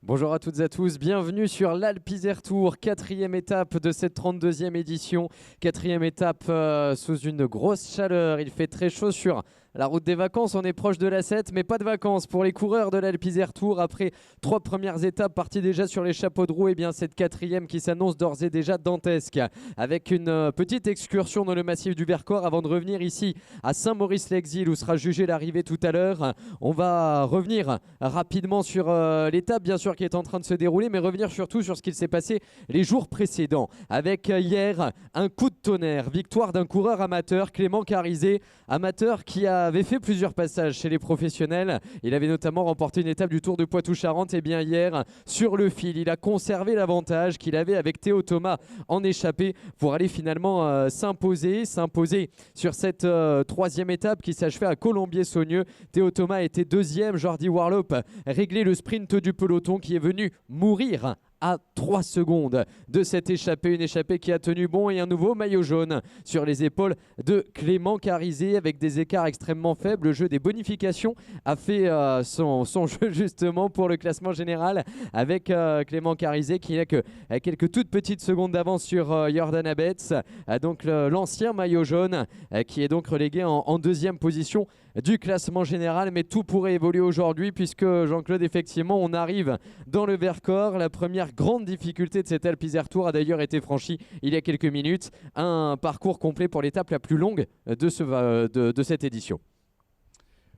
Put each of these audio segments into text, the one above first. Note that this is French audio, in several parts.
Bonjour à toutes et à tous, bienvenue sur l'Alpe Isère Tour, quatrième étape de cette 32e édition. Quatrième étape sous une grosse chaleur, il fait très chaud sur la route des vacances, on est proche de la 7, mais pas de vacances pour les coureurs de l'Alpe Isère Tour. Après 3 premières étapes parties déjà sur les chapeaux de roue, et bien cette quatrième qui s'annonce d'ores et déjà dantesque, avec une petite excursion dans le massif du Vercors avant de revenir ici à Saint-Maurice-l'Exil où sera jugée l'arrivée tout à l'heure. On va revenir rapidement sur l'étape bien sûr qui est en train de se dérouler, mais revenir surtout sur ce qu'il s'est passé les jours précédents. Avec hier un coup de tonnerre, victoire d'un coureur amateur, Clément Carizet, amateur qui avait fait plusieurs passages chez les professionnels. Il avait notamment remporté une étape du Tour de Poitou-Charentes. Et bien hier, sur le fil, il a conservé l'avantage qu'il avait avec Théo Thomas en échappée pour aller finalement s'imposer sur cette troisième étape qui s'achevait à Colombier-Saunieux. Théo Thomas était deuxième, Jordi Warlop réglait le sprint du peloton qui est venu mourir à 3 secondes de cette échappée, une échappée qui a tenu bon, et un nouveau maillot jaune sur les épaules de Clément Carizet avec des écarts extrêmement faibles. Le jeu des bonifications a fait son jeu justement pour le classement général avec Clément Carizet qui n'a que quelques toutes petites secondes d'avance sur Jordan Abetz, donc l'ancien maillot jaune qui est donc relégué en deuxième position du classement général. Mais tout pourrait évoluer aujourd'hui puisque Jean-Claude, effectivement, on arrive dans le Vercors. La première grande difficulté de cet Alpe Isère Tour a d'ailleurs été franchie il y a quelques minutes. Un parcours complet pour l'étape la plus longue de cette édition.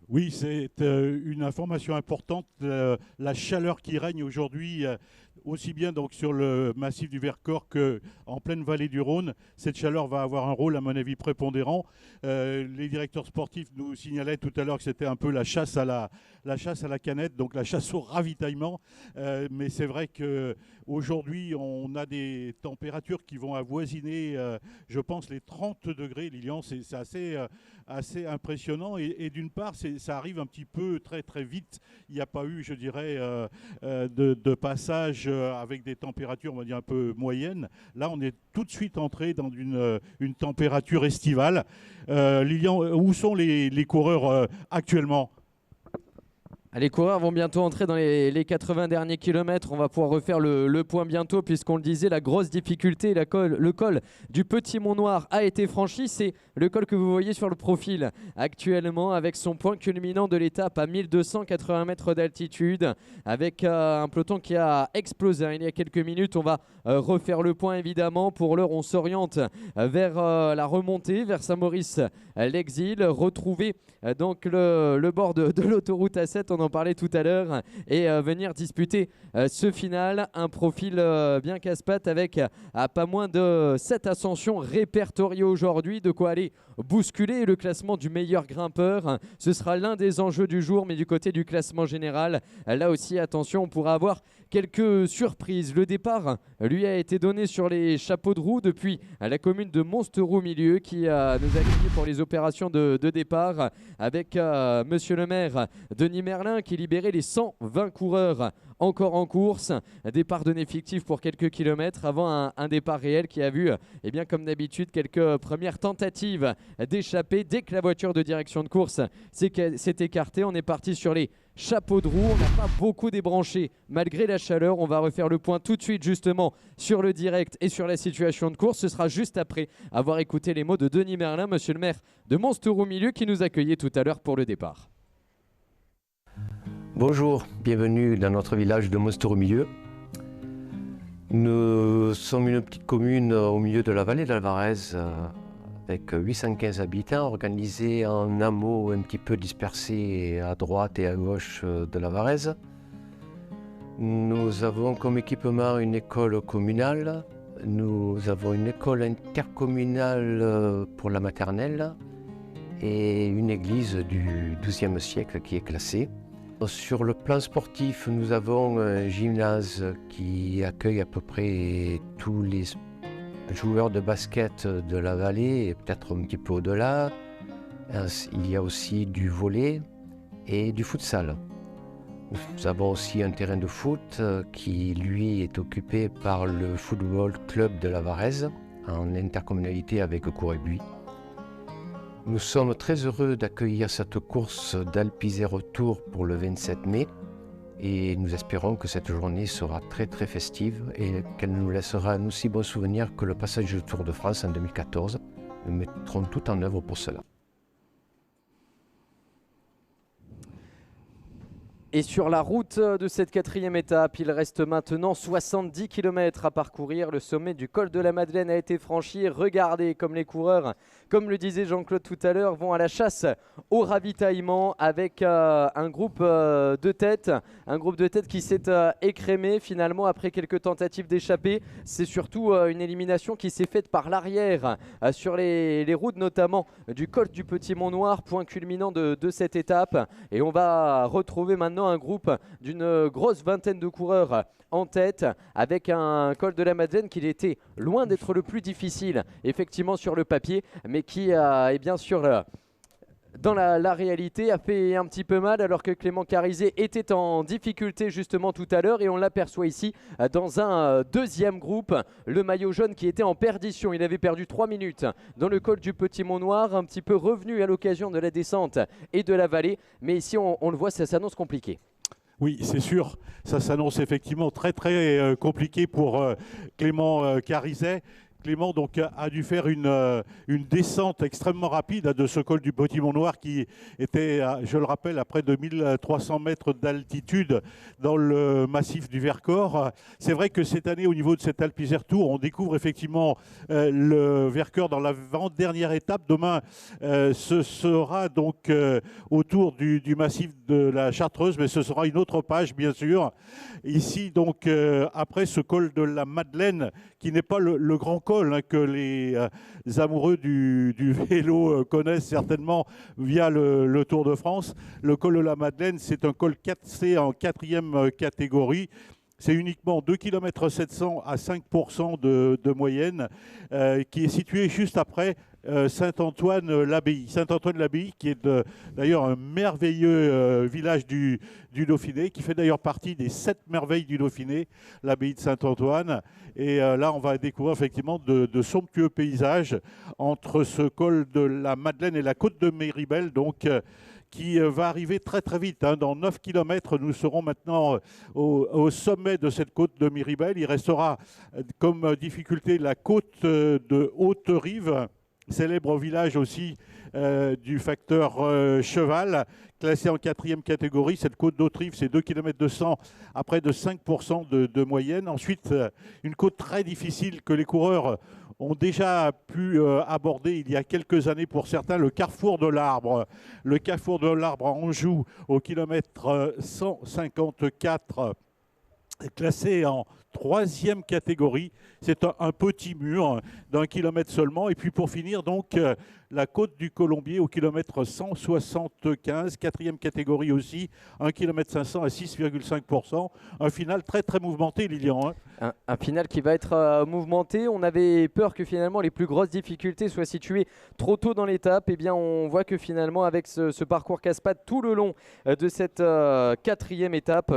Oui, c'est une information importante. La chaleur qui règne aujourd'hui, aussi bien donc sur le massif du Vercors qu'en pleine vallée du Rhône, cette chaleur va avoir un rôle, à mon avis, prépondérant. Les directeurs sportifs nous signalaient tout à l'heure que c'était un peu la chasse à la canette, donc la chasse au ravitaillement. Mais c'est vrai qu'aujourd'hui, on a des températures qui vont avoisiner, je pense, les 30 degrés, Lilian. C'est assez impressionnant. Et d'une part, ça arrive un petit peu très très vite. Il n'y a pas eu, je dirais, de passage avec des températures, on va dire, un peu moyennes. Là, on est tout de suite entré dans une température estivale. Lilian, où sont les coureurs actuellement ? Les coureurs vont bientôt entrer dans les 80 derniers kilomètres. On va pouvoir refaire le point bientôt puisqu'on le disait, la grosse difficulté, le col du Petit Mont-Noir a été franchi. C'est le col que vous voyez sur le profil actuellement avec son point culminant de l'étape à 1280 mètres d'altitude avec un peloton qui a explosé il y a quelques minutes. On va refaire le point évidemment. Pour l'heure, on s'oriente vers la remontée, vers Saint-Maurice-l'Exil, retrouver donc le bord de l'autoroute A7. On en parlait tout à l'heure, et venir disputer ce final. Un profil bien casse-pattes avec pas moins de 7 ascensions répertoriées aujourd'hui, de quoi aller bousculer le classement du meilleur grimpeur. Ce sera l'un des enjeux du jour, mais du côté du classement général, là aussi attention, on pourra avoir quelques surprises. Le départ lui a été donné sur les chapeaux de roue depuis la commune de Monstereau-Milieu qui nous a accueillis pour les opérations de départ avec monsieur le maire Denis Merlin qui libérait les 120 coureurs encore en course. Départ donné fictif pour quelques kilomètres avant un départ réel qui a vu, bien, comme d'habitude, quelques premières tentatives d'échapper. Dès que la voiture de direction de course s'est écartée, on est parti sur les chapeaux de roue. On n'a pas beaucoup débranché malgré la chaleur. On va refaire le point tout de suite justement sur le direct et sur la situation de course. Ce sera juste après avoir écouté les mots de Denis Merlin, monsieur le maire de Monstereau-Milieu, qui nous accueillait tout à l'heure pour le départ. Bonjour, bienvenue dans notre village de Monstereau-Milieu. Nous sommes une petite commune au milieu de la vallée d'Alvarez avec 815 habitants organisés en hameaux un petit peu dispersés à droite et à gauche de l'Alvarez. Nous avons comme équipement une école communale, nous avons une école intercommunale pour la maternelle et une église du XIIe siècle qui est classée. Sur le plan sportif, nous avons un gymnase qui accueille à peu près tous les joueurs de basket de la vallée et peut-être un petit peu au-delà. Il y a aussi du volley et du futsal. Nous avons aussi un terrain de foot qui, lui, est occupé par le Football Club de la Varèse en intercommunalité avec Courrébuis. Nous sommes très heureux d'accueillir cette course d'Alpe Isère Tour pour le 27 mai Et nous espérons que cette journée sera très très festive et qu'elle nous laissera un aussi bon souvenir que le passage du Tour de France en 2014. Nous mettrons tout en œuvre pour cela. Et sur la route de cette 4e étape, il reste maintenant 70 km à parcourir. Le sommet du col de la Madeleine a été franchi. Regardez comme les coureurs, comme le disait Jean-Claude tout à l'heure, vont à la chasse au ravitaillement avec un groupe de tête. Un groupe de tête qui s'est écrémé finalement après quelques tentatives d'échapper. C'est surtout une élimination qui s'est faite par l'arrière sur les routes notamment du col du Petit Mont-Noir, point culminant de cette étape. Et on va retrouver maintenant un groupe d'une grosse vingtaine de coureurs en tête avec un col de la Madeleine qui était loin d'être le plus difficile effectivement sur le papier, mais qui est bien sûr dans la réalité a fait un petit peu mal alors que Clément Carizet était en difficulté justement tout à l'heure, et on l'aperçoit ici dans un deuxième groupe, le maillot jaune qui était en perdition. Il avait perdu 3 minutes dans le col du Petit Mont-Noir, un petit peu revenu à l'occasion de la descente et de la vallée, mais ici on le voit, ça s'annonce compliqué. Oui, c'est sûr, ça s'annonce effectivement très très compliqué pour Clément Carizet. Clément donc a dû faire une descente extrêmement rapide de ce col du Petit Mont-Noir qui était, je le rappelle, à près de 1300 mètres d'altitude dans le massif du Vercors. C'est vrai que cette année, au niveau de cet Alpe Isère Tour, on découvre effectivement le Vercors dans l'avant-dernière étape. Demain, ce sera donc autour du massif de la Chartreuse, mais ce sera une autre page, bien sûr. Ici, donc, après ce col de la Madeleine, qui n'est pas le grand col que les amoureux du vélo connaissent certainement via le Tour de France. Le col de la Madeleine, c'est un col 4C en 4e catégorie. C'est uniquement 2 km 700 à 5% de moyenne, qui est situé juste après Saint-Antoine-l'Abbaye. Saint-Antoine-l'Abbaye qui est d'ailleurs un merveilleux village du Dauphiné, qui fait d'ailleurs partie des 7 merveilles du Dauphiné, l'abbaye de Saint-Antoine. Et là, on va découvrir effectivement de somptueux paysages entre ce col de la Madeleine et la côte de Méribel, donc qui va arriver très très vite. Dans 9 km, nous serons maintenant au sommet de cette côte de Méribel. Il restera comme difficulté la côte de Haute-Rive, célèbre village aussi du facteur cheval, classé en 4e catégorie. Cette côte d'Haute-Rive, c'est 2 km 200 à près de 5% de moyenne. Ensuite, une côte très difficile que les coureurs ont déjà pu aborder il y a quelques années pour certains, le carrefour de l'Arbre. Le carrefour de l'Arbre à Anjou au kilomètre 154, classé en 3e catégorie. C'est un petit mur d'1 kilomètre seulement. Et puis pour finir, donc, la côte du Colombier au kilomètre 175, 4e catégorie aussi, 1 km 500 à 6,5%. Un final très très mouvementé, Lilian. Un final qui va être mouvementé. On avait peur que finalement les plus grosses difficultés soient situées trop tôt dans l'étape. Eh bien, on voit que finalement avec ce parcours casse-pattes tout le long de cette 4e étape,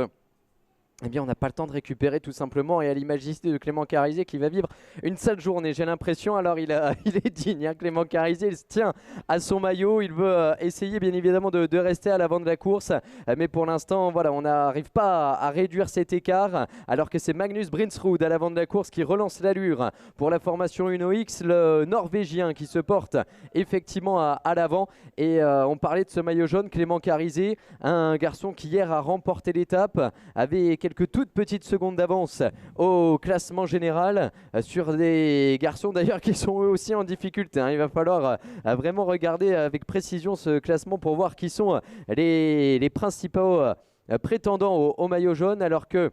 eh bien, on n'a pas le temps de récupérer tout simplement, et à l'image ici de Clément Carizet qui va vivre une sale journée, j'ai l'impression. Alors il est digne, Clément Carizet, il se tient à son maillot, il veut essayer bien évidemment de rester à l'avant de la course, mais pour l'instant voilà, on n'arrive pas à réduire cet écart, alors que c'est Magnus Brinsrud à l'avant de la course qui relance l'allure pour la formation Uno X, le Norvégien qui se porte effectivement à l'avant. Et on parlait de ce maillot jaune, Clément Carizet, un garçon qui hier a remporté l'étape, avait quelques toutes petites secondes d'avance au classement général sur des garçons d'ailleurs qui sont eux aussi en difficulté. Il va falloir vraiment regarder avec précision ce classement pour voir qui sont les principaux prétendants au maillot jaune, alors que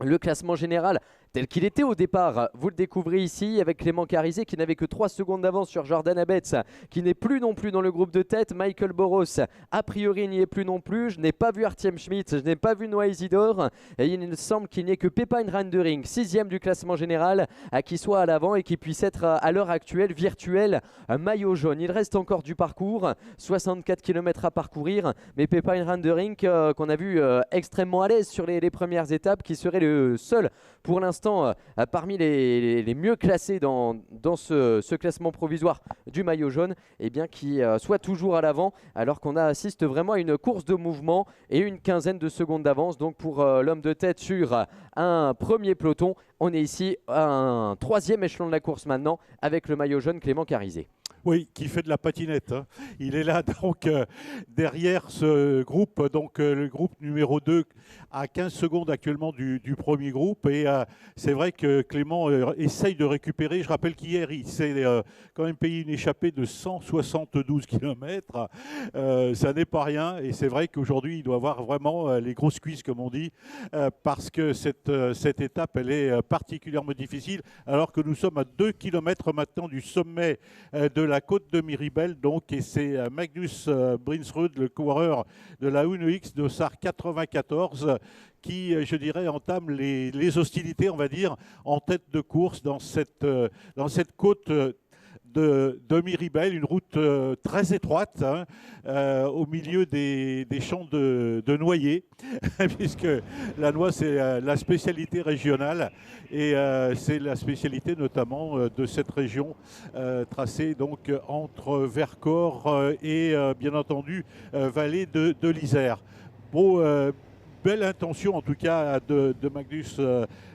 le classement général tel qu'il était au départ, vous le découvrez ici avec Clément Carizet qui n'avait que 3 secondes d'avance sur Jordan Abetz, qui n'est plus non plus dans le groupe de tête. Michael Boros, a priori, n'y est plus non plus. Je n'ai pas vu Artiem Schmidt, je n'ai pas vu Noah Isidore. Et il me semble qu'il n'y ait que Pepijn Rendering, 6e du classement général, qui soit à l'avant et qui puisse être à l'heure actuelle virtuel maillot jaune. Il reste encore du parcours, 64 km à parcourir, mais Pepijn Rendering qu'on a vu extrêmement à l'aise sur les premières étapes, qui serait le seul pour l'instant l'instant parmi les mieux classés dans ce classement provisoire du maillot jaune, et bien qui soit toujours à l'avant, alors qu'on assiste vraiment à une course de mouvement et une quinzaine de secondes d'avance. Donc pour l'homme de tête sur un premier peloton, on est ici à un troisième échelon de la course maintenant avec le maillot jaune Clément Carizet. Oui, qui fait de la patinette, hein. Il est là donc derrière ce groupe, donc le groupe numéro 2 à 15 secondes actuellement du premier groupe. Et c'est vrai que Clément essaye de récupérer. Je rappelle qu'hier, il s'est quand même payé une échappée de 172 km. Ça n'est pas rien. Et c'est vrai qu'aujourd'hui, il doit avoir vraiment les grosses cuisses, comme on dit, parce que cette étape, elle est particulièrement difficile, alors que nous sommes à 2 km maintenant du sommet de la côte de Miribel, donc, et c'est Magnus Brinsrud, le coureur de la Uno X Dossard 94, qui, je dirais, entame les hostilités, on va dire, en tête de course dans cette côte de Miribel, une route très étroite, hein, au milieu des champs de noyers, puisque la noix, c'est la spécialité régionale, et c'est la spécialité notamment de cette région tracée donc entre Vercors et bien entendu vallée de l'Isère. Bon, belle intention en tout cas de Magnus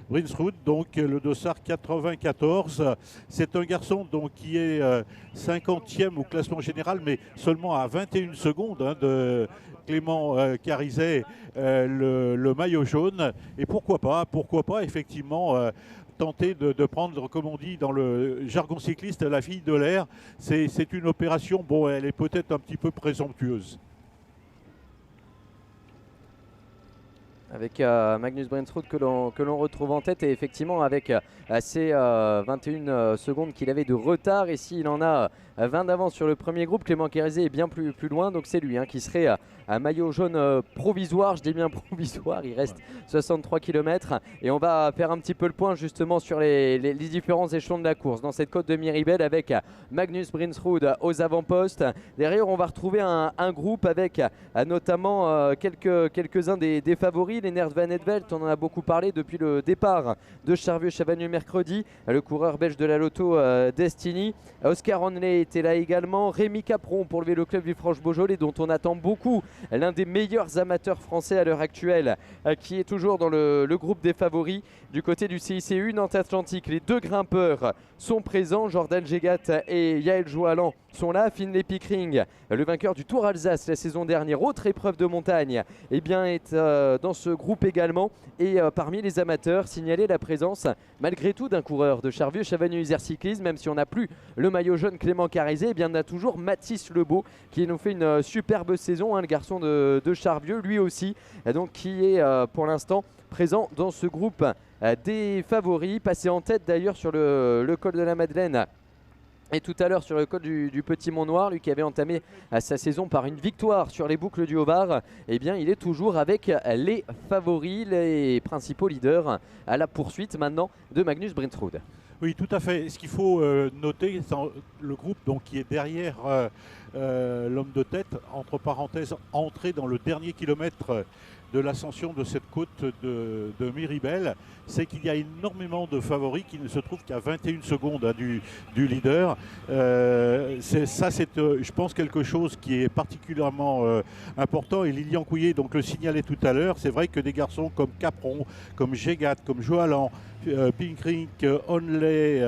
Brinsrud, donc le Dossard 94. C'est un garçon donc, qui est 50e au classement général, mais seulement à 21 secondes hein, de Clément Carizet, le maillot jaune. Et pourquoi pas effectivement tenter de prendre, comme on dit dans le jargon cycliste, la fille de l'air. C'est une opération, bon, elle est peut-être un petit peu présomptueuse. Avec Magnus Brinsrud que l'on retrouve en tête, et effectivement avec ces 21 secondes qu'il avait de retard, et s'il en a 20 d'avance sur le premier groupe, Clément Carizet est bien plus loin, donc c'est lui hein, qui serait à maillot jaune provisoire, je dis bien provisoire, il reste 63 km, et on va faire un petit peu le point justement sur les différents échelons de la course dans cette côte de Miribel avec Magnus Brinsrud aux avant-postes. Derrière on va retrouver un groupe avec notamment quelques-uns des favoris, Lennart Van Etvelt, on en a beaucoup parlé depuis le départ de Charvieux-Chavagneux mercredi, le coureur belge de la Lotto Destiny. Oscar Onley était là également, Rémi Capron pour le Vélo Club du Franche-Beaujolais, dont on attend beaucoup, l'un des meilleurs amateurs français à l'heure actuelle, qui est toujours dans le groupe des favoris. Du côté du CICU Nantes Atlantique, les deux grimpeurs sont présents, Jordan Gégat et Yael Joalan sont là. Finlay Pickering, le vainqueur du Tour Alsace la saison dernière, autre épreuve de montagne, eh bien, est dans ce groupe également. Et parmi les amateurs, signaler la présence malgré tout d'un coureur de Charvieux-Chavagneux-Isère Cyclisme, même si on n'a plus le maillot jaune Clément Carizet, eh bien, on a toujours Mathis Lebeau qui nous fait une superbe saison, hein, le garçon de Charvieux lui aussi, donc qui est pour l'instant présent dans ce groupe des favoris, passé en tête d'ailleurs sur le col de la Madeleine et tout à l'heure sur le col du Petit Mont-Noir, lui qui avait entamé sa saison par une victoire sur les boucles du Haut-Var. Eh bien, il est toujours avec les favoris, les principaux leaders à la poursuite maintenant de Magnus Brinsrud. Oui, tout à fait. Ce qu'il faut noter, c'est le groupe donc, qui est derrière l'homme de tête, entre parenthèses, entré dans le dernier kilomètre de l'ascension de cette côte de Miribel, c'est qu'il y a énormément de favoris qui ne se trouvent qu'à 21 secondes hein, du leader. C'est, je pense, quelque chose qui est particulièrement important. Et Lilian Couillet donc, le signalait tout à l'heure. C'est vrai que des garçons comme Capron, comme Gégat, comme Joalan, Pickering, Onley,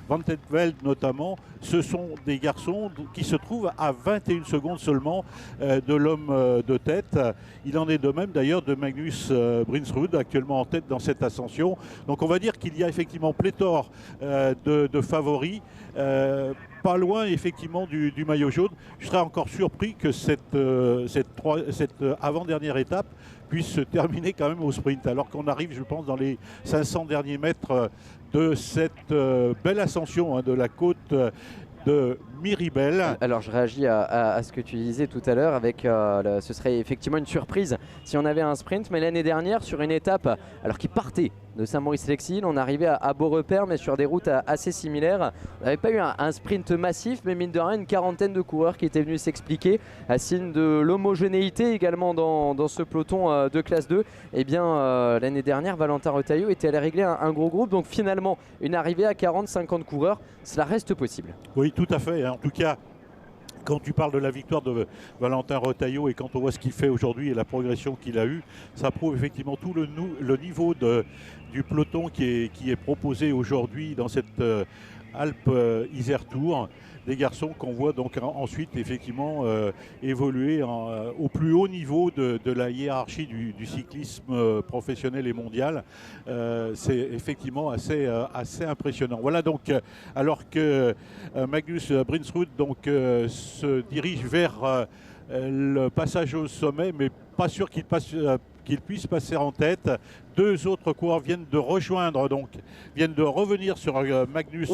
Van Etvelt notamment, ce sont des garçons qui se trouvent à 21 secondes seulement de l'homme de tête. Il en est de même d'ailleurs de Magnus Brinsrud, actuellement en tête dans cette ascension. Donc on va dire qu'il y a effectivement pléthore de favoris, pas loin effectivement du maillot jaune. Je serais encore surpris que cette avant-dernière étape puisse se terminer quand même au sprint, alors qu'on arrive, je pense, dans les 500 derniers mètres de cette belle ascension hein, de la côte de Miribel. Alors je réagis à ce que tu disais tout à l'heure avec ce serait effectivement une surprise si on avait un sprint, mais l'année dernière sur une étape alors qui partait de Saint-Maurice-Lexil. On arrivait à Beaurepaire, mais sur des routes assez similaires. On n'avait pas eu un sprint massif, mais mine de rien, une quarantaine de coureurs qui étaient venus s'expliquer, à signe de l'homogénéité également dans ce peloton de classe 2. Et bien, l'année dernière, Valentin Retailleau était allé régler un gros groupe. Donc finalement, une arrivée à 40-50 coureurs, cela reste possible. Oui, tout à fait. En tout cas, quand tu parles de la victoire de Valentin Retailleau et quand on voit ce qu'il fait aujourd'hui et la progression qu'il a eue, ça prouve effectivement tout le niveau du peloton qui est proposé aujourd'hui dans cette Alpes Isère Tour. Des garçons qu'on voit donc ensuite effectivement évoluer au plus haut niveau de la hiérarchie du cyclisme professionnel et mondial. C'est effectivement assez impressionnant. Voilà donc alors que Magnus Brinsrud se dirige vers le passage au sommet, mais pas sûr qu'il puisse passer en tête. Deux autres coureurs viennent de revenir sur Magnus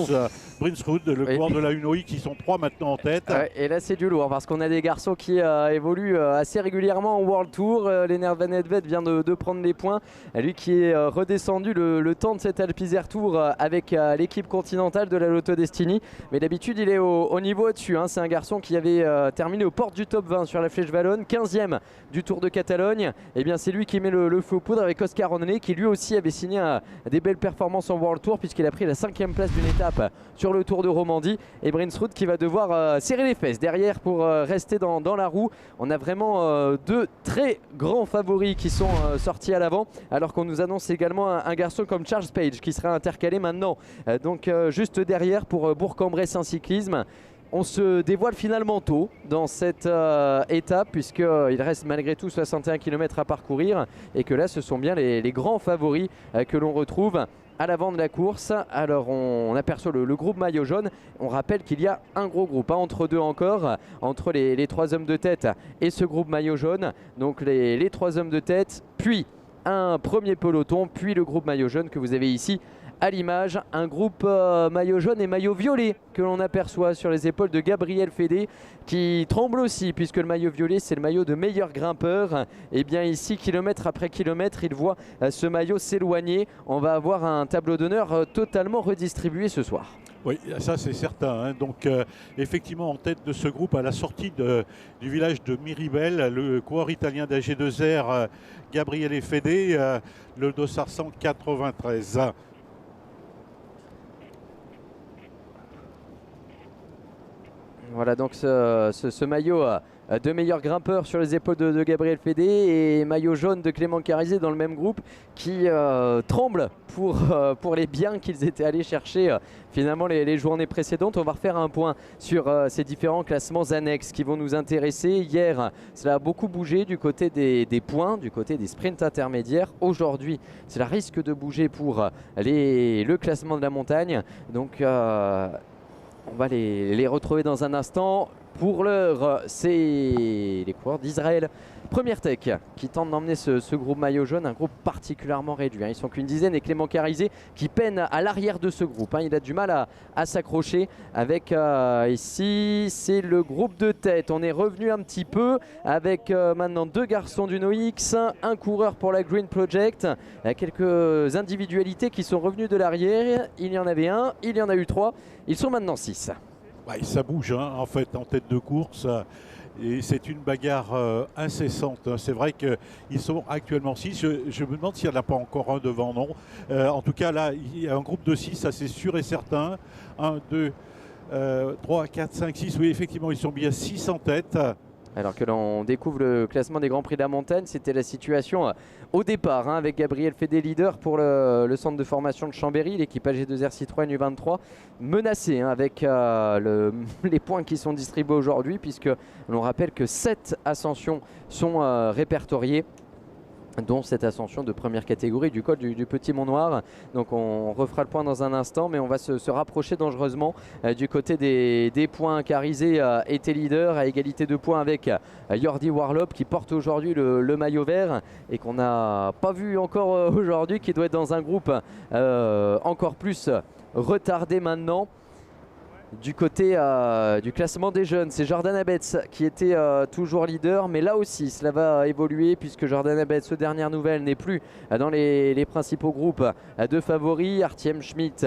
Brinsrud, le coureur de la UNOI, qui sont 3 maintenant en tête. Et là c'est du lourd parce qu'on a des garçons qui évoluent assez régulièrement en World Tour. Lennart Van Edvet vient de prendre les points. Lui qui est redescendu le temps de cette Alpes Isère Tour avec l'équipe continentale de la Lotto Destiny. Mais d'habitude il est au niveau au-dessus. C'est un garçon qui avait terminé aux portes du top 20 sur la Flèche Wallonne, 15e du Tour de Catalogne. Et bien c'est lui qui met le feu aux poudres avec Oscar Ronnet, qui lui aussi avait signé des belles performances en World Tour puisqu'il a pris la 5e place d'une étape sur le Tour de Romandie. Et Brinsrud qui va devoir serrer les fesses derrière pour rester dans la roue. On a vraiment deux très grands favoris qui sont sortis à l'avant, alors qu'on nous annonce également un garçon comme Charles Page qui sera intercalé maintenant juste derrière pour Bourg-en-Bresse Cyclisme. On se dévoile finalement tôt dans cette étape puisqu'il reste malgré tout 61 km à parcourir et que là ce sont bien les grands favoris que l'on retrouve à l'avant de la course. Alors on aperçoit le groupe maillot jaune. On rappelle qu'il y a un gros groupe entre deux encore, entre les 3 hommes de tête et ce groupe maillot jaune. Donc les 3 hommes de tête, puis un premier peloton, puis le groupe maillot jaune que vous avez ici à l'image, un groupe maillot jaune et maillot violet que l'on aperçoit sur les épaules de Gabriel Fédé qui tremble aussi puisque le maillot violet c'est le maillot de meilleur grimpeur. Et bien ici, kilomètre après kilomètre, il voit ce maillot s'éloigner. On va avoir un tableau d'honneur totalement redistribué ce soir. Oui, ça c'est certain. Donc effectivement en tête de ce groupe à la sortie du village de Miribel, le coureur italien d'AG2R Gabriel Fédé, le dossard 193. Voilà donc ce maillot de meilleur grimpeur sur les épaules de Gabriel Fédé et maillot jaune de Clément Carizet dans le même groupe qui tremble pour les biens qu'ils étaient allés chercher finalement les journées précédentes. On va refaire un point sur ces différents classements annexes qui vont nous intéresser. Hier, cela a beaucoup bougé du côté des points, du côté des sprints intermédiaires. Aujourd'hui, cela risque de bouger pour le classement de la montagne. Donc on va les retrouver dans un instant. Pour l'heure, c'est les coureurs d'Israël Première Tech qui tente d'emmener ce groupe maillot jaune, un groupe particulièrement réduit. Ils sont qu'une dizaine et Clément Carizet qui peine à l'arrière de ce groupe. Il a du mal à s'accrocher avec ici, c'est le groupe de tête. On est revenu un petit peu avec maintenant 2 garçons du NOX, un coureur pour la Green Project. Il y a quelques individualités qui sont revenues de l'arrière. Il y en avait un, il y en a eu 3. Ils sont maintenant 6. Ouais, ça bouge en fait en tête de course et c'est une bagarre incessante. C'est vrai qu'ils sont actuellement 6. Je me demande s'il n'y en a pas encore un devant, non. En tout cas là, il y a un groupe de 6, ça c'est sûr et certain. 1, 2, 3, 4, 5, 6. Oui, effectivement, ils sont bien 6 en tête. Alors que l'on découvre le classement des Grands Prix de la Montagne, c'était la situation au départ avec Gabriel Fédé leader pour le centre de formation de Chambéry, l'équipe AG2R Citroën U23 menacée avec les points qui sont distribués aujourd'hui puisque l'on rappelle que 7 ascensions sont répertoriées, dont cette ascension de première catégorie du col du Petit Mont-Noir. Donc on refera le point dans un instant, mais on va se rapprocher dangereusement du côté des points. Carizet était leader à égalité de points avec Jordi Warlop qui porte aujourd'hui le maillot vert et qu'on n'a pas vu encore aujourd'hui, qui doit être dans un groupe encore plus retardé maintenant. Du côté du classement des jeunes, c'est Jordan Abetz qui était toujours leader, mais là aussi cela va évoluer puisque Jordan Abetz, aux dernières nouvelles, n'est plus dans les principaux groupes de favoris. Artiem Schmidt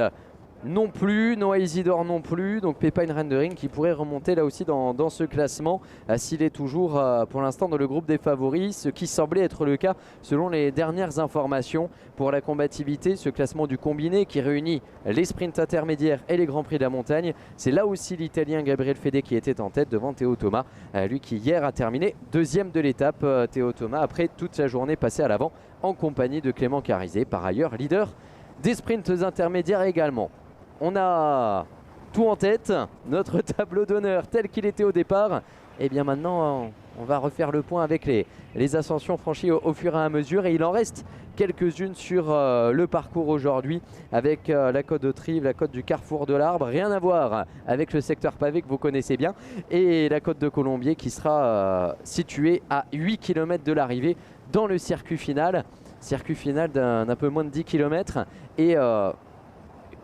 non plus, Noah Isidore non plus, donc Pepijn Rendering qui pourrait remonter là aussi dans ce classement s'il est toujours pour l'instant dans le groupe des favoris, ce qui semblait être le cas selon les dernières informations. Pour la combativité, ce classement du combiné qui réunit les sprints intermédiaires et les grands prix de la montagne, c'est là aussi l'Italien Gabriel Fede qui était en tête devant Théo Thomas, lui qui hier a terminé deuxième de l'étape. Théo Thomas après toute sa journée passée à l'avant en compagnie de Clément Carizet, par ailleurs leader des sprints intermédiaires également. On a tout en tête, notre tableau d'honneur tel qu'il était au départ. Et bien maintenant, on va refaire le point avec les ascensions franchies au fur et à mesure. Et il en reste quelques-unes sur le parcours aujourd'hui avec la côte de Trives, la côte du Carrefour de l'Arbre. Rien à voir avec le secteur pavé que vous connaissez bien. Et la côte de Colombier qui sera située à 8 km de l'arrivée dans le circuit final. Circuit final d'un peu moins de 10 km. Et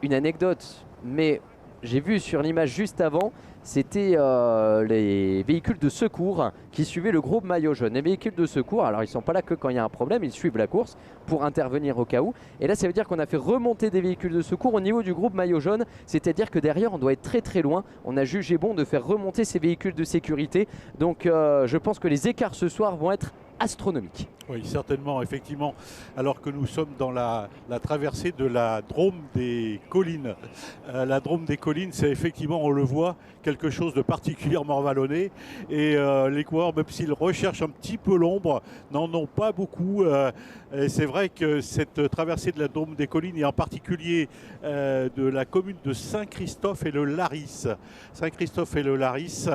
une anecdote, mais j'ai vu sur l'image juste avant, c'était les véhicules de secours qui suivaient le groupe maillot jaune. Les véhicules de secours, alors ils ne sont pas là que quand il y a un problème, ils suivent la course pour intervenir au cas où. Et là ça veut dire qu'on a fait remonter des véhicules de secours au niveau du groupe maillot jaune, c'est-à-dire que derrière on doit être très très loin. On a jugé bon de faire remonter ces véhicules de sécurité. Donc je pense que les écarts ce soir vont être astronomiques. Oui, certainement, effectivement, alors que nous sommes dans la traversée de la Drôme des collines. La Drôme des collines, c'est effectivement, on le voit, quelque chose de particulièrement vallonné. Et les coureurs, même s'ils recherchent un petit peu l'ombre, n'en ont pas beaucoup. C'est vrai que cette traversée de la Drôme des collines, et en particulier de la commune de Saint-Christophe et le Laris. Saint-Christophe et le Laris.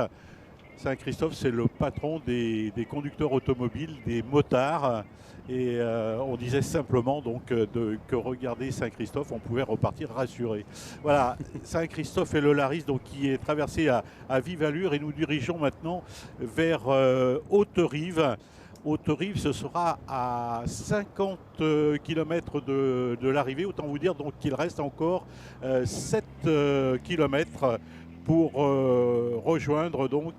Saint-Christophe, c'est le patron des conducteurs automobiles, des motards. Et on disait simplement donc, que regarder Saint-Christophe, on pouvait repartir rassuré. Voilà, Saint-Christophe et le Laris, donc, qui est traversé à vive allure. Et nous dirigeons maintenant vers Haute-Rive. Haute-Rive, ce sera à 50 km de l'arrivée. Autant vous dire donc qu'il reste encore 7 km pour rejoindre donc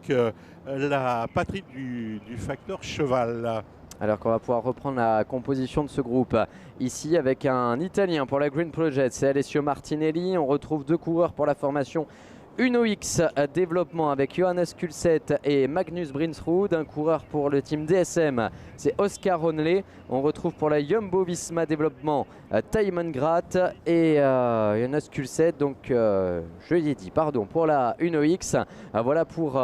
la patrie du facteur cheval. Alors qu'on va pouvoir reprendre la composition de ce groupe ici avec un Italien pour la Green Project, c'est Alessio Martinelli. On retrouve deux coureurs pour la formation Uno X développement avec Johannes Kulset et Magnus Brinsrud. Un coureur pour le team DSM, c'est Oscar Onley. On retrouve pour la Jumbo Visma développement Thymen Gratt et Johannes Kulset. Donc je l'ai dit, pardon, pour la Uno X. Voilà pour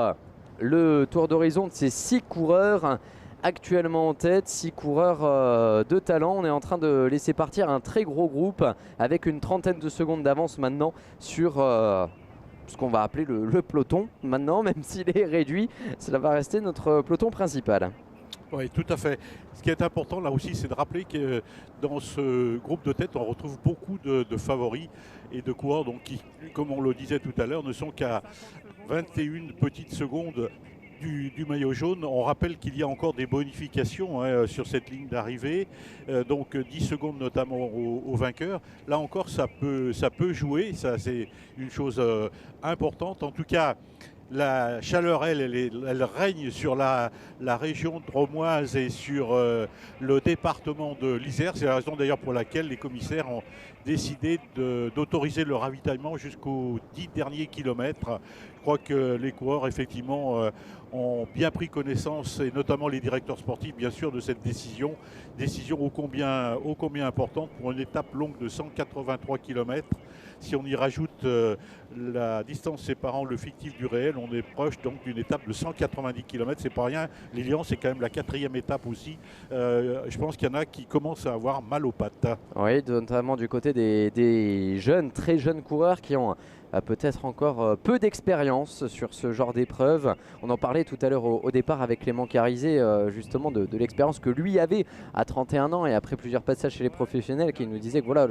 le tour d'horizon de ces 6 coureurs actuellement en tête, 6 coureurs de talent. On est en train de laisser partir un très gros groupe avec une trentaine de secondes d'avance maintenant sur ce qu'on va appeler le peloton maintenant, même s'il est réduit, cela va rester notre peloton principal. Oui, tout à fait. Ce qui est important là aussi, c'est de rappeler que dans ce groupe de tête, on retrouve beaucoup de favoris et de coureurs donc, qui, comme on le disait tout à l'heure, ne sont qu'à 21 petites secondes du maillot jaune. On rappelle qu'il y a encore des bonifications sur cette ligne d'arrivée, donc 10 secondes notamment au vainqueur. Là encore, ça peut jouer, ça c'est une chose importante. En tout cas, la chaleur, elle règne sur la région drômoise et sur le département de l'Isère. C'est la raison d'ailleurs pour laquelle les commissaires ont décidé d'autoriser le ravitaillement jusqu'aux 10 derniers kilomètres. Je crois que les coureurs, effectivement, ont bien pris connaissance, et notamment les directeurs sportifs, bien sûr, de cette décision ô combien importante pour une étape longue de 183 km. Si on y rajoute la distance séparant le fictif du réel, on est proche donc d'une étape de 190 km. C'est pas rien. Lilian, c'est quand même la 4e étape aussi. Je pense qu'il y en a qui commencent à avoir mal aux pattes. Oui, notamment du côté des jeunes, très jeunes coureurs qui ont peut-être encore peu d'expérience sur ce genre d'épreuve. On en parlait tout à l'heure au départ avec Clément Carizet, justement de l'expérience que lui avait à 31 ans et après plusieurs passages chez les professionnels, qui nous disait que voilà,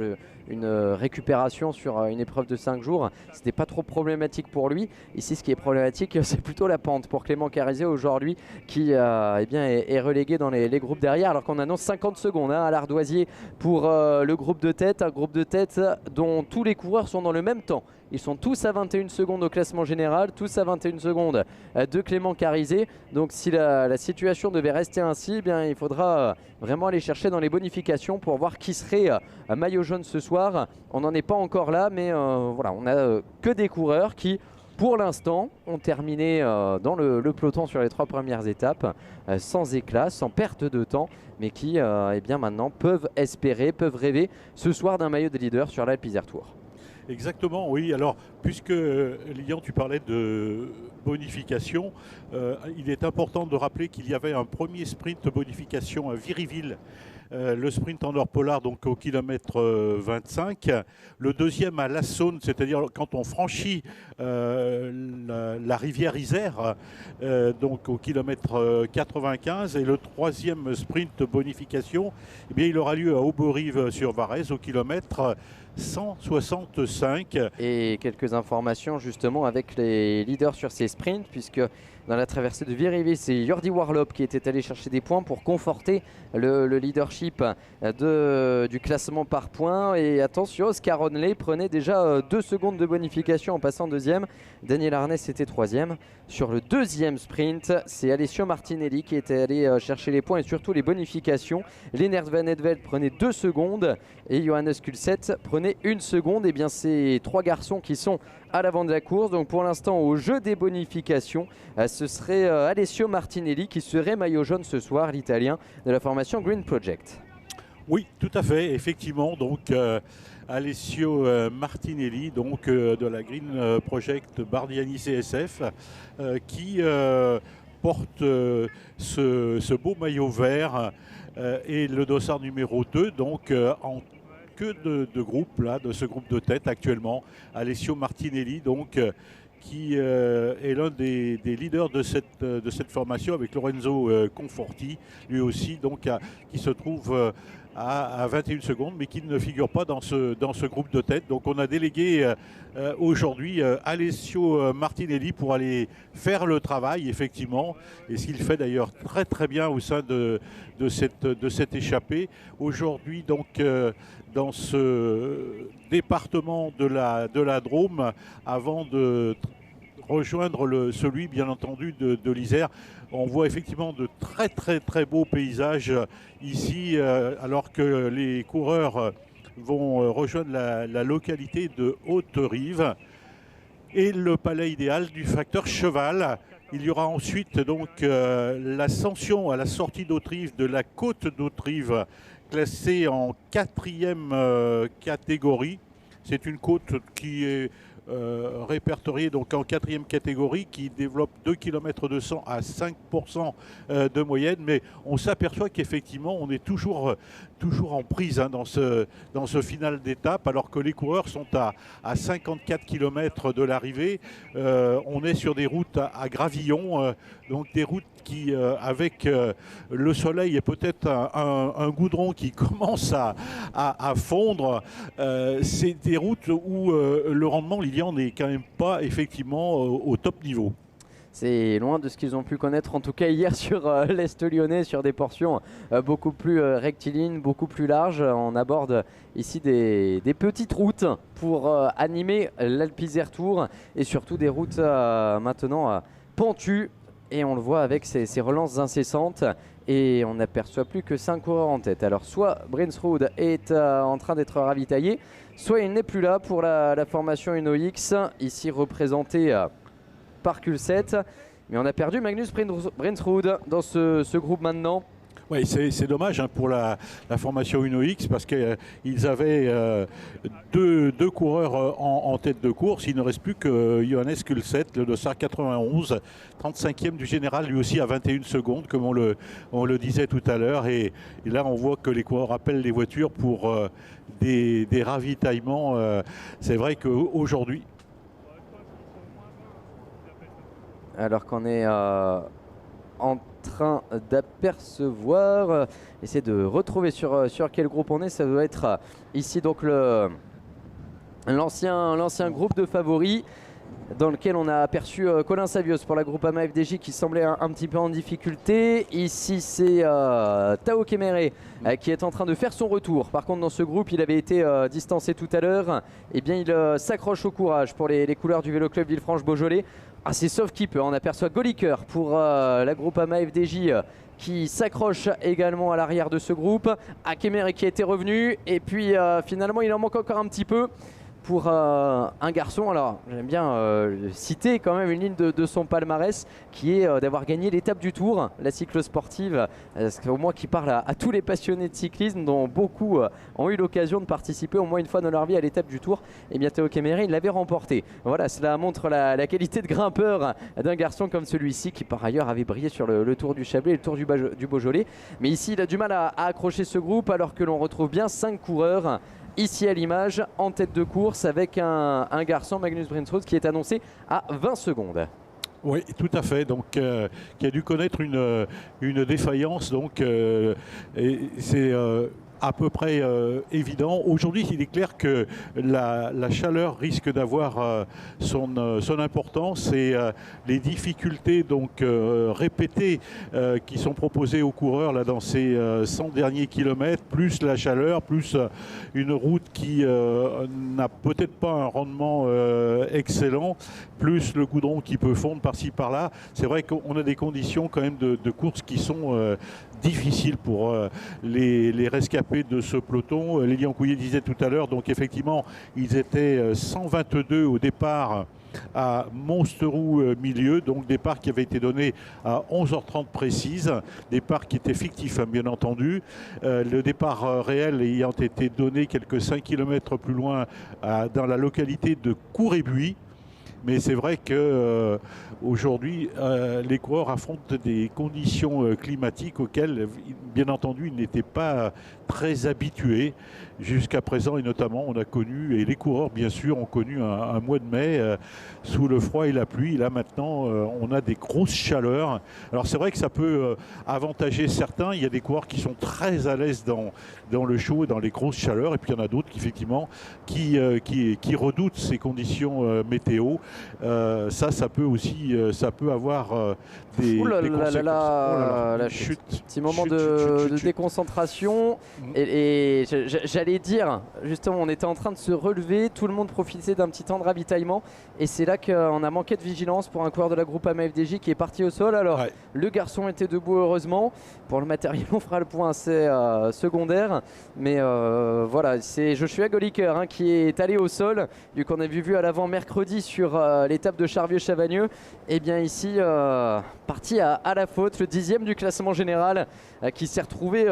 une récupération sur une épreuve de 5 jours, c'était pas trop problématique pour lui. Ici, ce qui est problématique, c'est plutôt la pente pour Clément Carizet aujourd'hui, qui eh bien, est relégué dans les groupes derrière, alors qu'on annonce 50 secondes à l'Ardoisier pour le groupe de tête, un groupe de tête dont tous les coureurs sont dans le même temps. Ils sont sont tous à 21 secondes au classement général, tous à 21 secondes de Clément Carizet. Donc si la situation devait rester ainsi, eh bien, il faudra vraiment aller chercher dans les bonifications pour voir qui serait maillot jaune ce soir. On n'en est pas encore là, mais voilà, on n'a que des coureurs qui, pour l'instant, ont terminé dans le peloton sur les 3 premières étapes, sans éclat, sans perte de temps, mais qui eh bien maintenant peuvent espérer, peuvent rêver ce soir d'un maillot de leader sur l'Alpe Isère Tour. Exactement, oui. Alors, puisque Lilian, tu parlais de bonification, il est important de rappeler qu'il y avait un premier sprint bonification à Viriville, le sprint en or polar, donc au kilomètre 25. Le deuxième à La Saône, c'est-à-dire quand on franchit la rivière Isère, donc au kilomètre 95. Et le troisième sprint bonification, eh bien, il aura lieu à Auberive-sur-Varèse au kilomètre 165. Et quelques informations justement avec les leaders sur ces sprints, puisque dans la traversée de Viriville, c'est Jordi Warlop qui était allé chercher des points pour conforter le leadership du classement par points. Et attention, Oscar Onley prenait déjà 2 secondes de bonification en passant deuxième. Daniel Arnès était troisième. Sur le deuxième sprint, c'est Alessio Martinelli qui était allé chercher les points et surtout les bonifications. Lennart Van Edveld prenait 2 secondes et Johannes Kulset prenait 1 seconde. Et bien ces 3 garçons qui sont à l'avant de la course. Donc pour l'instant, au jeu des bonifications, ce serait Alessio Martinelli qui serait maillot jaune ce soir, l'Italien de la formation Green Project. Oui, tout à fait, effectivement. Donc Alessio Martinelli, donc de la Green Project Bardiani CSF, qui porte ce beau maillot vert et le dossard numéro 2, donc en queue de groupe, là, de ce groupe de tête actuellement. Alessio Martinelli, donc qui est l'un des leaders de cette formation, avec Lorenzo Conforti, lui aussi, donc qui se trouve à 21 secondes, mais qui ne figure pas dans ce groupe de tête. Donc on a délégué aujourd'hui Alessio Martinelli pour aller faire le travail, effectivement, et ce qu'il fait d'ailleurs très très bien au sein de cette échappée. Aujourd'hui, donc, dans ce département de la Drôme, avant de rejoindre celui, bien entendu, de l'Isère. On voit effectivement de très très très beaux paysages ici, alors que les coureurs vont rejoindre la localité de Haute-Rive et le palais idéal du facteur Cheval. Il y aura ensuite donc l'ascension à la sortie d'Haute-Rive de la côte d'Haute-Rive, classée en 4e catégorie. C'est une côte qui est répertoriée donc en 4e catégorie, qui développe 2 km 200 à 5% de moyenne, mais on s'aperçoit qu'effectivement on est toujours en prise dans ce final d'étape, alors que les coureurs sont à 54 km de l'arrivée. On est sur des routes à gravillon, donc des routes qui, avec le soleil et peut-être un goudron qui commence à fondre, c'est des routes où le rendement, Lilian, n'est quand même pas effectivement au top niveau. C'est loin de ce qu'ils ont pu connaître, en tout cas hier sur l'Est lyonnais, sur des portions beaucoup plus rectilignes, beaucoup plus larges. On aborde ici des petites routes pour animer l'Alpe Isère Tour, et surtout des routes maintenant pentues. Et on le voit avec ces relances incessantes, et on n'aperçoit plus que 5 coureurs en tête. Alors soit Brinsrud est en train d'être ravitaillé, soit il n'est plus là pour la formation UnoX, ici représentée par Kulset. Mais on a perdu Magnus Brinsrud dans ce groupe maintenant. Oui, c'est dommage pour la formation UnoX, parce qu'ils avaient deux coureurs en tête de course. Il ne reste plus que Johannes Kulset, le dossard 91, 35e du général, lui aussi à 21 secondes, comme on le disait tout à l'heure. Et là, on voit que les coureurs appellent les voitures pour des ravitaillements. C'est vrai qu'aujourd'hui... Alors qu'on est en train d'apercevoir, essayer de retrouver sur quel groupe on est. Ça doit être ici donc l'ancien groupe de favoris. dans lequel on a aperçu Colin Savios pour la Groupama FDJ qui semblait un petit peu en difficulté. Ici c'est Tao Kemere qui est en train de faire son retour. Par contre dans ce groupe il avait été distancé tout à l'heure. Eh bien il s'accroche au courage pour les couleurs du Vélo Club Villefranche-Beaujolais. C'est sauf qui peut, on aperçoit Goliker pour la Groupama FDJ qui s'accroche également à l'arrière de ce groupe. Kemere qui était revenu et puis finalement il en manque encore un petit peu pour un garçon. Alors j'aime bien citer quand même une ligne de son palmarès qui est d'avoir gagné l'étape du Tour, la cyclosportive, au moins qui parle à tous les passionnés de cyclisme dont beaucoup ont eu l'occasion de participer au moins une fois dans leur vie à l'étape du Tour. Et bien Tao Kemere il l'avait remporté. Voilà, cela montre la qualité de grimpeur d'un garçon comme celui-ci qui par ailleurs avait brillé sur le Tour du Chablais et le Tour du Beaujolais. Mais ici il a du mal à accrocher ce groupe alors que l'on retrouve bien 5 coureurs ici à l'image en tête de course avec un garçon, Magnus Brinsrud, qui est annoncé à 20 secondes. Oui, tout à fait. Donc, qui a dû connaître une défaillance. Donc, c'est à peu près évident. Aujourd'hui, il est clair que la chaleur risque d'avoir son importance et les difficultés donc répétées qui sont proposées aux coureurs là, dans ces 100 derniers kilomètres, plus la chaleur, plus une route qui n'a peut-être pas un rendement excellent, plus le goudron qui peut fondre par-ci par-là. C'est vrai qu'on a des conditions quand même de course qui sont difficiles pour les rescapés de ce peloton. Lilian Couillet disait tout à l'heure, donc effectivement, ils étaient 122 au départ à Monsteroux milieu, donc départ qui avait été donné à 11h30 précise, départ qui était fictif hein, bien entendu, le départ réel ayant été donné quelques 5 km plus loin dans la localité de Cour-et-Buis. Mais c'est vrai qu'aujourd'hui, les coureurs affrontent des conditions climatiques auxquelles, bien entendu, ils n'étaient pas très habitués jusqu'à présent. Et notamment, on a connu, et les coureurs, bien sûr, ont connu un mois de mai sous le froid et la pluie. Là, maintenant, on a des grosses chaleurs. Alors, c'est vrai que ça peut avantager certains. Il y a des coureurs qui sont très à l'aise dans le chaud et dans les grosses chaleurs. Et puis, il y en a d'autres, effectivement, qui redoutent ces conditions météo. Ça peut aussi, ça peut avoir des conséquences. La chute. Petit moment de déconcentration. Et j'allais dire, justement, on était en train de se relever, tout le monde profitait d'un petit temps de ravitaillement. Et c'est là qu'on a manqué de vigilance pour un coureur de la Groupama FDJ qui est parti au sol. Alors, le garçon était debout, heureusement. Pour le matériel, on fera le point assez secondaire. Mais voilà, c'est Joshua Goliker hein, qui est allé au sol, vu qu'on a vu à l'avant mercredi sur l'étape de Charvieux-Chavagneux. Et bien ici, parti à la faute, le 10e du classement général qui s'est retrouvé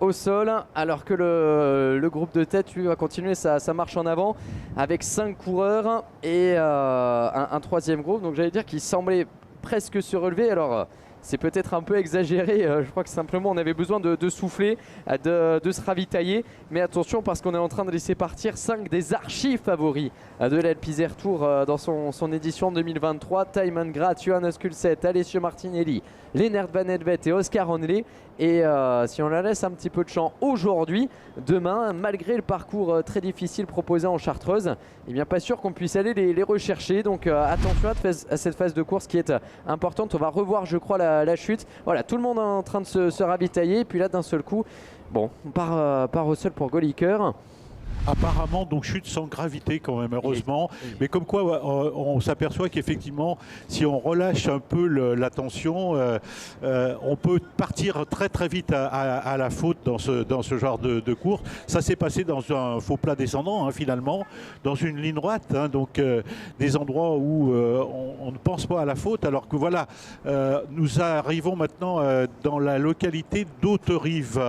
au sol, alors que le groupe de tête lui va continuer sa marche en avant avec 5 coureurs et un troisième groupe. Donc j'allais dire qu'il semblait presque se relever. Alors c'est peut-être un peu exagéré, je crois que simplement on avait besoin de souffler, de se ravitailler. Mais attention parce qu'on est en train de laisser partir 5 des archi favoris de l'Alpizère Tour dans son édition 2023. Thymen Grath, Johannes Kulset, Alessio Martinelli, Lennart Van Edvet et Oscar Onley. Et si on la laisse un petit peu de champ aujourd'hui, demain, malgré le parcours très difficile proposé en Chartreuse, eh bien pas sûr qu'on puisse aller les rechercher. Donc attention à cette phase de course qui est importante. On va revoir, je crois, la chute. Voilà, tout le monde est en train de se ravitailler. Et puis là, d'un seul coup, bon, on part au sol pour Goliker. Apparemment, donc chute sans gravité quand même, heureusement. Mais comme quoi, on s'aperçoit qu'effectivement, si on relâche un peu la tension, on peut partir très très vite à la faute dans ce genre de course. Ça s'est passé dans un faux plat descendant, hein, finalement, dans une ligne droite. Hein, donc des endroits où on ne pense pas à la faute. Alors que voilà, nous arrivons maintenant dans la localité d'Hauterive.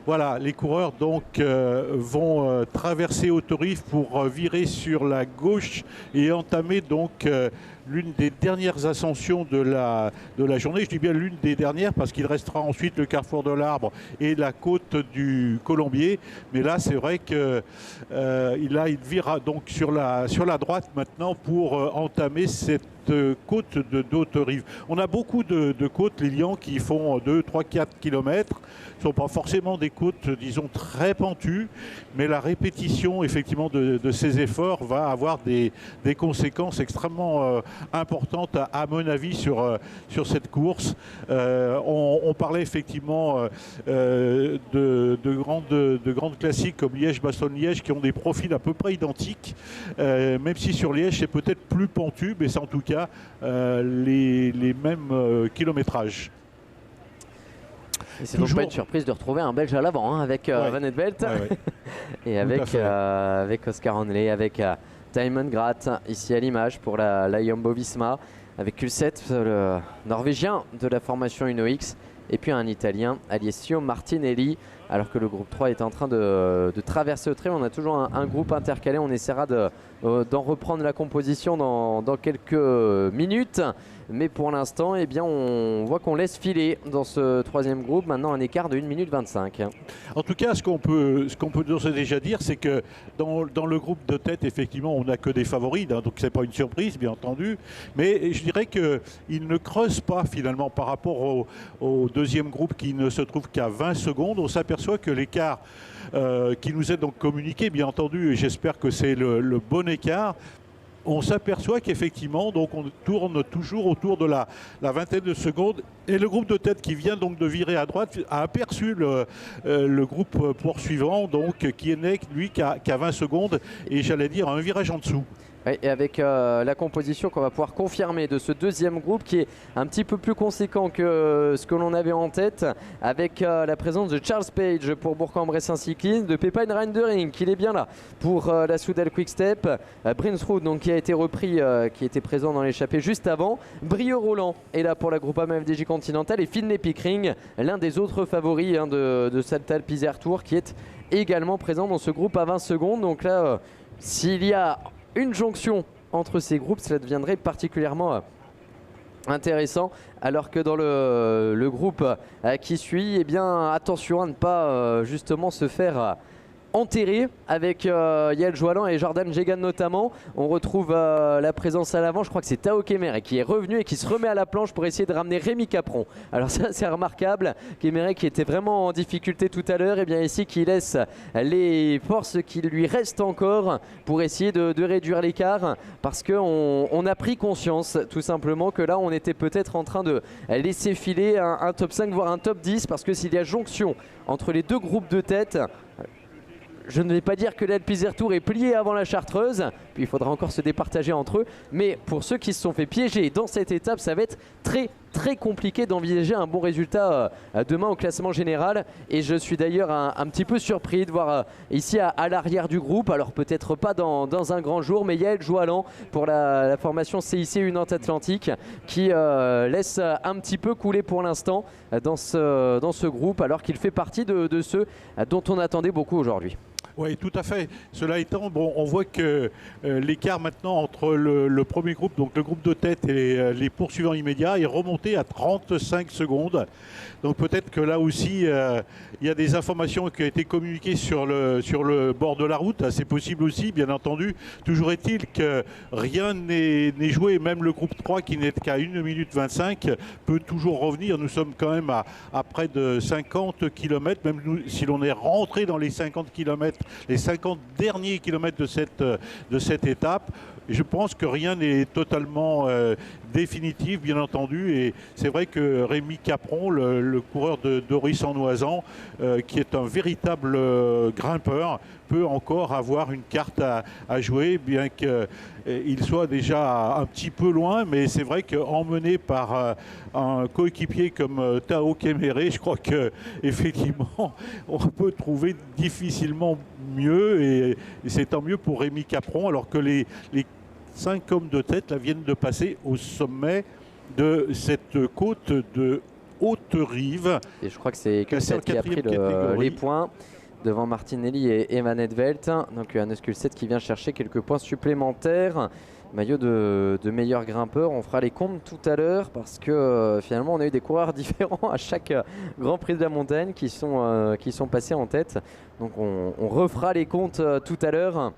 Voilà, les coureurs donc vont traverser Hauterive pour virer sur la gauche et entamer donc l'une des dernières ascensions de la journée. Je dis bien l'une des dernières parce qu'il restera ensuite le carrefour de l'Arbre et la côte du Colombier. Mais là, c'est vrai qu'il il vira donc sur la droite maintenant pour entamer cette côte de d'Haute-Rive. On a beaucoup de côtes, Lilian, qui font 2, 3, 4 km. Ce ne sont pas forcément des côtes, disons, très pentues, mais la répétition, effectivement, de ces efforts va avoir des conséquences extrêmement importantes, à mon avis, sur cette course. On parlait effectivement de grandes classiques comme Liège-Bastogne-Liège qui ont des profils à peu près identiques, même si sur Liège, c'est peut-être plus pentu, mais c'est en tout cas les mêmes kilométrages. Et c'est donc pas une surprise de retrouver un Belge à l'avant, hein, avec Van Het Velt et avec Oscar Hanley, avec Thymen Gratt ici à l'image pour la Jumbo-Visma, avec Kulset, le Norvégien de la formation Uno-X, et puis un Italien, Alessio Martinelli. Alors que le groupe 3 est en train de traverser le trait, on a toujours un groupe intercalé. On essaiera d'en reprendre la composition dans quelques minutes. Mais pour l'instant, eh bien, on voit qu'on laisse filer dans ce troisième groupe. Maintenant, un écart de 1 minute 25. En tout cas, ce qu'on peut déjà dire, c'est que dans le groupe de tête, effectivement, on n'a que des favoris. Hein, donc, ce n'est pas une surprise, bien entendu. Mais je dirais qu'il ne creuse pas, finalement, par rapport au deuxième groupe qui ne se trouve qu'à 20 secondes. On s'aperçoit que l'écart qui nous est donc communiqué, bien entendu, et j'espère que c'est le bon écart, on s'aperçoit qu'effectivement, donc on tourne toujours autour de la vingtaine de secondes. Et le groupe de tête qui vient donc de virer à droite a aperçu le groupe poursuivant, donc qui est né, lui, qu'à 20 secondes, et j'allais dire un virage en dessous. Oui, et avec la composition qu'on va pouvoir confirmer de ce deuxième groupe qui est un petit peu plus conséquent que ce que l'on avait en tête, avec la présence de Charles Page pour Bourg-en-Bresse Cyclisme, de Pepijn Reindering qui est bien là pour la Soudal Quick-Step, Brinsrud donc qui a été repris, qui était présent dans l'échappée juste avant, Brieux Roland est là pour la Groupama FDJ Continental, et Finlay Pickering, l'un des autres favoris de cette Alpe Tour, qui est également présent dans ce groupe à 20 secondes. Donc là, s'il y a une jonction entre ces groupes, cela deviendrait particulièrement intéressant, alors que dans le groupe qui suit, eh bien, attention à ne pas justement se faire enterré avec Yael Joalan et Jordan Jegan notamment. On retrouve la présence à l'avant, je crois que c'est Tao Kemere qui est revenu et qui se remet à la planche pour essayer de ramener Rémi Capron. Alors ça c'est remarquable, Kemere qui était vraiment en difficulté tout à l'heure, et bien ici qui laisse les forces qui lui restent encore pour essayer de réduire l'écart, parce qu'on a pris conscience tout simplement que là on était peut-être en train de laisser filer un top 5 voire un top 10, parce que s'il y a jonction entre les deux groupes de tête, je ne vais pas dire que l'Alpe Tour est plié avant la Chartreuse, puis il faudra encore se départager entre eux, mais pour ceux qui se sont fait piéger dans cette étape, ça va être très compliqué d'envisager un bon résultat demain au classement général. Et je suis d'ailleurs un petit peu surpris de voir ici à l'arrière du groupe, alors peut-être pas dans un grand jour, mais Yael Joalan pour la formation CIC Nantes Atlantique qui laisse un petit peu couler pour l'instant dans ce groupe, alors qu'il fait partie de ceux dont on attendait beaucoup aujourd'hui. Oui, tout à fait. Cela étant, bon, on voit que l'écart maintenant entre le premier groupe, donc le groupe de tête, et les poursuivants immédiats est remonté à 35 secondes. Donc peut-être que là aussi, il y a des informations qui ont été communiquées sur le bord de la route. C'est possible aussi, bien entendu. Toujours est-il que rien n'est joué. Même le groupe 3, qui n'est qu'à 1 minute 25, peut toujours revenir. Nous sommes quand même à près de 50 km. Même nous, si l'on est rentré dans les 50 km, les 50 derniers kilomètres de cette étape, je pense que rien n'est totalement définitif, bien entendu. Et c'est vrai que Rémi Capron, le coureur de Doris-en-Noisan, qui est un véritable grimpeur, peut encore avoir une carte à jouer, bien qu'il soit déjà un petit peu loin. Mais c'est vrai qu'emmené par un coéquipier comme Tao Kemere, je crois qu'effectivement, on peut trouver difficilement mieux. Et c'est tant mieux pour Rémi Capron, alors que les 5 hommes de tête là, viennent de passer au sommet de cette côte de Haute-Rive. Et je crois que c'est Kulset qui a pris les points. devant Martinelli et Van Edvelt. Donc un Kulset qui vient chercher quelques points supplémentaires. Maillot de meilleur grimpeur, on fera les comptes tout à l'heure parce que finalement on a eu des coureurs différents à chaque Grand Prix de la montagne qui sont passés en tête. Donc on refera les comptes tout à l'heure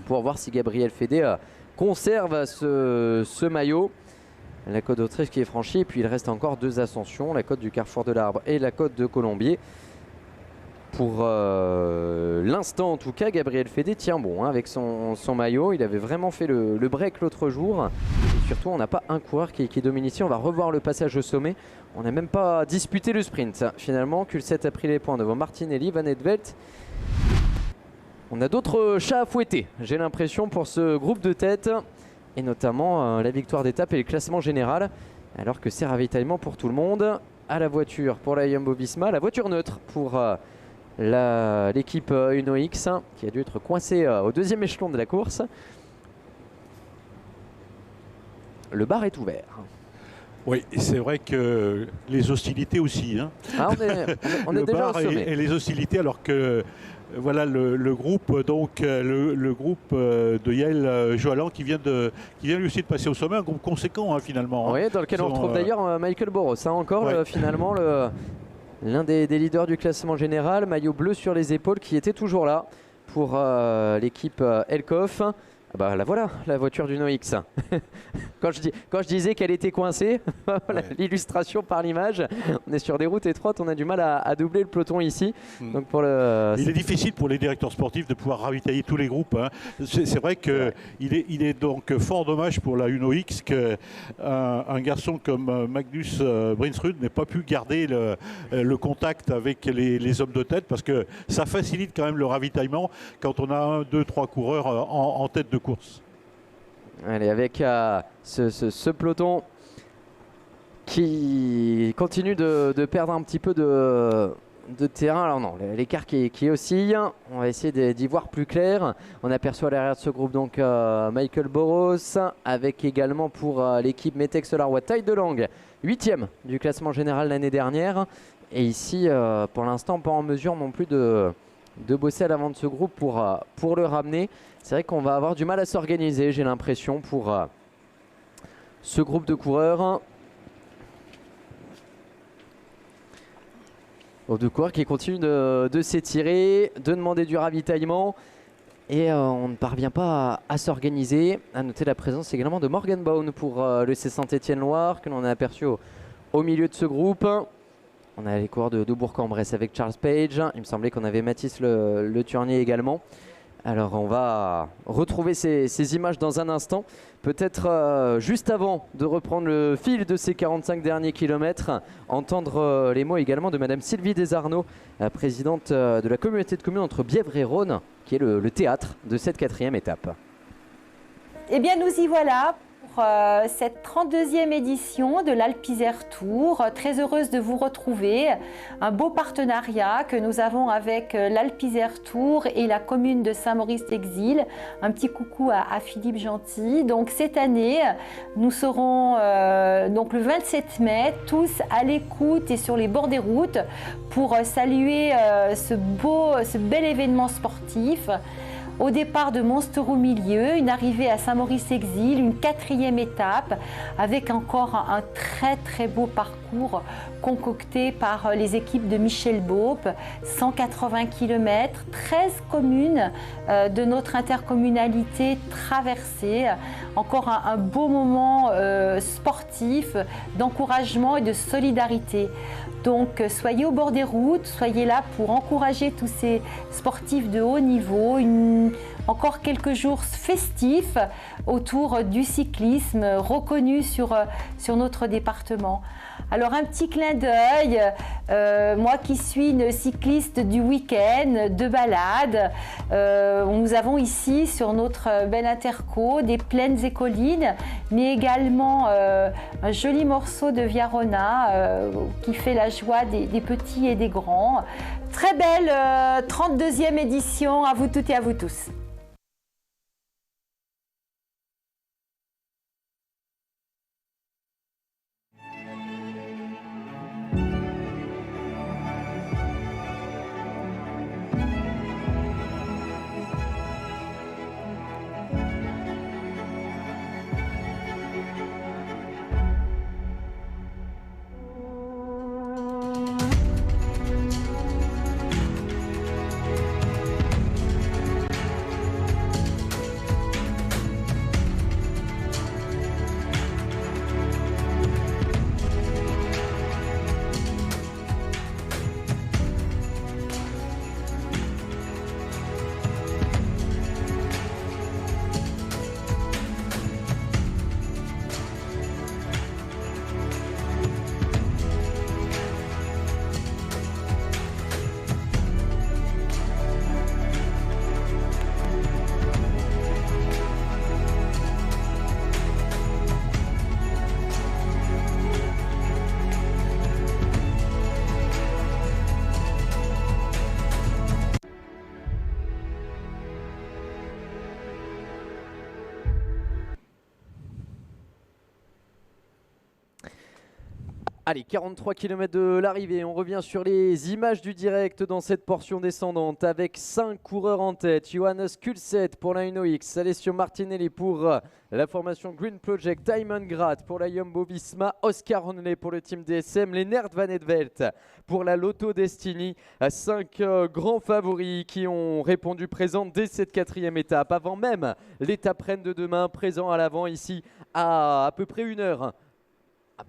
pour voir si Gabriel Fédé conserve ce maillot. La côte d'Autriche qui est franchie et puis il reste encore 2 ascensions, la côte du Carrefour de l'Arbre et la côte de Colombier. Pour l'instant en tout cas, Gabriel Fédé tient bon avec son maillot. Il avait vraiment fait le break l'autre jour. Et surtout, on n'a pas un coureur qui domine ici. On va revoir le passage au sommet. On n'a même pas disputé le sprint. Finalement, Kulset a pris les points devant Martinelli, Van Edvelt. On a d'autres chats à fouetter, j'ai l'impression, pour ce groupe de tête. Et notamment la victoire d'étape et le classement général. Alors que c'est ravitaillement pour tout le monde. À la voiture pour la Jumbo-Visma, la voiture neutre pour... l'équipe Uno X qui a dû être coincée au 2e échelon de la course. Le bar est ouvert. Oui, c'est vrai que les hostilités aussi. Hein. Ah, on est déjà au sommet. Et les hostilités alors que voilà le groupe donc le groupe de Yael Joalan qui vient lui aussi de passer au sommet, un groupe conséquent hein, finalement. Oui, dans lequel on retrouve d'ailleurs Michael Boros. Encore finalement l'un des leaders du classement général, maillot bleu sur les épaules qui était toujours là pour l'équipe Elkoff. Ah bah la voilà, la voiture du NoX. quand je disais qu'elle était coincée, l'illustration par l'image, on est sur des routes étroites, on a du mal à doubler le peloton ici. Donc pour il est difficile pour les directeurs sportifs de pouvoir ravitailler tous les groupes. Hein. C'est vrai qu'il est donc fort dommage pour la Uno X qu'un garçon comme Magnus Brinsrud n'ait pas pu garder le contact avec les hommes de tête parce que ça facilite quand même le ravitaillement quand on a 1, 2, 3 coureurs en tête de course. Allez, avec ce peloton qui continue de perdre un petit peu de terrain. Alors non, l'écart qui oscille. On va essayer d'y voir plus clair. On aperçoit à l'arrière de ce groupe donc Michael Boros avec également pour l'équipe Metex Larrois Taille de Langue, 8e du classement général l'année dernière. Et ici, pour l'instant, pas en mesure non plus de bosser à l'avant de ce groupe pour le ramener. C'est vrai qu'on va avoir du mal à s'organiser, j'ai l'impression, pour ce groupe de coureurs. De coureurs qui continuent de s'étirer, de demander du ravitaillement. Et on ne parvient pas à s'organiser. À noter la présence également de Morgan Baun pour le C Saint-Étienne-Loire, que l'on a aperçu au milieu de ce groupe. On a les coureurs de Bourg-en-Bresse avec Charles Page. Il me semblait qu'on avait Mathis le Turnier également. Alors on va retrouver ces images dans un instant. Peut-être juste avant de reprendre le fil de ces 45 derniers kilomètres, entendre les mots également de Madame Sylvie Desarnaud, présidente de la communauté de communes entre Bièvre et Rhône, qui est le théâtre de cette 4e étape. Eh bien nous y voilà pour cette 32e édition de l'Alpe Isère Tour. Très heureuse de vous retrouver. Un beau partenariat que nous avons avec l'Alpe Isère Tour et la commune de Saint-Maurice-l'Exil. Un petit coucou à Philippe Gentil. Donc cette année, nous serons donc le 27 mai tous à l'écoute et sur les bords des routes pour saluer ce bel événement sportif. Au départ de Monstereau-Milieu, une arrivée à Saint-Maurice-Exil, une 4e étape avec encore un très beau parcours concocté par les équipes de Michel Baupe. 180 km, 13 communes de notre intercommunalité traversées. Encore un beau moment sportif, d'encouragement et de solidarité. Donc soyez au bord des routes, soyez là pour encourager tous ces sportifs de haut niveau. Encore quelques jours festifs autour du cyclisme reconnu sur notre département. Alors un petit clin d'œil, moi qui suis une cycliste du week-end, de balade, nous avons ici sur notre belle interco des plaines et collines, mais également un joli morceau de Viarona qui fait la joie des petits et des grands. Très belle 32e édition à vous toutes et à vous tous. Allez, 43 km de l'arrivée, on revient sur les images du direct dans cette portion descendante avec 5 coureurs en tête. Johannes Kulset pour la Uno X, Alessio Martinelli pour la formation Green Project, Diamond Gratt pour la Jumbo Visma, Oscar Honley pour le team DSM, Lennart Van Edvelt pour la Lotto Destiny. 5 grands favoris qui ont répondu présent dès cette 4e étape, avant même l'étape reine de demain, présent à l'avant ici à peu près 1 heure.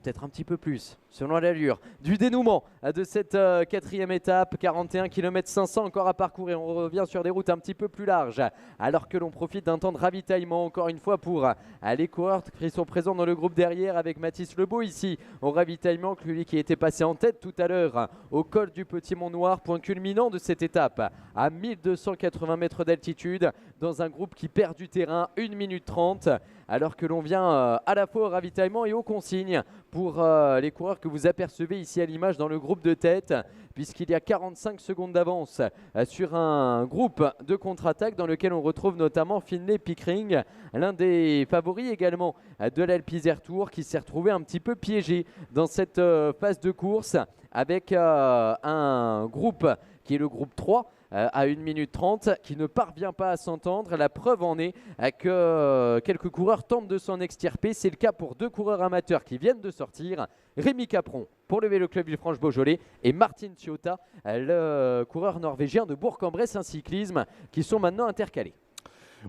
Peut-être un petit peu plus, selon l'allure du dénouement de cette 4e étape. 41 km 500 encore à parcourir. On revient sur des routes un petit peu plus larges, alors que l'on profite d'un temps de ravitaillement, encore une fois, pour les coureurs qui sont présents dans le groupe derrière, avec Mathis Lebeau ici au ravitaillement, lui qui était passé en tête tout à l'heure au col du Petit Mont-Noir, point culminant de cette étape à 1280 mètres d'altitude, dans un groupe qui perd du terrain, 1 minute 30, alors que l'on vient à la fois au ravitaillement et aux consignes pour les coureurs que vous apercevez ici à l'image dans le groupe de tête, puisqu'il y a 45 secondes d'avance sur un groupe de contre-attaque dans lequel on retrouve notamment Finlay Pickering, l'un des favoris également de l'Alpizère Tour, qui s'est retrouvé un petit peu piégé dans cette phase de course avec un groupe qui est le groupe 3, à 1 minute 30, qui ne parvient pas à s'entendre. La preuve en est que quelques coureurs tentent de s'en extirper. C'est le cas pour 2 coureurs amateurs qui viennent de sortir. Rémi Capron pour le Vélo Club Villefranche-Beaujolais et Martin Ciota, le coureur norvégien de Bourg-en-Bresse, un cyclisme, qui sont maintenant intercalés.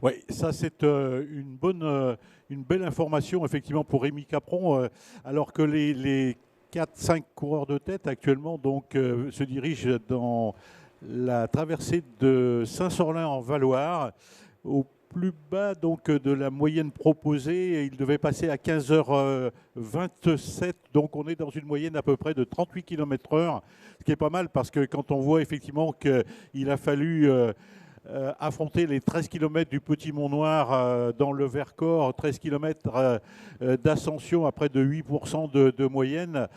Oui, ça c'est une belle information effectivement pour Rémi Capron, alors que les 4-5 coureurs de tête actuellement donc, se dirigent dans la traversée de Saint-Sorlin en Valoir, au plus bas donc de la moyenne proposée. Il devait passer à 15h27, donc on est dans une moyenne à peu près de 38 km/h, ce qui est pas mal parce que quand on voit effectivement qu'il a fallu affronter les 13 km du Petit Mont-Noir dans le Vercors, 13 km d'ascension à près de 8% de moyenne,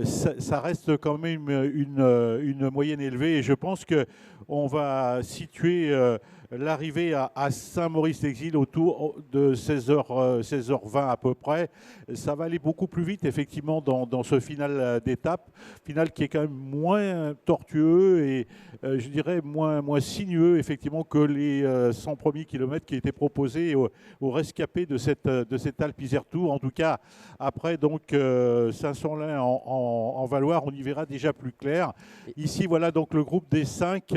ça reste quand même une moyenne élevée. Et je pense qu'on va situer l'arrivée à Saint-Maurice-l'Exil autour de 16h20 à peu près. Ça va aller beaucoup plus vite effectivement dans ce final d'étape, final qui est quand même moins tortueux et je dirais moins sinueux effectivement que les 100 premiers kilomètres qui étaient proposés aux rescapés de cette Alpizère Tour. En tout cas, après donc Saint-Sorlin en Valoir, on y verra déjà plus clair. Ici, voilà donc le groupe des 5.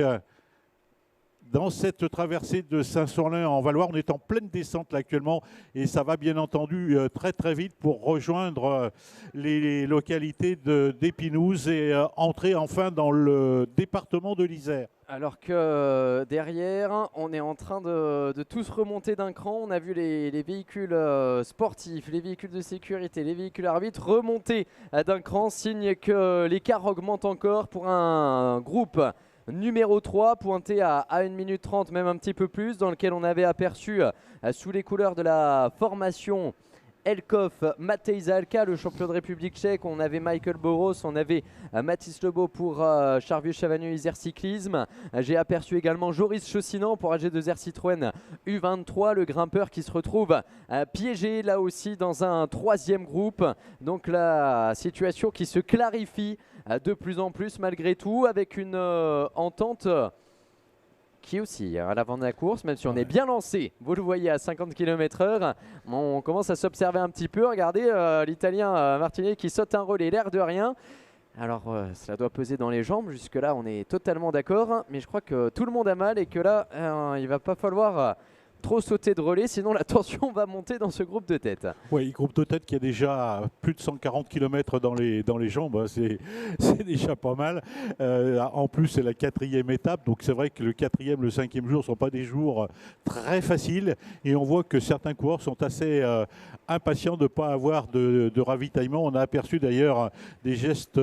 Dans cette traversée de Saint-Sorlin en Valoir, on est en pleine descente là actuellement et ça va bien entendu très très vite pour rejoindre les localités d'Épinouse et entrer enfin dans le département de l'Isère. Alors que derrière, on est en train de tous remonter d'un cran. On a vu les véhicules sportifs, les véhicules de sécurité, les véhicules arbitres remonter d'un cran, signe que l'écart augmente encore pour un groupe numéro 3, pointé à 1 minute 30, même un petit peu plus, dans lequel on avait aperçu sous les couleurs de la formation Elkoff, Matej Zalka, le champion de République tchèque. On avait Michael Boros, on avait Mathis Lebeau pour Charvieux-Chavagneux Isère Cyclisme. J'ai aperçu également Joris Chaussinan pour AG2R Citroën U23, le grimpeur qui se retrouve piégé là aussi dans un 3e groupe. Donc la situation qui se clarifie de plus en plus malgré tout, avec une entente qui aussi à l'avant de la course, même si on est bien lancé, vous le voyez à 50 km/h, on commence à s'observer un petit peu. Regardez l'Italien Martinelli qui saute un relais, l'air de rien. Alors cela doit peser dans les jambes, jusque là on est totalement d'accord, mais je crois que tout le monde a mal et que là il va pas falloir trop sauter de relais, sinon la tension va monter dans ce groupe de tête. Oui, groupe de tête qui a déjà plus de 140 km dans les jambes, c'est déjà pas mal. En plus, c'est la 4e étape, donc c'est vrai que le 4e, le 5e jour ne sont pas des jours très faciles. Et on voit que certains coureurs sont assez impatients de ne pas avoir de ravitaillement. On a aperçu d'ailleurs des gestes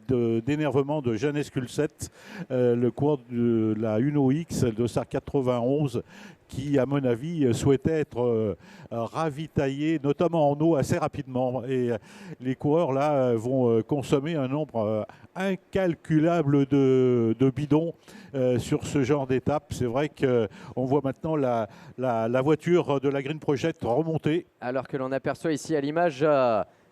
d'énervement de Johannes Kulset, le coureur de la Uno X de sa 91, qui, à mon avis, souhaitait être ravitaillé, notamment en eau, assez rapidement. Et les coureurs, là, vont consommer un nombre incalculable de bidons sur ce genre d'étape. C'est vrai qu'on voit maintenant la voiture de la Green Project remonter. Alors que l'on aperçoit ici à l'image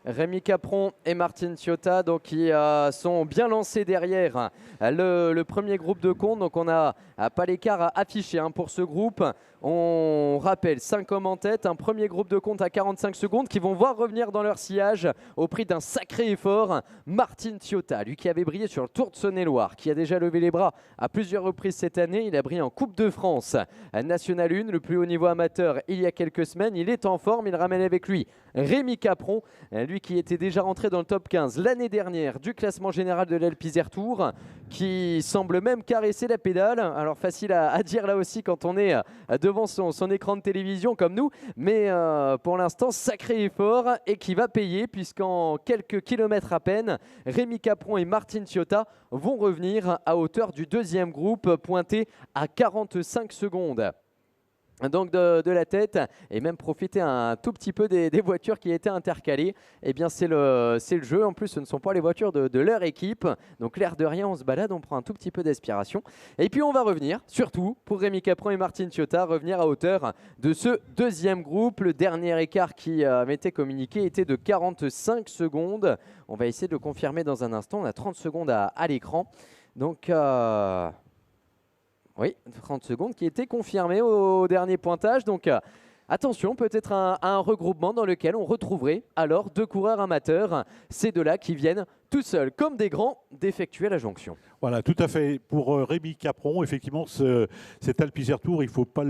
Rémi Capron et Martin Ciotat donc, qui sont bien lancés derrière le premier groupe de compte. Donc on n'a pas l'écart affiché pour ce groupe. On rappelle 5 hommes en tête, un premier groupe de compte à 45 secondes qui vont voir revenir dans leur sillage au prix d'un sacré effort. Martin Ciotat, lui qui avait brillé sur le Tour de Saône-et-Loire, qui a déjà levé les bras à plusieurs reprises cette année. Il a brillé en Coupe de France, National 1, le plus haut niveau amateur il y a quelques semaines. Il est en forme, il ramène avec lui Rémi Capron, lui qui était déjà rentré dans le top 15 l'année dernière du classement général de l'Alpizère Tour, qui semble même caresser la pédale. Alors facile à dire là aussi quand on est devant son écran de télévision comme nous, mais pour l'instant sacré effort et qui va payer puisqu'en quelques kilomètres à peine, Rémi Capron et Martin Ciotat vont revenir à hauteur du deuxième groupe pointé à 45 secondes. Donc de la tête et même profiter un tout petit peu des voitures qui étaient intercalées. Eh bien c'est le jeu. En plus ce ne sont pas les voitures de leur équipe. Donc l'air de rien on se balade, on prend un tout petit peu d'aspiration. Et puis on va revenir, surtout pour Rémi Capron et Martin Ciotat, revenir à hauteur de ce deuxième groupe. Le dernier écart qui m'était communiqué était de 45 secondes. On va essayer de le confirmer dans un instant. On a 30 secondes à l'écran. Donc... oui, 30 secondes qui était confirmé au dernier pointage. Donc attention, peut-être un regroupement dans lequel on retrouverait alors 2 coureurs amateurs. Ces deux-là qui viennent tout seuls, comme des grands, d'effectuer la jonction. Voilà, tout à fait. Pour Rémi Capron, effectivement, cet Alpizère Tour, il ne faut pas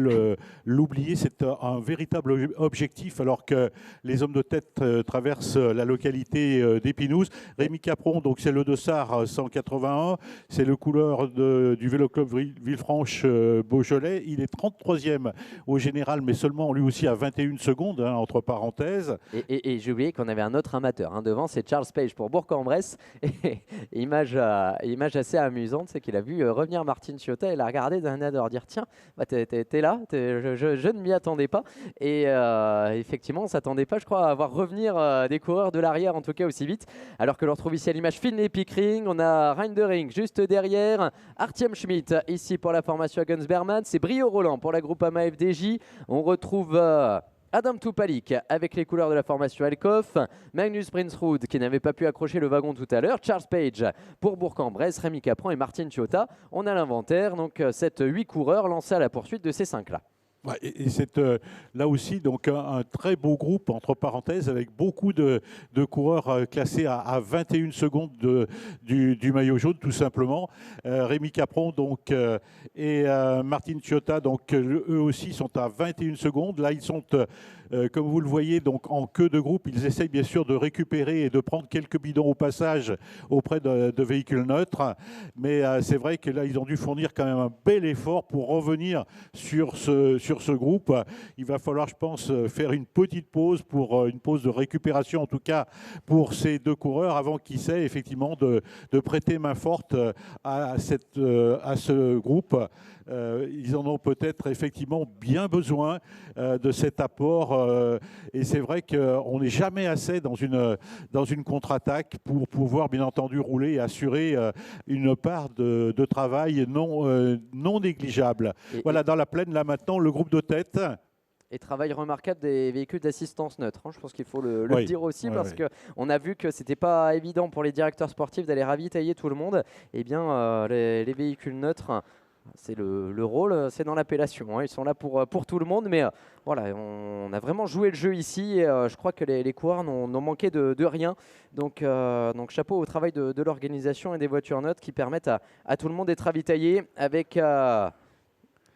l'oublier, c'est un véritable objectif alors que les hommes de tête traversent la localité d'Épinouse. Rémi Capron, donc c'est le Dossard 181, c'est le couleur du Vélo Club Villefranche Beaujolais. Il est 33e au général, mais seulement lui aussi à 21 secondes, entre parenthèses. Et j'ai oublié qu'on avait un autre amateur devant, c'est Charles Page pour Bourg-en-Bresse. Et image assez amusante, c'est qu'il a vu revenir Martin Ciotat et l'a regardé d'un air de dire tiens, bah t'es là, je ne m'y attendais pas. Et effectivement, on ne s'attendait pas, je crois, à voir revenir des coureurs de l'arrière, en tout cas aussi vite. Alors que l'on retrouve ici à l'image Finlay Pickering, on a Reindering juste derrière, Artyom Schmidt ici pour la formation à Gunsberman, c'est Brio Roland pour la Groupama FDJ. On retrouve... Adam Tupalik avec les couleurs de la formation Elkoff, Magnus Brinsrud qui n'avait pas pu accrocher le wagon tout à l'heure, Charles Page pour Bourg-en-Bresse, Rémi Capron et Martin Ciotat. On a l'inventaire, donc 8 coureurs lancés à la poursuite de ces 5-là. Ouais, et c'est là aussi donc un très beau groupe, entre parenthèses, avec beaucoup de coureurs classés à 21 secondes du maillot jaune, tout simplement. Rémi Capron donc, et Martin Ciotat, donc, eux aussi, sont à 21 secondes. Là, ils sont... comme vous le voyez, donc en queue de groupe, ils essayent bien sûr de récupérer et de prendre quelques bidons au passage auprès de véhicules neutres. Mais c'est vrai que là, ils ont dû fournir quand même un bel effort pour revenir sur ce groupe. Il va falloir, je pense, faire une petite pause, une pause de récupération, en tout cas pour ces 2 coureurs, avant qu'ils essaient effectivement de prêter main forte à ce groupe. Ils en ont peut-être effectivement bien besoin de cet apport et c'est vrai qu'on n'est jamais assez dans une contre-attaque pour pouvoir bien entendu rouler et assurer une part de travail non négligeable. Voilà, dans la plaine là maintenant, le groupe de tête. Et travail remarquable des véhicules d'assistance neutre. Je pense qu'il faut le dire aussi parce qu'on a vu que ce n'était pas évident pour les directeurs sportifs d'aller ravitailler tout le monde. Eh bien, les véhicules neutres... c'est le rôle, c'est dans l'appellation. Ils sont là pour tout le monde, mais voilà, on a vraiment joué le jeu ici. Et, je crois que les coureurs n'ont manqué de rien. Donc chapeau au travail de l'organisation et des voitures neutres qui permettent à tout le monde d'être ravitaillé avec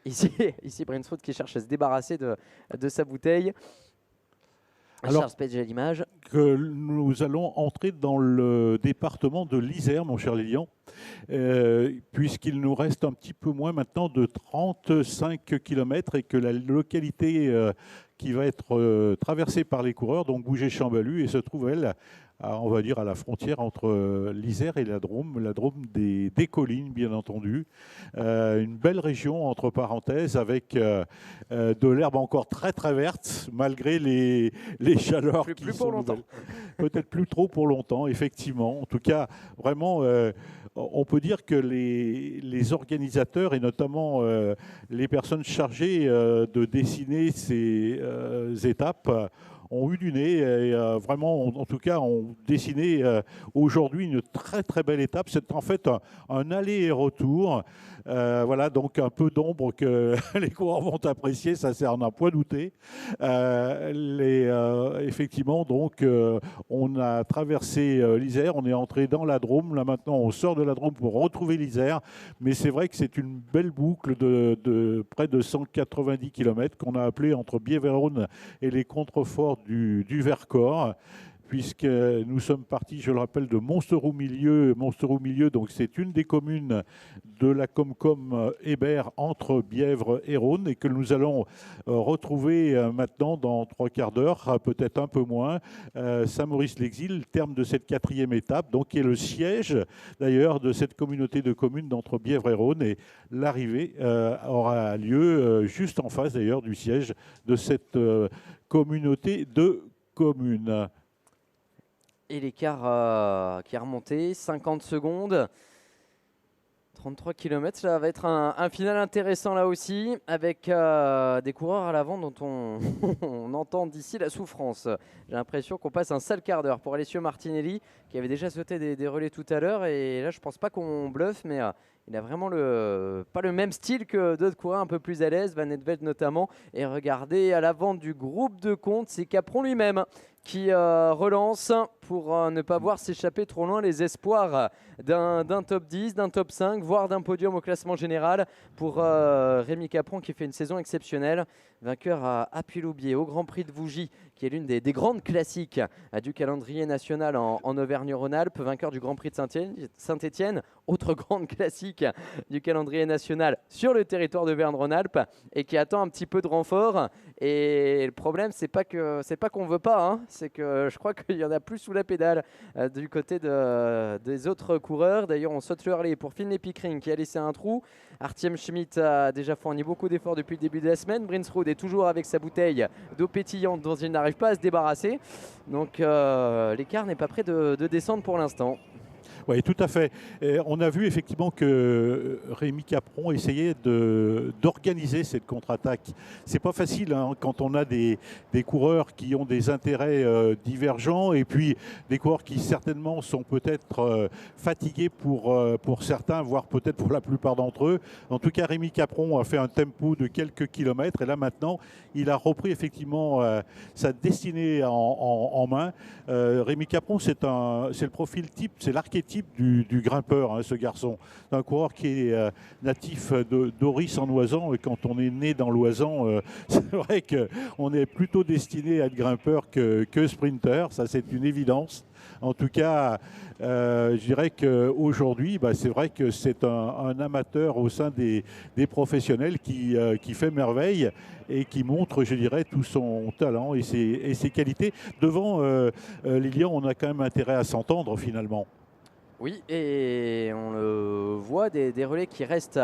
ici Brinsrud qui cherche à se débarrasser de sa bouteille. Alors, Charles Page à l'image. Que nous allons entrer dans le département de l'Isère, mon cher Lilian, puisqu'il nous reste un petit peu moins maintenant de 35 km et que la localité qui va être traversée par les coureurs, donc Bouget-Chambalu, et se trouve, elle, on va dire à la frontière entre l'Isère et la Drôme des collines, bien entendu. Une belle région, entre parenthèses, avec de l'herbe encore très très verte, malgré les chaleurs qui plus sont pour longtemps. Peut-être plus trop pour longtemps, effectivement. En tout cas, vraiment, on peut dire que les organisateurs, et notamment les personnes chargées de dessiner ces étapes, ont eu du nez et vraiment, en tout cas, ont dessiné aujourd'hui une très très belle étape. C'est en fait un aller et retour. Voilà, donc un peu d'ombre que les coureurs vont apprécier, ça c'est en un point douté. Effectivement, donc on a traversé l'Isère, on est entré dans la Drôme. Là maintenant, on sort de la Drôme pour retrouver l'Isère. Mais c'est vrai que c'est une belle boucle de près de 190 km qu'on a appelée entre Bièvre-et-Rhône et les contreforts du Vercors, puisque nous sommes partis, je le rappelle, de Monstereau-Milieu. Monstereau-Milieu, donc c'est une des communes de la Comcom Hébert entre Bièvre et Rhône, et que nous allons retrouver maintenant dans 3 quarts d'heure, peut-être un peu moins, Saint-Maurice-l'Exil, terme de cette 4e étape, donc qui est le siège d'ailleurs de cette communauté de communes d'entre Bièvre et Rhône, et l'arrivée aura lieu juste en face d'ailleurs du siège de cette communauté de communes. Et l'écart qui a remonté, 50 secondes, 33 km, ça va être un final intéressant là aussi, avec des coureurs à l'avant dont on entend d'ici la souffrance. J'ai l'impression qu'on passe un sale quart d'heure pour Alessio Martinelli, qui avait déjà sauté des relais tout à l'heure, et là je pense pas qu'on bluffe, mais il a vraiment pas le même style que d'autres coureurs un peu plus à l'aise, Van Edveld notamment. Et regardez à l'avant du groupe de compte, c'est Capron lui-même qui relance pour ne pas voir s'échapper trop loin les espoirs d'un top 10, d'un top 5, voire d'un podium au classement général pour Rémi Capron qui fait une saison exceptionnelle. Vainqueur à Puy-Loubier au Grand Prix de Vougy, qui est l'une des grandes classiques du calendrier national en Auvergne-Rhône-Alpes. Vainqueur du Grand Prix de Saint-Étienne, autre grande classique du calendrier national sur le territoire de Verne-Rhône-Alpes et qui attend un petit peu de renfort. Et le problème, c'est pas qu'on veut pas, hein, c'est que je crois qu'il y en a plus sous la pédale du côté des autres coureurs. D'ailleurs, on saute le Harley pour Finlay Pickering qui a laissé un trou. Artyom Schmidt a déjà fourni beaucoup d'efforts depuis le début de la semaine. Brinsrud est toujours avec sa bouteille d'eau pétillante dont il n'arrive pas à se débarrasser. Donc l'écart n'est pas prêt de descendre pour l'instant. Oui, tout à fait. Et on a vu effectivement que Rémi Capron essayait d'organiser cette contre-attaque. C'est pas facile hein, quand on a des coureurs qui ont des intérêts divergents et puis des coureurs qui certainement sont peut-être fatigués pour certains, voire peut-être pour la plupart d'entre eux. En tout cas, Rémi Capron a fait un tempo de quelques kilomètres et là maintenant, il a repris effectivement sa destinée en main. Rémi Capron, c'est le profil type, c'est l'archétype du grimpeur, hein, ce garçon. C'est un coureur qui est natif d'Oris en Oisan, et quand on est né dans l'Oisan, c'est vrai qu'on est plutôt destiné à être grimpeur que sprinter, ça c'est une évidence. En tout cas, je dirais qu'aujourd'hui, c'est vrai que c'est un amateur au sein des professionnels qui fait merveille et qui montre, je dirais, tout son talent et ses qualités. Devant Lilian, on a quand même intérêt à s'entendre finalement. Oui, et on le voit, des relais qui restent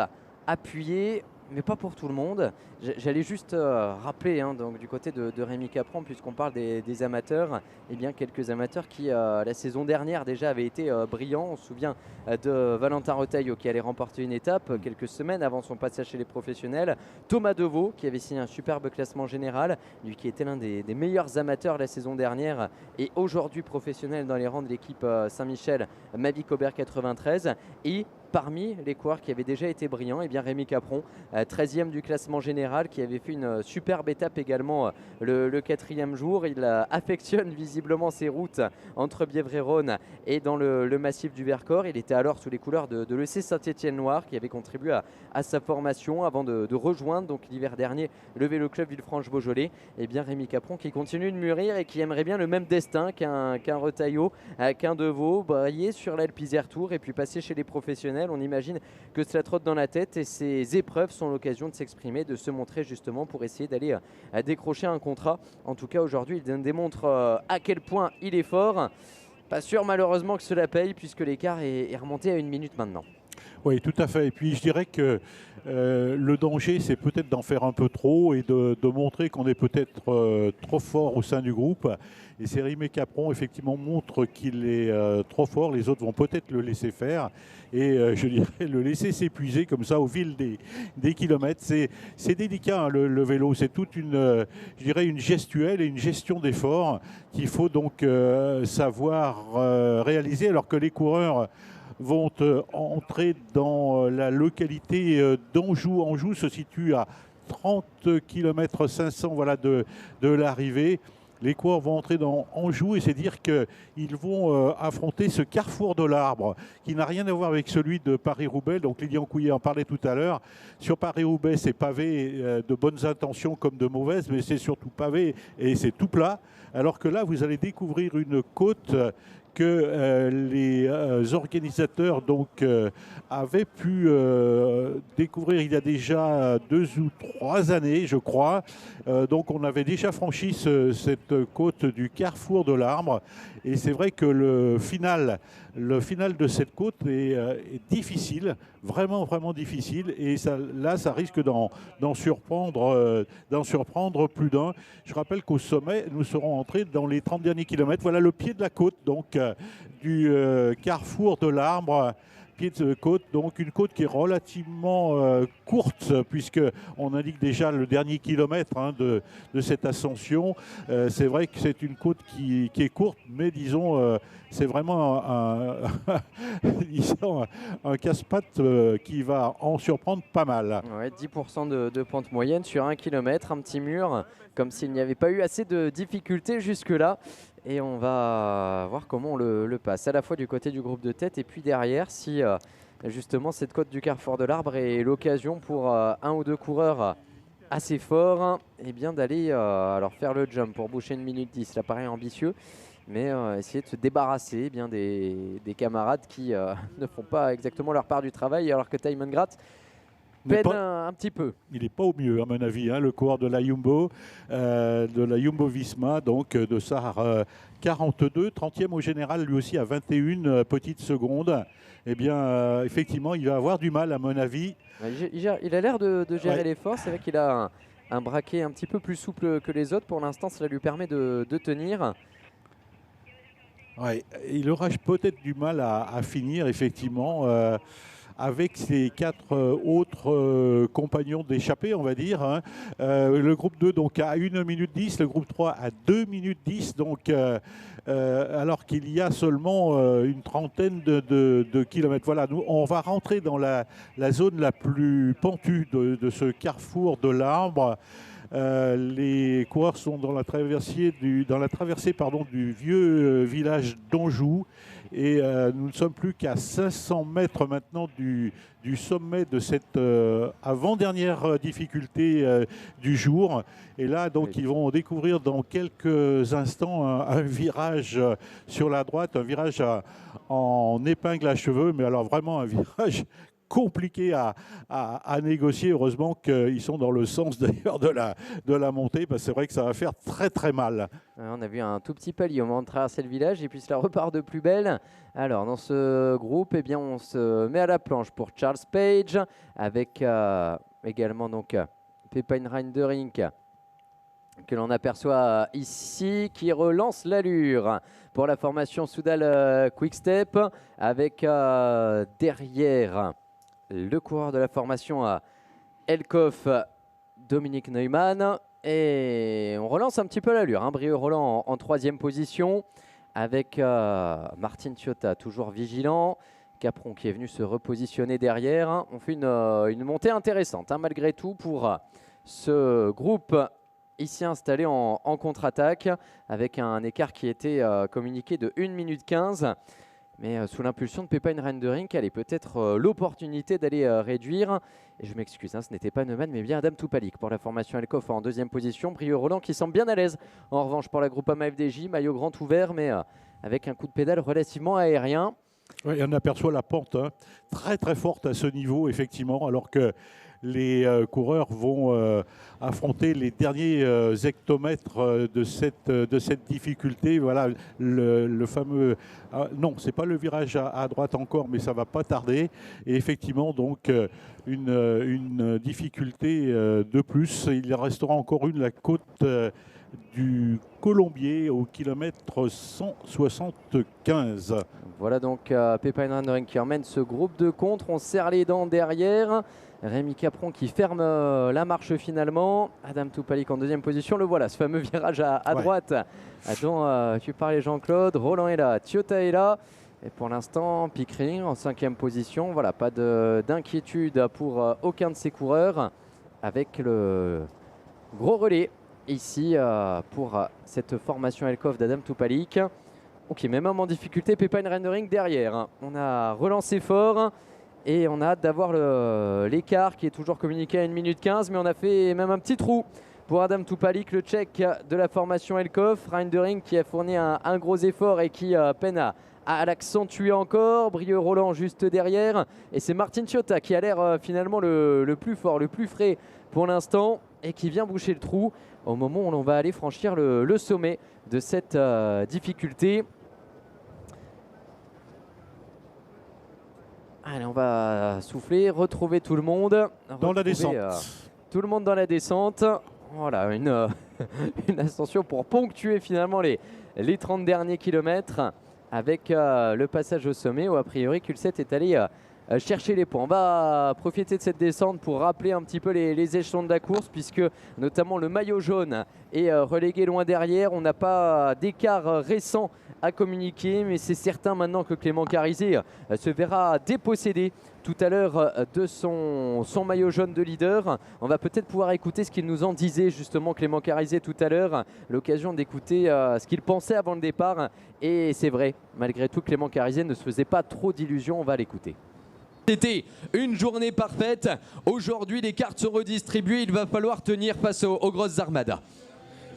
appuyés, mais pas pour tout le monde. J'allais juste rappeler donc, du côté de Rémi Capron, puisqu'on parle des amateurs, eh bien, quelques amateurs qui, la saison dernière déjà, avaient été brillants. On se souvient de Valentin Retailleau qui allait remporter une étape quelques semaines avant son passage chez les professionnels. Thomas Deveau qui avait signé un superbe classement général, lui qui était l'un des meilleurs amateurs la saison dernière et aujourd'hui professionnel dans les rangs de l'équipe Saint-Michel, Mavic Aubert 93. Et parmi les coureurs qui avaient déjà été brillants, eh bien Rémi Capron, 13e du classement général, qui avait fait une superbe étape également le 4e jour. Il affectionne visiblement ses routes entre Bièvre et Rhône et dans le massif du Vercors. Il était alors sous les couleurs de l'EC Saint-Étienne-Loire, qui avait contribué à sa formation avant de rejoindre donc l'hiver dernier le Vélo Club Villefranche-Beaujolais. Et bien Rémi Capron qui continue de mûrir et qui aimerait bien le même destin qu'un Retailleau, qu'un Deveau, briller sur l'Alpe Isère Tour et puis passer chez les professionnels. On imagine que cela trotte dans la tête et ces épreuves sont l'occasion de s'exprimer, de se montrer justement pour essayer d'aller décrocher un contrat. En tout cas aujourd'hui il démontre à quel point il est fort. Pas sûr malheureusement que cela paye puisque l'écart est remonté à 1 minute maintenant. Oui, tout à fait. Et puis je dirais que le danger, c'est peut-être d'en faire un peu trop et de montrer qu'on est peut-être trop fort au sein du groupe. Et c'est Rimé Capron, effectivement, montre qu'il est trop fort. Les autres vont peut-être le laisser faire. Et je dirais le laisser s'épuiser comme ça au fil des kilomètres. C'est délicat, hein, le vélo. C'est toute une, je dirais, une gestuelle et une gestion d'effort qu'il faut donc savoir réaliser, alors que les coureurs vont entrer dans la localité d'Anjou. Anjou se situe à 30 km 500 voilà, de l'arrivée. Les coureurs vont entrer dans Anjou et c'est dire qu'ils vont affronter ce carrefour de l'Arbre qui n'a rien à voir avec celui de Paris-Roubaix. Donc Lilian Couillet en parlait tout à l'heure. Sur Paris-Roubaix, c'est pavé de bonnes intentions comme de mauvaises, mais c'est surtout pavé et c'est tout plat. Alors que là, vous allez découvrir une côte que les organisateurs donc, avaient pu découvrir il y a déjà 2 ou 3 années, je crois. Donc on avait déjà franchi cette côte du carrefour de l'Arbre. Et c'est vrai que le final de cette côte est difficile, vraiment, vraiment difficile. Et ça, là, ça risque d'en surprendre plus d'un. Je rappelle qu'au sommet, nous serons entrés dans les 30 derniers kilomètres. Voilà le pied de la côte, donc du carrefour de l'Arbre. Pied de côte, donc une côte qui est relativement courte, puisqu'on indique déjà le dernier kilomètre hein, de cette ascension. C'est vrai que c'est une côte qui est courte, mais disons, c'est vraiment un casse-pattes qui va en surprendre pas mal. Ouais, 10% de pente moyenne sur 1 km, un petit mur, comme s'il n'y avait pas eu assez de difficultés jusque-là. Et on va voir comment on le passe, à la fois du côté du groupe de tête et puis derrière, si justement cette côte du carrefour de l'Arbre est l'occasion pour un ou deux coureurs assez forts eh bien d'aller alors faire le jump pour boucher 1 minute 10. Ça paraît ambitieux, mais essayer de se débarrasser bien des camarades qui ne font pas exactement leur part du travail, alors que Thymen Gratt peine un petit peu. Il n'est pas au mieux, à mon avis, hein, le coureur de la Jumbo-Visma, donc de Sahar 42, 30e au général, lui aussi à 21 petites secondes. Eh bien, effectivement, il va avoir du mal, à mon avis. Il a l'air de gérer l'effort. C'est vrai qu'il a un braquet un petit peu plus souple que les autres. Pour l'instant, cela lui permet de tenir. Ouais, il aura peut-être du mal à finir, effectivement. Avec ses 4 autres compagnons d'échappée, on va dire. Hein. Le groupe 2 donc, à 1 minute 10, le groupe 3 à 2 minutes 10, donc, alors qu'il y a seulement une trentaine de kilomètres. Voilà, nous, on va rentrer dans la zone la plus pentue de ce carrefour de l'Arbre. Les coureurs sont dans la traversée du vieux village d'Anjou et nous ne sommes plus qu'à 500 mètres maintenant du sommet de cette avant-dernière difficulté du jour. Et là, donc, ils vont découvrir dans quelques instants un virage sur la droite, un virage en épingle à cheveux, mais alors vraiment un virage compliqué à négocier. Heureusement qu'ils sont dans le sens d'ailleurs de la montée, parce que c'est vrai que ça va faire très très mal. On a vu un tout petit palier au moment de traverser le village et puis cela repart de plus belle. Alors dans ce groupe, eh bien, on se met à la planche pour Charles Page avec également donc Pepijn Reindering que l'on aperçoit ici, qui relance l'allure pour la formation Soudal Quick-Step avec derrière le coureur de la formation Elkoff, Dominique Neumann. Et on relance un petit peu l'allure. Hein. Brieux Roland en 3e position avec Martin Ciotta toujours vigilant. Capron qui est venu se repositionner derrière. On fait une montée intéressante hein, malgré tout pour ce groupe ici installé en contre-attaque avec un écart qui était communiqué de 1 minute 15. Mais sous l'impulsion de Pepijn Reindering, elle est peut-être l'opportunité d'aller réduire. Et je m'excuse, hein, ce n'était pas Neumann, mais bien Adam Toupalik pour la formation Elkoff en 2e position. Brieux Roland qui semble bien à l'aise. En revanche, pour la Groupama FDJ, maillot grand ouvert, mais avec un coup de pédale relativement aérien. Oui, on aperçoit la pente hein, très très forte à ce niveau, effectivement, alors que les coureurs vont affronter les derniers hectomètres de cette difficulté. Voilà le fameux... non, ce n'est pas le virage à droite encore, mais ça ne va pas tarder. Et effectivement, donc, une difficulté de plus. Il restera encore la côte du Colombier au kilomètre 175. Voilà donc Pepijn Rendering qui emmène ce groupe de contre. On serre les dents derrière. Rémi Capron qui ferme la marche finalement. Adam Toupalik en deuxième position. Le voilà, ce fameux virage à droite dont tu parlais Jean-Claude. Roland est là, Ciotat est là. Et pour l'instant, Pickering en cinquième position. Voilà, pas d'inquiétude pour aucun de ces coureurs. Avec le gros relais ici pour cette formation Elkhoff d'Adam Toupalik. Ok, même homme en difficulté, Pepijn Rendering derrière. On a relancé fort et on a hâte d'avoir l'écart qui est toujours communiqué à 1 minute 15, mais on a fait même un petit trou pour Adam Toupalik, le Tchèque de la formation Elkhoff. Rendering qui a fourni un gros effort et qui peine à l'accentuer encore. Brieux Roland juste derrière. Et c'est Martin Ciotat qui a l'air finalement le plus fort, le plus frais pour l'instant et qui vient boucher le trou au moment où on va aller franchir le sommet de cette difficulté. Allez, on va souffler, retrouver tout le monde. Dans la descente. Tout le monde dans la descente. Voilà, une ascension pour ponctuer finalement les 30 derniers kilomètres avec le passage au sommet où a priori Kulset est allé chercher les points. On va profiter de cette descente pour rappeler un petit peu les échelons de la course puisque notamment le maillot jaune est relégué loin derrière. On n'a pas d'écart récent à communiquer, mais c'est certain maintenant que Clément Carizet se verra dépossédé tout à l'heure de son maillot jaune de leader. On va peut-être pouvoir écouter ce qu'il nous en disait justement Clément Carizet tout à l'heure, l'occasion d'écouter ce qu'il pensait avant le départ. Et c'est vrai, malgré tout, Clément Carizet ne se faisait pas trop d'illusions. On va l'écouter. C'était une journée parfaite. Aujourd'hui, les cartes sont redistribuées. Il va falloir tenir face aux grosses armadas.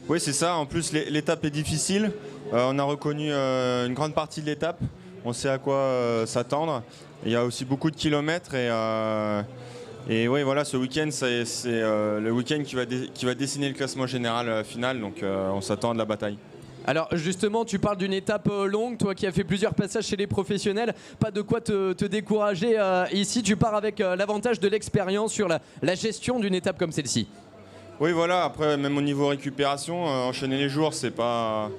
Oui, c'est ça. En plus, l'étape est difficile. On a reconnu une grande partie de l'étape. On sait à quoi s'attendre. Il y a aussi beaucoup de kilomètres. Et oui, voilà, ce week-end, c'est le week-end qui va dessiner le classement général final. Donc, on s'attend à de la bataille. Alors justement, tu parles d'une étape longue, toi qui as fait plusieurs passages chez les professionnels, pas de quoi te décourager ici, tu pars avec l'avantage de l'expérience sur la gestion d'une étape comme celle-ci. Oui, voilà, après même au niveau récupération, enchaîner les jours, c'est pas...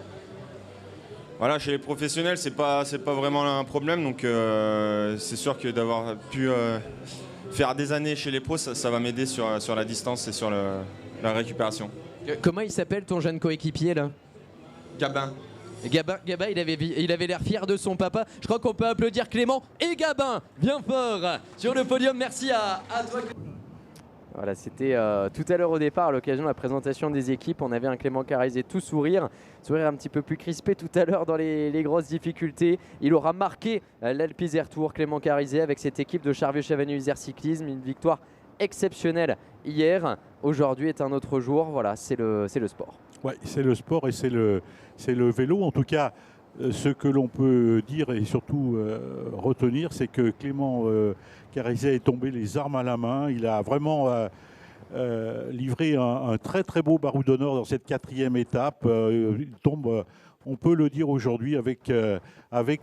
Voilà, chez les professionnels, c'est pas vraiment un problème, donc c'est sûr que d'avoir pu faire des années chez les pros, ça va m'aider sur la distance et sur la récupération. Comment il s'appelle ton jeune coéquipier là ? Gabin. Gabin, il avait l'air fier de son papa. Je crois qu'on peut applaudir Clément et Gabin bien fort sur le podium. Merci à toi. Voilà, c'était tout à l'heure au départ, à l'occasion de la présentation des équipes. On avait un Clément Carizet tout sourire un petit peu plus crispé tout à l'heure dans les grosses difficultés. Il aura marqué l'Alpe Isère Tour, Clément Carizet, avec cette équipe de Charvieux-Chavagneux-Isère Cyclisme. Une victoire exceptionnelle hier. Aujourd'hui est un autre jour. Voilà, c'est le sport. Ouais, c'est le sport et c'est le vélo. En tout cas, ce que l'on peut dire et surtout retenir, c'est que Clément Carizet est tombé les armes à la main. Il a vraiment livré un très très beau barreau d'honneur dans cette 4e étape. Il tombe, on peut le dire aujourd'hui, avec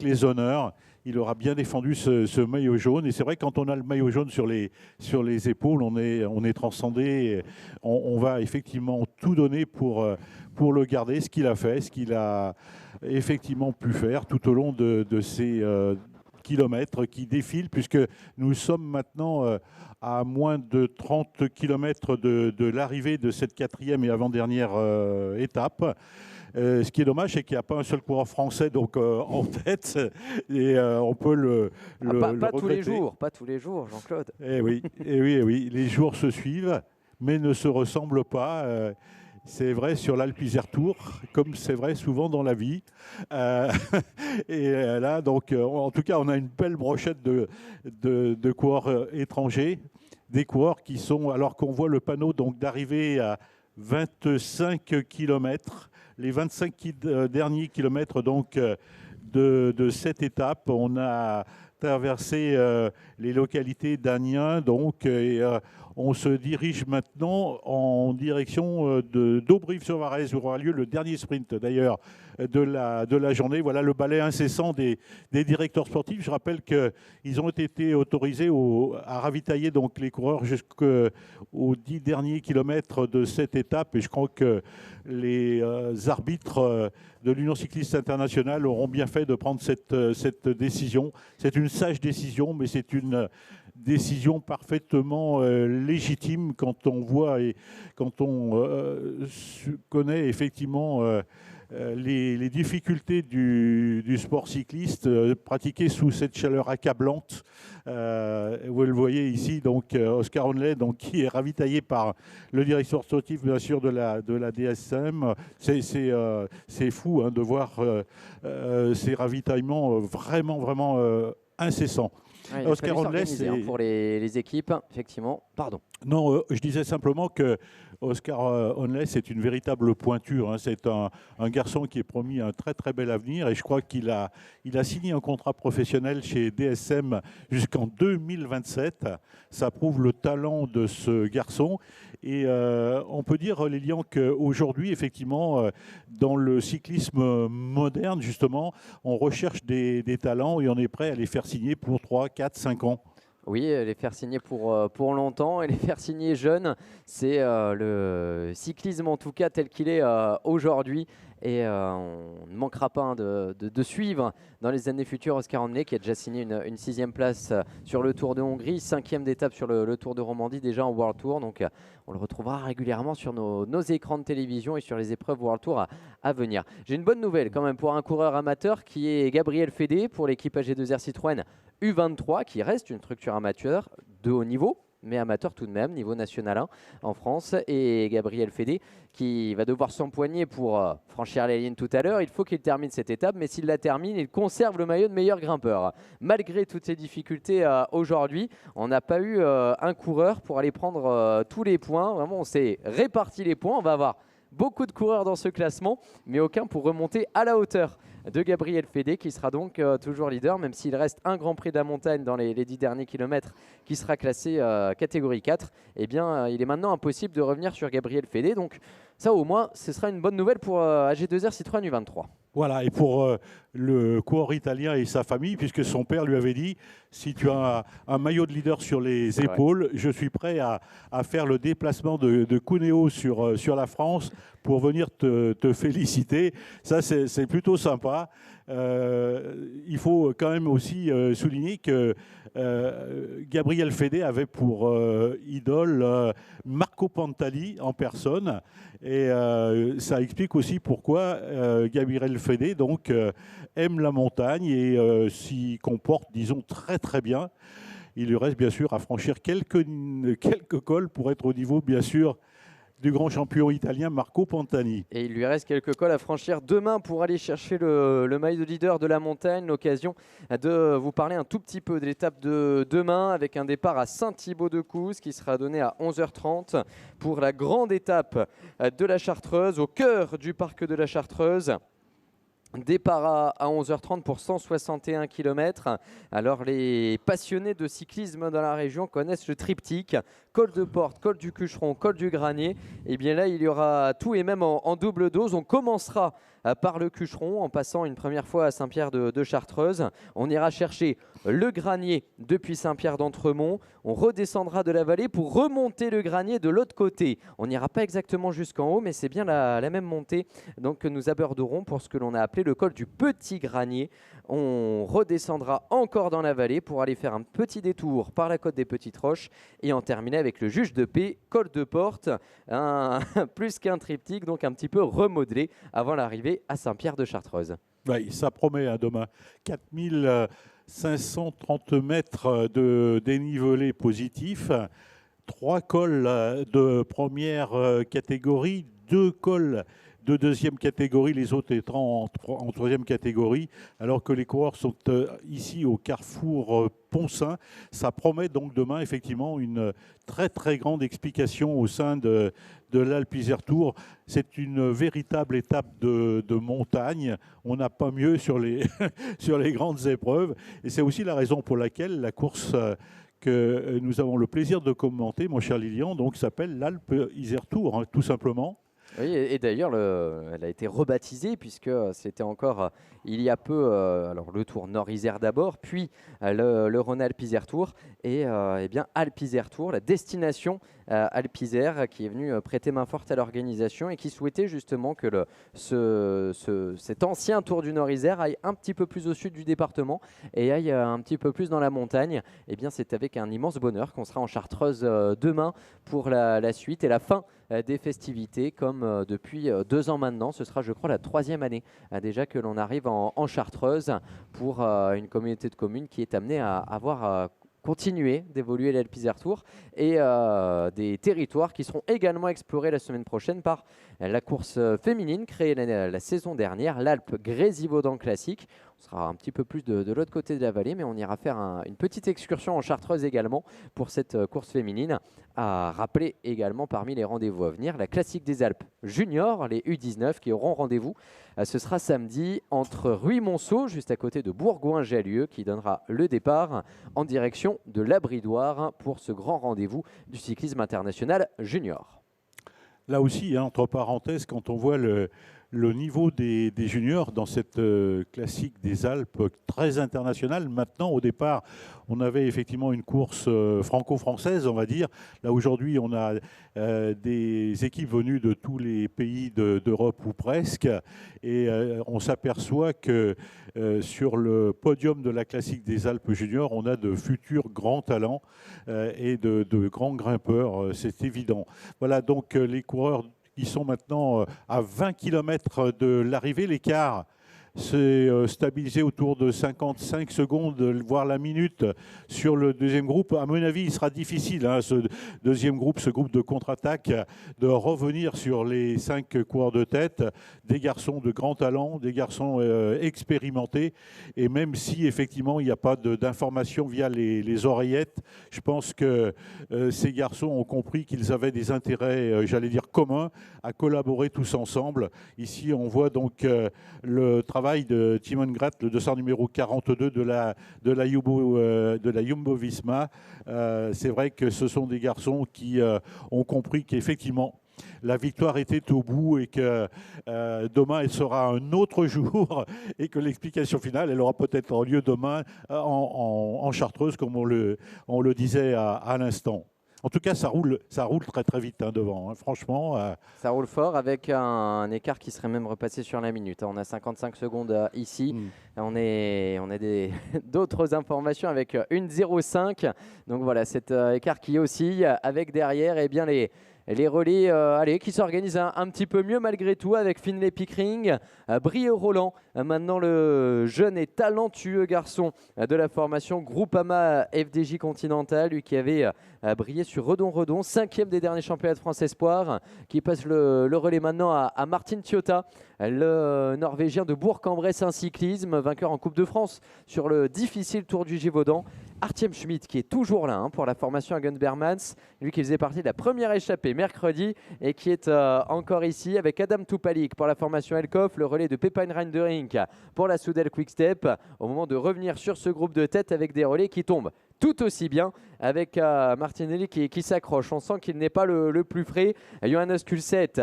les honneurs. Il aura bien défendu ce maillot jaune. Et c'est vrai, quand on a le maillot jaune sur les épaules, on est transcendé. On va effectivement tout donner pour le garder, ce qu'il a fait, ce qu'il a effectivement pu faire tout au long de ces kilomètres qui défilent, puisque nous sommes maintenant à moins de 30 kilomètres de l'arrivée de cette 4e et avant-dernière étape. Ce qui est dommage, c'est qu'il n'y a pas un seul coureur français donc, en tête. Et on peut le pas tous les regretter. jours, pas tous les jours, Jean-Claude. Eh oui, les jours se suivent, mais ne se ressemblent pas. C'est vrai sur l'Alpe Isère Tour, comme c'est vrai souvent dans la vie. Et là, donc, en tout cas, on a une belle brochette de coureurs étrangers, des coureurs qui sont, alors qu'on voit le panneau donc d'arrivée à 25 km, les 25 derniers kilomètres donc de cette étape, on a traversé les localités d'Agnin, donc on se dirige maintenant en direction d'Auberive-sur-Varèse, où aura lieu le dernier sprint d'ailleurs de la journée. Voilà le balai incessant des directeurs sportifs. Je rappelle qu'ils ont été autorisés à ravitailler donc les coureurs jusqu'aux 10 derniers kilomètres de cette étape. Et je crois que les arbitres de l'Union cycliste internationale auront bien fait de prendre cette décision. C'est une sage décision, mais c'est une décision parfaitement légitime quand on voit et quand on connaît effectivement les difficultés du sport cycliste pratiqué sous cette chaleur accablante. Vous le voyez ici, donc Oscar Onley, donc, qui est ravitaillé par le directeur sportif bien sûr de la DSM. C'est fou hein, de voir ces ravitaillements vraiment incessants. Ouais, il a Oscar fallu Onley, s'organiser, pour les équipes, effectivement. Pardon. Non, je disais simplement que Oscar Onley, c'est une véritable pointure. Hein. C'est un garçon qui est promis un très bel avenir et je crois qu'il a signé un contrat professionnel chez DSM jusqu'en 2027. Ça prouve le talent de ce garçon. Et on peut dire, Lilian, qu'aujourd'hui, effectivement, dans le cyclisme moderne, justement, on recherche des talents et on est prêt à les faire signer pour 3, 4, 5 ans. Oui, les faire signer pour longtemps et les faire signer jeunes, c'est le cyclisme en tout cas tel qu'il est aujourd'hui. Et on ne manquera pas de suivre dans les années futures Oscar Onley qui a déjà signé une 6e place sur le Tour de Hongrie, 5e d'étape sur le Tour de Romandie déjà en World Tour. Donc on le retrouvera régulièrement sur nos écrans de télévision et sur les épreuves World Tour à venir. J'ai une bonne nouvelle quand même pour un coureur amateur qui est Gabriel Fédé pour l'équipe AG2R Citroën U23 qui reste une structure amateur de haut niveau, mais amateur tout de même, niveau national 1 en France. Et Gabriel Fédé qui va devoir s'empoigner pour franchir la ligne tout à l'heure. Il faut qu'il termine cette étape, mais s'il la termine, il conserve le maillot de meilleur grimpeur. Malgré toutes ces difficultés aujourd'hui, on n'a pas eu un coureur pour aller prendre tous les points. Vraiment, on s'est réparti les points. On va avoir beaucoup de coureurs dans ce classement, mais aucun pour remonter à la hauteur de Gabriel Fédé qui sera donc toujours leader, même s'il reste un Grand Prix de la montagne dans les 10 derniers kilomètres qui sera classé catégorie 4. Eh bien, il est maintenant impossible de revenir sur Gabriel Fédé. Donc ça, au moins, ce sera une bonne nouvelle pour AG2R Citroën U23. Voilà, et pour le coureur italien et sa famille, puisque son père lui avait dit, si tu as un maillot de leader sur les épaules, je suis prêt à faire le déplacement de Cuneo sur la France pour venir te féliciter. Ça, c'est plutôt sympa. Il faut quand même aussi souligner que Gabriel Fédé avait pour idole Marco Pantani en personne. Et ça explique aussi pourquoi Gabriel Fédé donc, aime la montagne et s'y comporte, disons, très bien. Il lui reste bien sûr à franchir quelques cols pour être au niveau, bien sûr, du grand champion italien Marco Pantani. Et il lui reste quelques cols à franchir demain pour aller chercher le maillot de leader de la montagne. L'occasion de vous parler un tout petit peu de l'étape de demain avec un départ à Saint-Thibaud-de-Couz qui sera donné à 11h30 pour la grande étape de la Chartreuse, au cœur du parc de la Chartreuse. Départ à 11h30 pour 161 km. Alors les passionnés de cyclisme dans la région connaissent le triptyque col de Porte, col du Cucheron, col du Granier. Et bien là, il y aura tout et même en double dose. On commencera par le Cucheron en passant une première fois à Saint-Pierre de Chartreuse. On ira chercher le Granier depuis Saint-Pierre d'Entremont. On redescendra de la vallée pour remonter le Granier de l'autre côté. On n'ira pas exactement jusqu'en haut, mais c'est bien la même montée donc, que nous aborderons pour ce que l'on a appelé le col du Petit Granier. On redescendra encore dans la vallée pour aller faire un petit détour par la côte des Petites Roches et en terminer avec le Juge de Paix, col de Porte, plus qu'un triptyque, donc un petit peu remodelé avant l'arrivée à Saint-Pierre de Chartreuse. Oui, ça promet hein, demain. 4530 mètres de dénivelé positif, 3 cols de première catégorie, 2 cols de deuxième catégorie, les autres étant en troisième catégorie, alors que les coureurs sont ici au carrefour Poncin. Ça promet donc demain effectivement une très grande explication au sein de l'Alpe Isère Tour. C'est une véritable étape de montagne. On n'a pas mieux sur les, sur les grandes épreuves. Et c'est aussi la raison pour laquelle la course que nous avons le plaisir de commenter, mon cher Lilian, donc s'appelle l'Alpe Isère Tour, hein, tout simplement. Oui, et d'ailleurs, elle a été rebaptisée puisque c'était encore il y a peu alors le Tour Nord-Isère d'abord, puis le Rhône-Alpes Isère Tour et eh bien Alpes Isère Tour, la destination Alpes Isère qui est venue prêter main forte à l'organisation et qui souhaitait justement que cet ancien Tour du Nord-Isère aille un petit peu plus au sud du département et aille un petit peu plus dans la montagne. Eh bien, c'est avec un immense bonheur qu'on sera en Chartreuse demain pour la suite et la fin des festivités comme depuis 2 ans maintenant. Ce sera, je crois, la 3e année déjà que l'on arrive en Chartreuse pour une communauté de communes qui est amenée à avoir continuer d'évoluer l'Alpes Isère Tour et des territoires qui seront également explorés la semaine prochaine par la course féminine créée la saison dernière, l'Alpe Grésivaudan Classique. On sera un petit peu plus de l'autre côté de la vallée, mais on ira faire une petite excursion en Chartreuse également pour cette course féminine. À rappeler également parmi les rendez-vous à venir, la Classique des Alpes Junior, les U19 qui auront rendez-vous. Ce sera samedi entre Ruy-Monceau, juste à côté de Bourgoin-Jallieu, qui donnera le départ en direction de l'Abridoire pour ce grand rendez-vous du cyclisme international junior. Là aussi, hein, entre parenthèses, quand on voit le niveau des juniors dans cette classique des Alpes très internationale. Maintenant, au départ, on avait effectivement une course franco-française, on va dire. Là, aujourd'hui, on a des équipes venues de tous les pays d'Europe ou presque. Et on s'aperçoit que sur le podium de la classique des Alpes juniors, on a de futurs grands talents et de grands grimpeurs, c'est évident. Voilà, donc les coureurs qui sont maintenant à 20 km de l'arrivée. L'écart s'est stabilisé autour de 55 secondes, voire la minute sur le deuxième groupe. À mon avis, il sera difficile, hein, ce deuxième groupe, ce groupe de contre-attaque, de revenir sur les 5 coureurs de tête, des garçons de grand talent, des garçons expérimentés. Et même si, effectivement, il n'y a pas d'informations via les oreillettes, je pense que ces garçons ont compris qu'ils avaient des intérêts, j'allais dire, communs, à collaborer tous ensemble. Ici, on voit donc le travail de Timon Gratt, le dossard numéro 42 de la Jumbo-Visma. C'est vrai que ce sont des garçons qui ont compris qu'effectivement, la victoire était au bout et que demain, elle sera un autre jour et que l'explication finale, elle aura peut-être lieu demain en Chartreuse, comme on le disait à l'instant. En tout cas, ça roule très très vite devant, hein, franchement. Ça roule fort avec un écart qui serait même repassé sur la minute. On a 55 secondes ici. On a d'autres informations avec 1,05. Donc voilà, cet écart qui oscille avec derrière eh bien les relais qui s'organisent un petit peu mieux malgré tout avec Finlay Pickering, Brieux-Roland, maintenant le jeune et talentueux garçon de la formation Groupama FDJ Continental, lui qui avait brillé sur Redon-Redon, 5e des derniers championnats de France Espoir, qui passe le relais maintenant à Martin Thiota, le Norvégien de Bourg-en-Bresse en cyclisme, vainqueur en Coupe de France sur le difficile Tour du Gévaudan. Artem Schmidt qui est toujours là pour la formation à Gunbermans, lui qui faisait partie de la première échappée mercredi et qui est encore ici avec Adam Tupalik pour la formation Elkoff, le relais de Pepijn Reindering pour la Soudal Quick-Step, au moment de revenir sur ce groupe de tête avec des relais qui tombent tout aussi bien avec Martinelli qui s'accroche. On sent qu'il n'est pas le plus frais. Johannes Kulset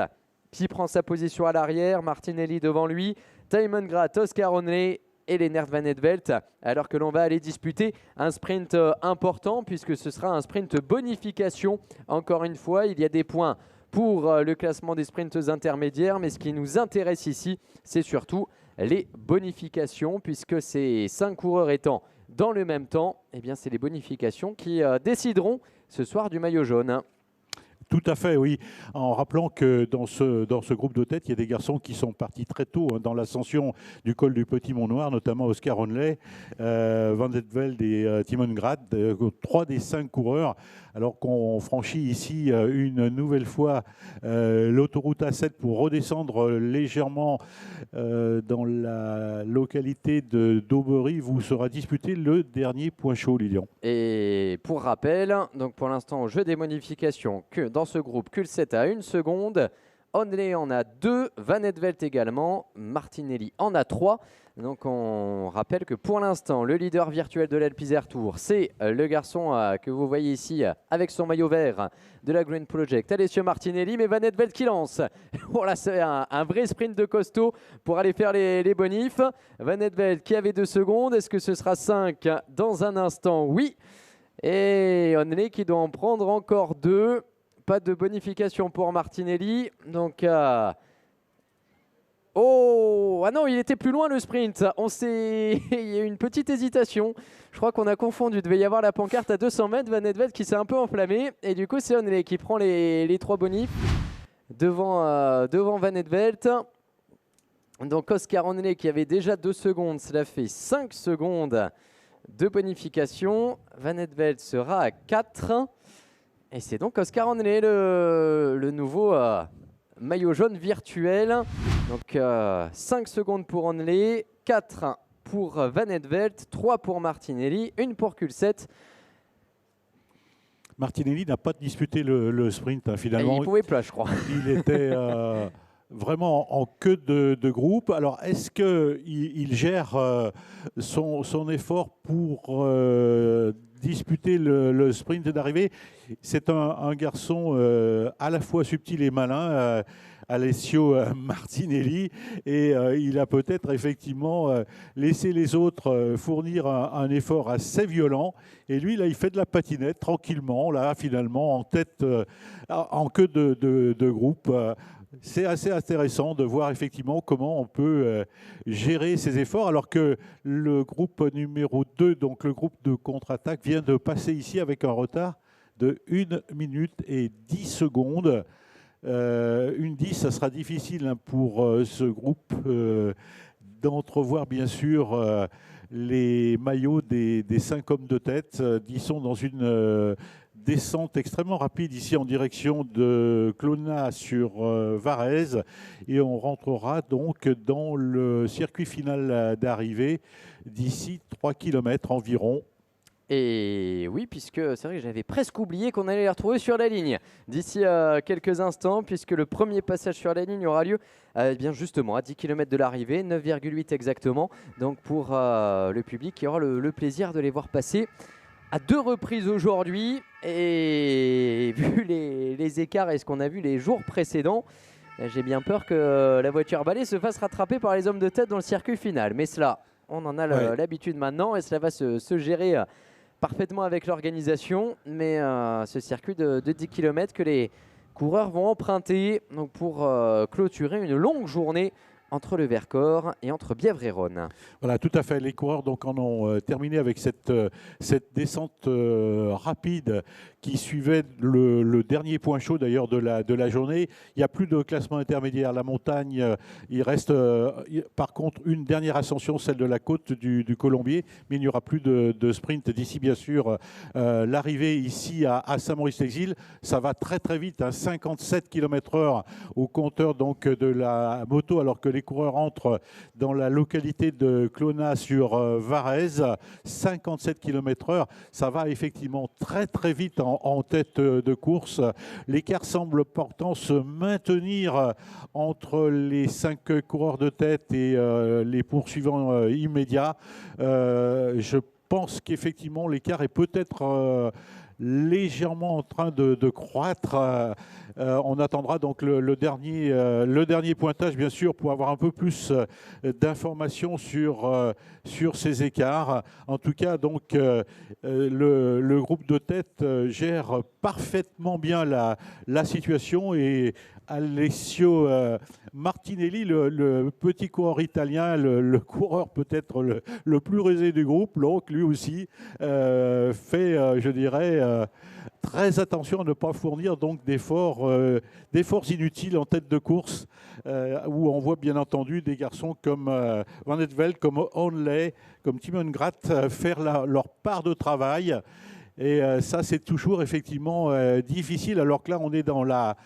qui prend sa position à l'arrière, Martinelli devant lui, Timon Gratt, Oscar Onley et Lennart Van Edvelt, alors que l'on va aller disputer un sprint important puisque ce sera un sprint bonification. Encore une fois, il y a des points pour le classement des sprints intermédiaires, mais ce qui nous intéresse ici, c'est surtout les bonifications, puisque ces 5 coureurs étant dans le même temps, eh bien c'est les bonifications qui décideront ce soir du maillot jaune. Tout à fait, oui. En rappelant que dans ce groupe de tête, il y a des garçons qui sont partis très tôt dans l'ascension du col du Petit Mont-Noir, notamment Oscar Onley, Van Edveld et Timon Gratt, 3 des 5 coureurs, alors qu'on franchit ici une nouvelle fois l'autoroute A7 pour redescendre légèrement dans la localité de d'Aubery, où sera disputé le dernier point chaud, Lilian. Et pour rappel, donc pour l'instant, au jeu des modifications, que dans ce groupe, Kulset à 1 seconde, Onley en a 2, Van Etvelt également, Martinelli en a 3. Donc on rappelle que pour l'instant, le leader virtuel de l'Alpizar Tour, c'est le garçon que vous voyez ici avec son maillot vert de la Green Project, Alessio Martinelli, mais Van Etvelt qui lance. Voilà, c'est un vrai sprint de costaud pour aller faire les bonifs. Van Etvelt qui avait 2 secondes, est-ce que ce sera 5 dans un instant? Oui. Et Onley qui doit en prendre encore 2. Pas de bonification pour Martinelli. Donc, oh, ah non, il était plus loin le sprint. Il y a eu une petite hésitation. Je crois qu'on a confondu. Il devait y avoir la pancarte à 200 mètres. Van Etvelt qui s'est un peu enflammé. Et du coup, c'est Onley qui prend les 3 bonifs devant Van Etvelt. Donc, Oscar Onley qui avait déjà 2 secondes. Cela fait 5 secondes de bonification. Van Etvelt sera à 4. Et c'est donc Oscar Onley, le nouveau maillot jaune virtuel. Donc 5 secondes pour Onley, 4 pour Van Etvelt, 3 pour Martinelli, 1 pour Kulset. Martinelli n'a pas disputé le sprint, hein, finalement. Et il pouvait pas, je crois. Il était vraiment en queue de groupe. Alors, est-ce qu'il gère son effort pour disputer le sprint d'arrivée? C'est un garçon à la fois subtil et malin, Alessio Martinelli, et il a peut-être effectivement laissé les autres fournir un effort assez violent. Et lui, là, il fait de la patinette tranquillement, là, finalement, en tête, en queue de groupe. C'est assez intéressant de voir effectivement comment on peut gérer ces efforts, alors que le groupe numéro 2, donc le groupe de contre-attaque, vient de passer ici avec un retard de 1 minute et 10 secondes. Une 10, ça sera difficile hein, pour ce groupe d'entrevoir bien sûr les maillots des 5 hommes de tête. Ils sont dans une descente extrêmement rapide ici en direction de Clona sur Varèse, et on rentrera donc dans le circuit final d'arrivée d'ici 3 km environ. Et oui, puisque c'est vrai que j'avais presque oublié qu'on allait les retrouver sur la ligne d'ici quelques instants, puisque le premier passage sur la ligne aura lieu bien justement à 10 km de l'arrivée, 9,8 exactement. Donc pour le public qui aura le plaisir de les voir passer à 2 reprises aujourd'hui. Et vu les écarts et ce qu'on a vu les jours précédents, j'ai bien peur que la voiture balai se fasse rattraper par les hommes de tête dans le circuit final. Mais cela, on en a l'habitude maintenant, et cela va se gérer parfaitement avec l'organisation. Mais ce circuit de 10 km que les coureurs vont emprunter donc pour clôturer une longue journée entre le Vercors et entre Bièvre et Rhône. Voilà, tout à fait. Les coureurs donc en ont terminé avec cette descente rapide qui suivait le dernier point chaud d'ailleurs de la journée. Il n'y a plus de classement intermédiaire. La montagne, il reste par contre une dernière ascension, celle de la côte du Colombier, mais il n'y aura plus de sprint d'ici bien sûr l'arrivée ici à Saint-Maurice-l'Exil. Ça va très très vite, hein, 57 km/h au compteur donc de la moto, alors que les coureurs entrent dans la localité de Clona sur Varèse. 57 km/h, ça va effectivement très très vite en tête de course. L'écart semble pourtant se maintenir entre les 5 coureurs de tête et les poursuivants immédiats. Je pense qu'effectivement l'écart est peut-être légèrement en train de croître. On attendra donc le dernier pointage, bien sûr, pour avoir un peu plus d'informations sur ces écarts. En tout cas, donc, le groupe de tête gère parfaitement bien la situation, et Alessio Martinelli, le petit coureur italien, le coureur peut-être le plus rusé du groupe, donc lui aussi fait, je dirais, très attention à ne pas fournir donc d'efforts inutiles en tête de course, où on voit bien entendu des garçons comme Van Etvelt, comme Onley, comme Timon Gratt faire leur part de travail. Et ça, c'est toujours effectivement difficile, alors que là, on est dans la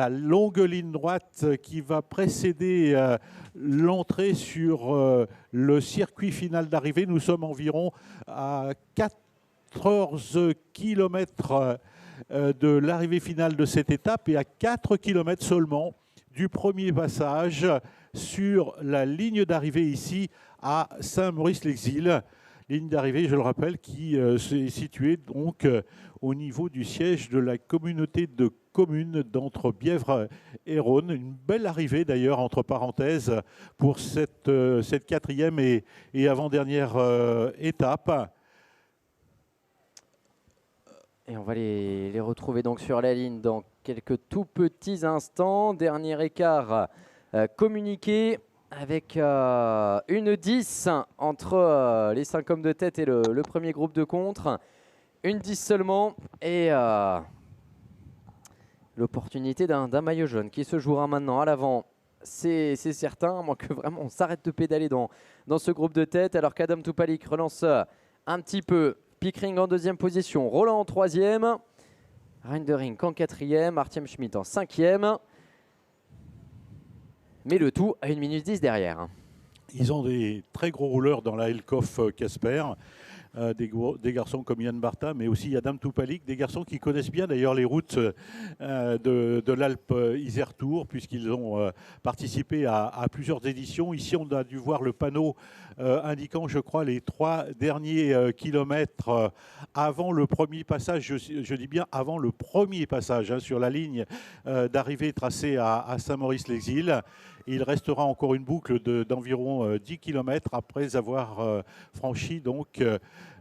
longue ligne droite qui va précéder l'entrée sur le circuit final d'arrivée. Nous sommes environ à 14 km de l'arrivée finale de cette étape, et à 4 km seulement du premier passage sur la ligne d'arrivée ici à Saint-Maurice-l'Exil. Ligne d'arrivée, je le rappelle, qui est située donc au niveau du siège de la communauté de communes d'Entre-Bièvre et Rhône. Une belle arrivée d'ailleurs, entre parenthèses, pour cette quatrième et avant-dernière étape. Et on va les retrouver donc sur la ligne dans quelques tout petits instants. Dernier écart communiqué avec une 10 entre les 5 hommes de tête et le premier groupe de contre. Une 10 seulement et l'opportunité d'un maillot jaune qui se jouera maintenant à l'avant. C'est certain, à moins que vraiment on s'arrête de pédaler dans ce groupe de tête. Alors qu'Adam Toupalik relance un petit peu. Pickering en deuxième position, Roland en troisième, Reindering en quatrième, Artem Schmidt en cinquième. Mais le tout à 1 minute 10 derrière. Ils ont des très gros rouleurs dans la Elkoff Casper. Des garçons comme Yann Barta, mais aussi Adam Toupalik, des garçons qui connaissent bien d'ailleurs les routes de l'Alpe Isère Tour, puisqu'ils ont participé à plusieurs éditions. Ici, on a dû voir le panneau indiquant, je crois, les 3 derniers kilomètres avant le premier passage, je dis bien avant le premier passage, hein, sur la ligne d'arrivée tracée à Saint-Maurice-l'Exil. Il restera encore une boucle d'environ 10 km après avoir franchi donc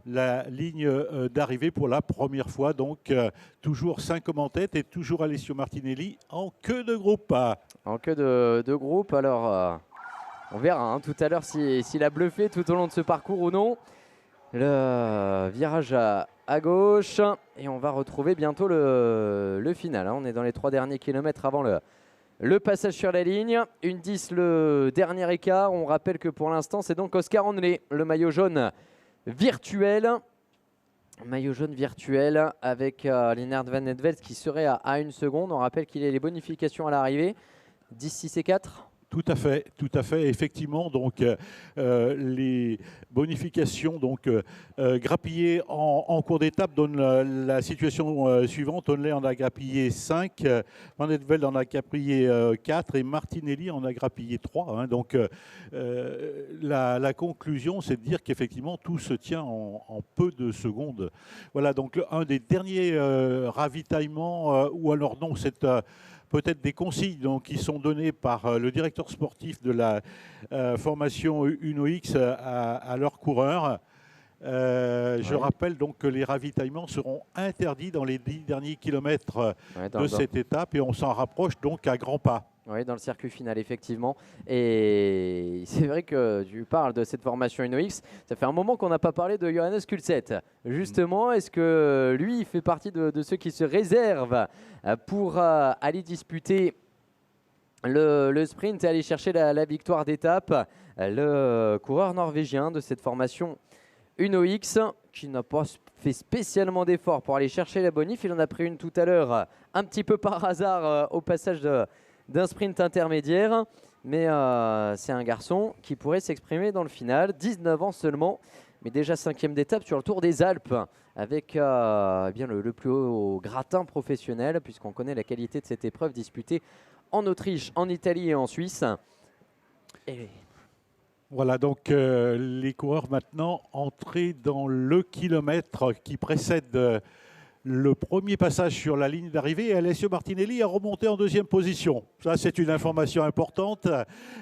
la ligne d'arrivée pour la première fois. Donc toujours 5 hommes en tête et toujours Alessio Martinelli en queue de groupe. En queue de groupe, alors on verra hein, tout à l'heure s'il a bluffé tout au long de ce parcours ou non. Le virage à gauche et on va retrouver bientôt le final. Hein. On est dans les 3 derniers kilomètres avant le passage sur la ligne. Une 10 le dernier écart. On rappelle que pour l'instant c'est donc Oscar Onley, le maillot jaune virtuel. Maillot jaune virtuel avec Lennart Van Edveld qui serait à 1 seconde. On rappelle qu'il y a les bonifications à l'arrivée. 10, 6 et 4. Tout à fait, effectivement. Donc, les bonifications donc, grappillées en cours d'étape donnent la situation suivante. Onley en a grappillé 5, Van Edveld en a grappillé 4 et Martinelli en a grappillé 3. Hein. Donc, la conclusion, c'est de dire qu'effectivement, tout se tient en peu de secondes. Voilà, donc un des derniers ravitaillements, ou alors non, c'est peut-être des consignes donc, qui sont données par le directeur sportif de la formation UNOX à leurs coureurs. Je rappelle donc que les ravitaillements seront interdits dans les 10 derniers kilomètres de cette étape et on s'en rapproche donc à grands pas. Oui, dans le circuit final, effectivement. Et c'est vrai que tu parles de cette formation UNOX. Ça fait un moment qu'on n'a pas parlé de Johannes Kulset. Justement, est-ce que lui, il fait partie de ceux qui se réservent pour aller disputer le sprint et aller chercher la victoire d'étape? Le coureur norvégien de cette formation UNOX, qui n'a pas fait spécialement d'efforts pour aller chercher la bonif. Il en a pris une tout à l'heure, un petit peu par hasard, au passage d'un sprint intermédiaire, mais c'est un garçon qui pourrait s'exprimer dans le final, 19 ans seulement, mais déjà 5e d'étape sur le Tour des Alpes, avec bien le plus haut gratin professionnel, puisqu'on connaît la qualité de cette épreuve disputée en Autriche, en Italie et en Suisse. Et voilà, donc les coureurs maintenant entrés dans le kilomètre qui précède le premier passage sur la ligne d'arrivée. Alessio Martinelli a remonté en 2e position. Ça, c'est une information importante.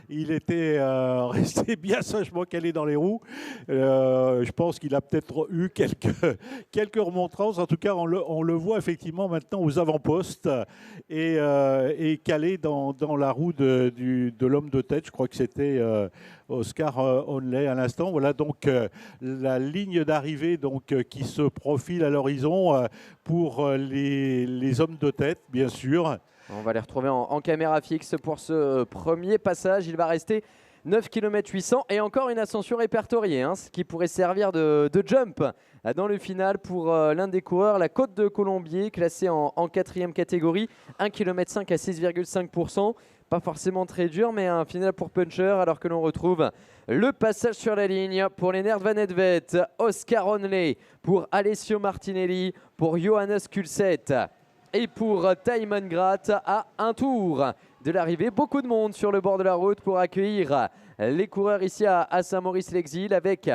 Il était resté bien sagement calé dans les roues. Je pense qu'il a peut-être eu quelques remontrances. En tout cas, on le voit effectivement maintenant aux avant-postes et calé dans la roue de l'homme de tête. Je crois que c'était Oscar Onley à l'instant. Voilà donc la ligne d'arrivée qui se profile à l'horizon pour les hommes de tête, bien sûr. On va les retrouver en caméra fixe pour ce premier passage. Il va rester 9 km 800 et encore une ascension répertoriée, hein, ce qui pourrait servir de jump dans le final pour l'un des coureurs, la Côte de Colombier, classée en 4e catégorie, 1 km 5 à 6,5%. Pas forcément très dur, mais un final pour Puncher, alors que l'on retrouve le passage sur la ligne pour Lennart Van Edveld, Oscar Onley, pour Alessio Martinelli, pour Johannes Kulset. et pour Thymen Gratt à un tour de l'arrivée. Beaucoup de monde sur le bord de la route pour accueillir les coureurs ici à Saint-Maurice-l'Exil avec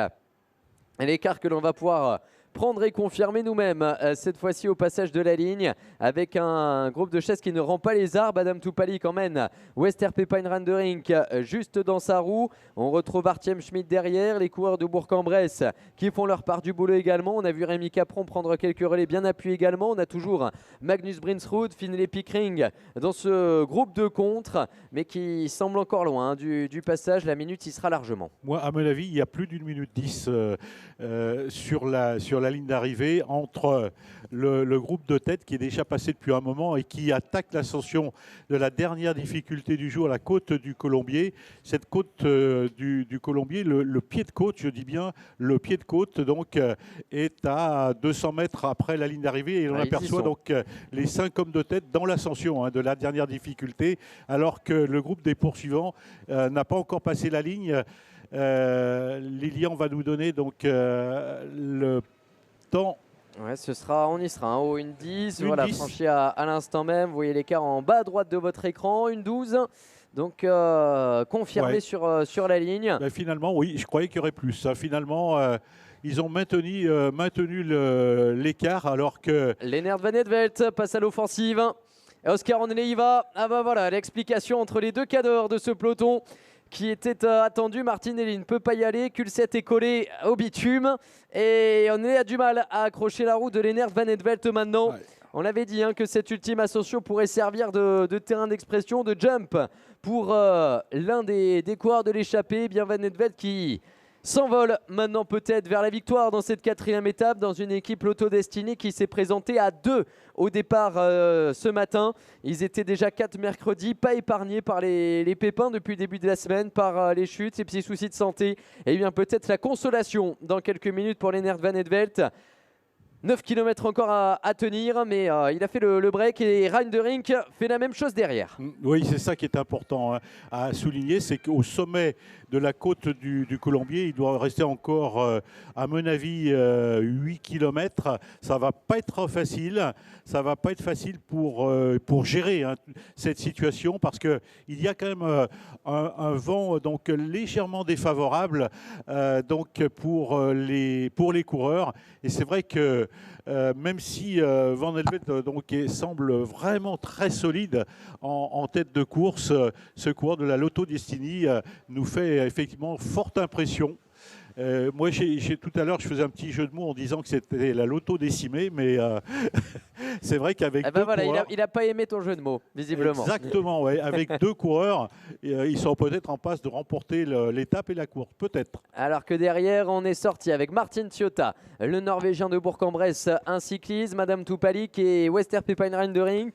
l'écart que l'on va pouvoir prendre et confirmer nous-mêmes cette fois-ci au passage de la ligne avec un groupe de chaises qui ne rend pas les arbres. Adam Toupalik emmène Wester Pepijn Randering juste dans sa roue. On retrouve Artiem Schmidt derrière, les coureurs de Bourg-en-Bresse qui font leur part du boulot également. On a vu Rémi Capron prendre quelques relais bien appuyés également. On a toujours Magnus Brinsrud, Finlay Pickering dans ce groupe de contre, mais qui semble encore loin du passage. La minute y sera largement. Moi, à mon avis, il y a plus d'une minute 10 sur la ligne d'arrivée entre le groupe de tête qui est déjà passé depuis un moment et qui attaque l'ascension de la dernière difficulté du jour, la côte du Colombier. Cette côte du Colombier, le pied de côte, je dis bien le pied de côte, donc est à 200 mètres après la ligne d'arrivée et on aperçoit donc les 5 hommes de tête dans l'ascension de la dernière difficulté, alors que le groupe des poursuivants n'a pas encore passé la ligne. Lilian va nous donner donc le temps. Ouais, on y sera, au 1-10, voilà, 10. franchi à l'instant même. Vous voyez l'écart en bas à droite de votre écran, 1-12. Donc confirmé sur la ligne. Ben, finalement, oui, je croyais qu'il y aurait plus. Finalement, ils ont maintenu l'écart alors que... Lennart Van Etvelt passe à l'offensive. Oscar Onelé y va. Ah bah voilà, l'explication entre les deux cadors de ce peloton qui était attendu. Martinelli ne peut pas y aller. Kulset est collé au bitume. Et on a du mal à accrocher la roue de Lennart Van Etvelt maintenant. Ouais. On l'avait dit que cette ultime ascension pourrait servir de terrain d'expression, de jump pour l'un des coureurs de l'échappée. Bien Van Etvelt qui s'envole maintenant peut-être vers la victoire dans cette 4e étape dans une équipe Lotto Destiny qui s'est présentée à 2 au départ ce matin. Ils étaient déjà 4 mercredi, pas épargnés par les pépins depuis le début de la semaine, par les chutes, ces petits soucis de santé. Et bien peut-être la consolation dans quelques minutes pour Lennart Van Etvelt. 9 km encore à tenir, mais il a fait le break et Randering fait la même chose derrière. Oui, c'est ça qui est important à souligner, c'est qu'au sommet de la côte du Colombier, il doit rester encore, à mon avis, 8 km. Ça ne va pas être facile. Ça va pas être facile pour gérer cette situation parce qu'il y a quand même un vent donc, légèrement défavorable donc pour les coureurs. Et c'est vrai que même si Van Etvelt donc, semble vraiment très solide en tête de course, ce coureur de la Lotto Destiny nous fait effectivement forte impression. Moi, tout à l'heure, je faisais un petit jeu de mots en disant que c'était la Lotto décimée, mais c'est vrai qu'avec deux coureurs... Il n'a pas aimé ton jeu de mots, visiblement. Exactement, ouais. Avec 2 coureurs, ils sont peut-être en passe de remporter l'étape et la course, peut-être. Alors que derrière, on est sorti avec Martin Ciotta, le Norvégien de Bourg-en-Bresse, un cycliste, Madame Toupalik et Wester Pepijn Randering.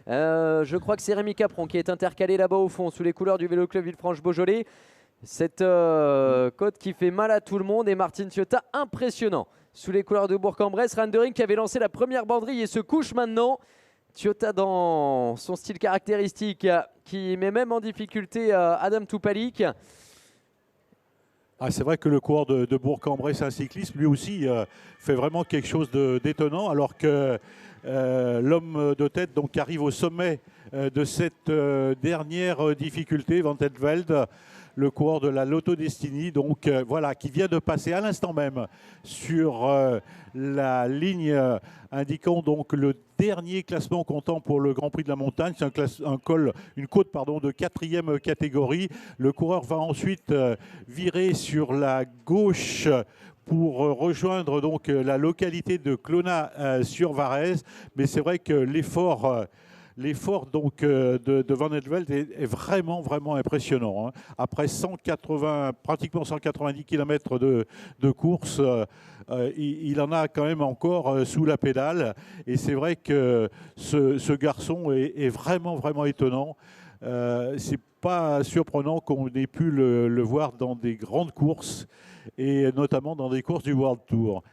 Je crois que c'est Rémi Capron qui est intercalé là-bas au fond, sous les couleurs du Vélo Club Villefranche-Beaujolais. Cette côte qui fait mal à tout le monde et Martin Ciotta impressionnant sous les couleurs de Bourg-en-Bresse. Randering qui avait lancé la première banderille et se couche maintenant. Ciotta dans son style caractéristique qui met même en difficulté Adam Toupalik. C'est vrai que le coureur de Bourg-en-Bresse, un cycliste, lui aussi fait vraiment quelque chose d'étonnant alors que l'homme de tête donc, arrive au sommet de cette dernière difficulté, Van Etvelt, le coureur de la Lotto Destiny, donc voilà, qui vient de passer à l'instant même sur la ligne indiquant donc le dernier classement comptant pour le Grand Prix de la Montagne. C'est une côte de 4e catégorie. Le coureur va ensuite virer sur la gauche pour rejoindre donc la localité de Clona sur Varèse. Mais c'est vrai que l'effort donc, de Van Etvelt est vraiment, vraiment impressionnant. Après pratiquement 190 km de course, il en a quand même encore sous la pédale. Et c'est vrai que ce garçon est vraiment, vraiment étonnant. C'est pas surprenant qu'on ait pu le voir dans des grandes courses et notamment dans des courses du World Tour.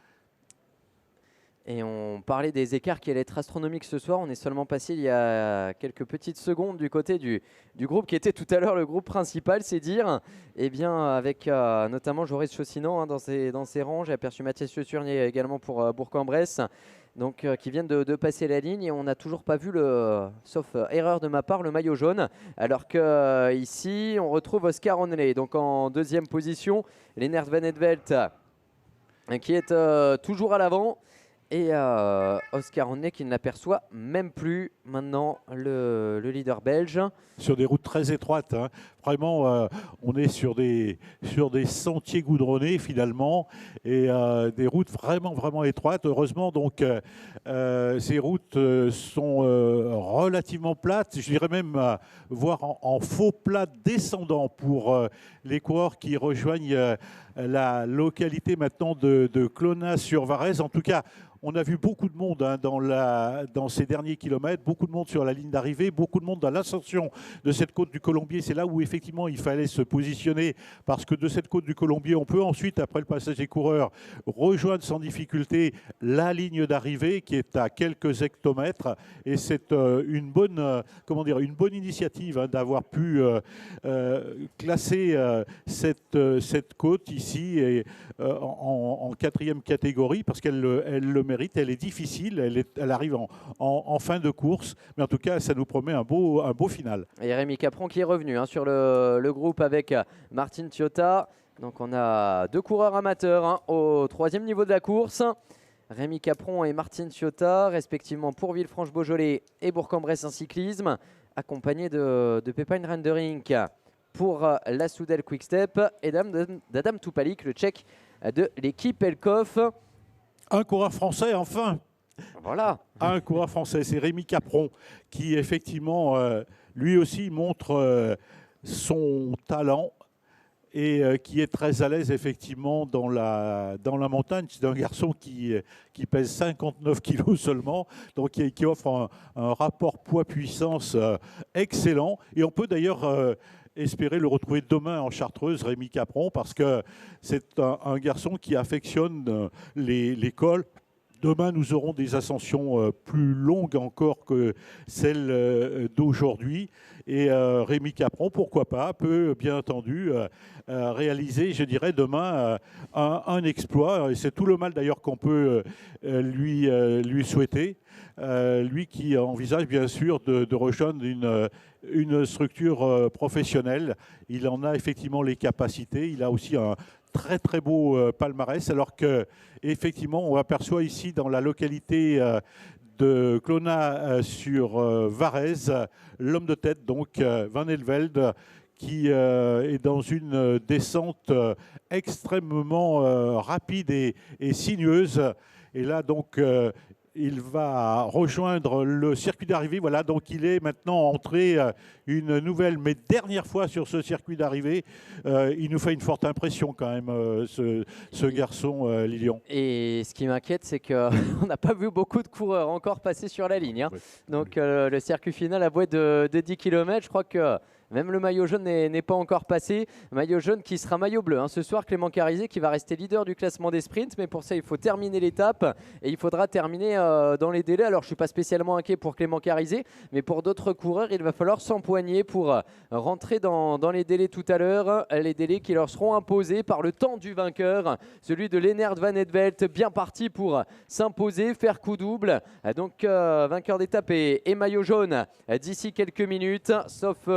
Et on parlait des écarts qui allaient être astronomiques ce soir. On est seulement passé il y a quelques petites secondes du côté du groupe qui était tout à l'heure le groupe principal, c'est dire. Et bien avec notamment Joris Chaussinan dans ses rangs. J'ai aperçu Mathias Lesurnier également pour Bourg-en-Bresse. Donc qui viennent de passer la ligne et on n'a toujours pas vu, sauf erreur de ma part, le maillot jaune. Alors que ici on retrouve Oscar Onley. Donc en deuxième position, Lennart Van Edvelt qui est toujours à l'avant. Et Oscar Onley qui ne l'aperçoit même plus maintenant, le leader belge. Sur des routes très étroites, hein. Vraiment, on est sur des sentiers goudronnés finalement et des routes vraiment étroites. Heureusement, donc, ces routes sont relativement plates, je dirais même voire en faux plat descendant pour les coureurs qui rejoignent la localité maintenant de Clonaz-sur-Varèse. En tout cas, on a vu beaucoup de monde dans ces derniers kilomètres, beaucoup de monde sur la ligne d'arrivée, beaucoup de monde dans l'ascension de cette côte du Colombier. C'est là où effectivement il fallait se positionner parce que de cette côte du Colombier, on peut ensuite, après le passage des coureurs, rejoindre sans difficulté la ligne d'arrivée qui est à quelques hectomètres. Et c'est une bonne initiative d'avoir pu classer cette côte ici et, en quatrième catégorie parce qu'elle le mérite. Elle est difficile, elle arrive en fin de course, mais en tout cas, ça nous promet un beau final. Et Rémi Capron qui est revenu sur le groupe avec Martin Ciotat. Donc on a deux coureurs amateurs au troisième niveau de la course. Rémi Capron et Martin Ciotat, respectivement pour Villefranche-Beaujolais et Bourg-en-Bresse en cyclisme, accompagnés de Pepijn Renderink pour la Soudal Quick-Step et d'Adam Tupalik, le Tchèque de l'équipe Elkoff. Un coureur français, enfin. Voilà. Un coureur français, c'est Rémi Capron, qui effectivement, lui aussi montre son talent et qui est très à l'aise effectivement dans la montagne. C'est un garçon qui pèse 59 kilos seulement, donc qui offre un rapport poids-puissance excellent. Et on peut d'ailleurs espérer le retrouver demain en Chartreuse, Rémi Capron, parce que c'est un garçon qui affectionne les cols. Demain, nous aurons des ascensions plus longues encore que celles d'aujourd'hui. Et Rémi Capron, pourquoi pas, peut bien entendu réaliser, je dirais, demain un exploit. Et c'est tout le mal d'ailleurs qu'on peut lui souhaiter. Lui qui envisage bien sûr de rejoindre une structure professionnelle. Il en a effectivement les capacités. Il a aussi un très beau palmarès, alors que effectivement on aperçoit ici dans la localité de Clonaz sur Varèse l'homme de tête, donc Van Edvelt, qui est dans une descente extrêmement rapide et sinueuse. Et là donc il va rejoindre le circuit d'arrivée. Voilà, donc il est maintenant entré une nouvelle, mais dernière fois sur ce circuit d'arrivée. Il nous fait une forte impression quand même, ce garçon, Lilian. Et ce qui m'inquiète, c'est qu'on n'a pas vu beaucoup de coureurs encore passer sur la ligne. Oui. Donc le circuit final a beau être de 10 km, je crois que même le maillot jaune n'est pas encore passé. Maillot jaune qui sera maillot bleu. Ce soir, Clément Carizet qui va rester leader du classement des sprints. Mais pour ça, il faut terminer l'étape. Et il faudra terminer dans les délais. Alors, je ne suis pas spécialement inquiet pour Clément Carizet. Mais pour d'autres coureurs, il va falloir s'empoigner pour rentrer dans les délais tout à l'heure. Les délais qui leur seront imposés par le temps du vainqueur. Celui de Lennart Van Edvelt, bien parti pour s'imposer, faire coup double. Donc, vainqueur d'étape et maillot jaune d'ici quelques minutes. Sauf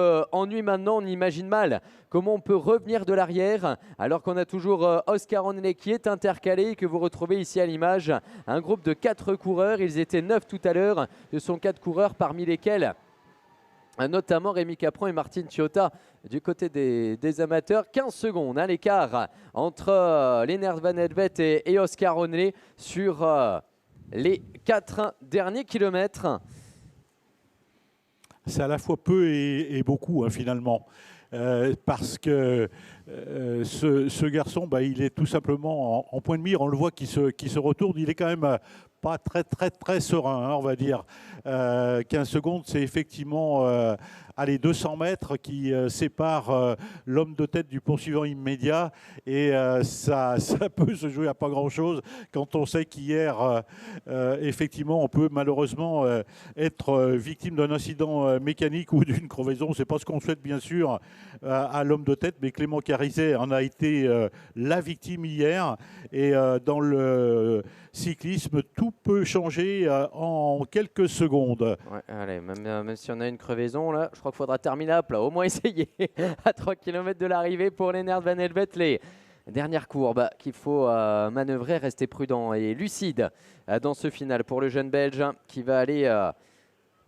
ennui maintenant, on imagine mal comment on peut revenir de l'arrière alors qu'on a toujours Oscar Onley qui est intercalé et que vous retrouvez ici à l'image un groupe de 4 coureurs. Ils étaient 9 tout à l'heure. Ce sont 4 coureurs parmi lesquels notamment Rémi Capron et Martin Ciotat du côté des amateurs. 15 secondes l'écart entre Lennart Van Edvelt et Oscar Onley sur les 4 derniers kilomètres. C'est à la fois peu et beaucoup finalement, parce que ce garçon, il est tout simplement en point de mire. On le voit qui se retourne. Il est quand même pas très serein, on va dire. 15 secondes, c'est effectivement allez, 200 mètres qui séparent l'homme de tête du poursuivant immédiat. Et ça peut se jouer à pas grand-chose quand on sait qu'hier, effectivement, on peut malheureusement être victime d'un incident mécanique ou d'une crevaison. C'est pas ce qu'on souhaite, bien sûr, à l'homme de tête, mais Clément Carizet en a été la victime hier. Et dans le cyclisme, tout peut changer en quelques secondes. Ouais, allez, même si on a une crevaison, là, je crois qu'il faudra terminer à plat. Au moins essayer à 3 km de l'arrivée pour Lennart Van Helvet. Les dernières courbes qu'il faut manœuvrer, rester prudent et lucide dans ce final pour le jeune Belge qui va aller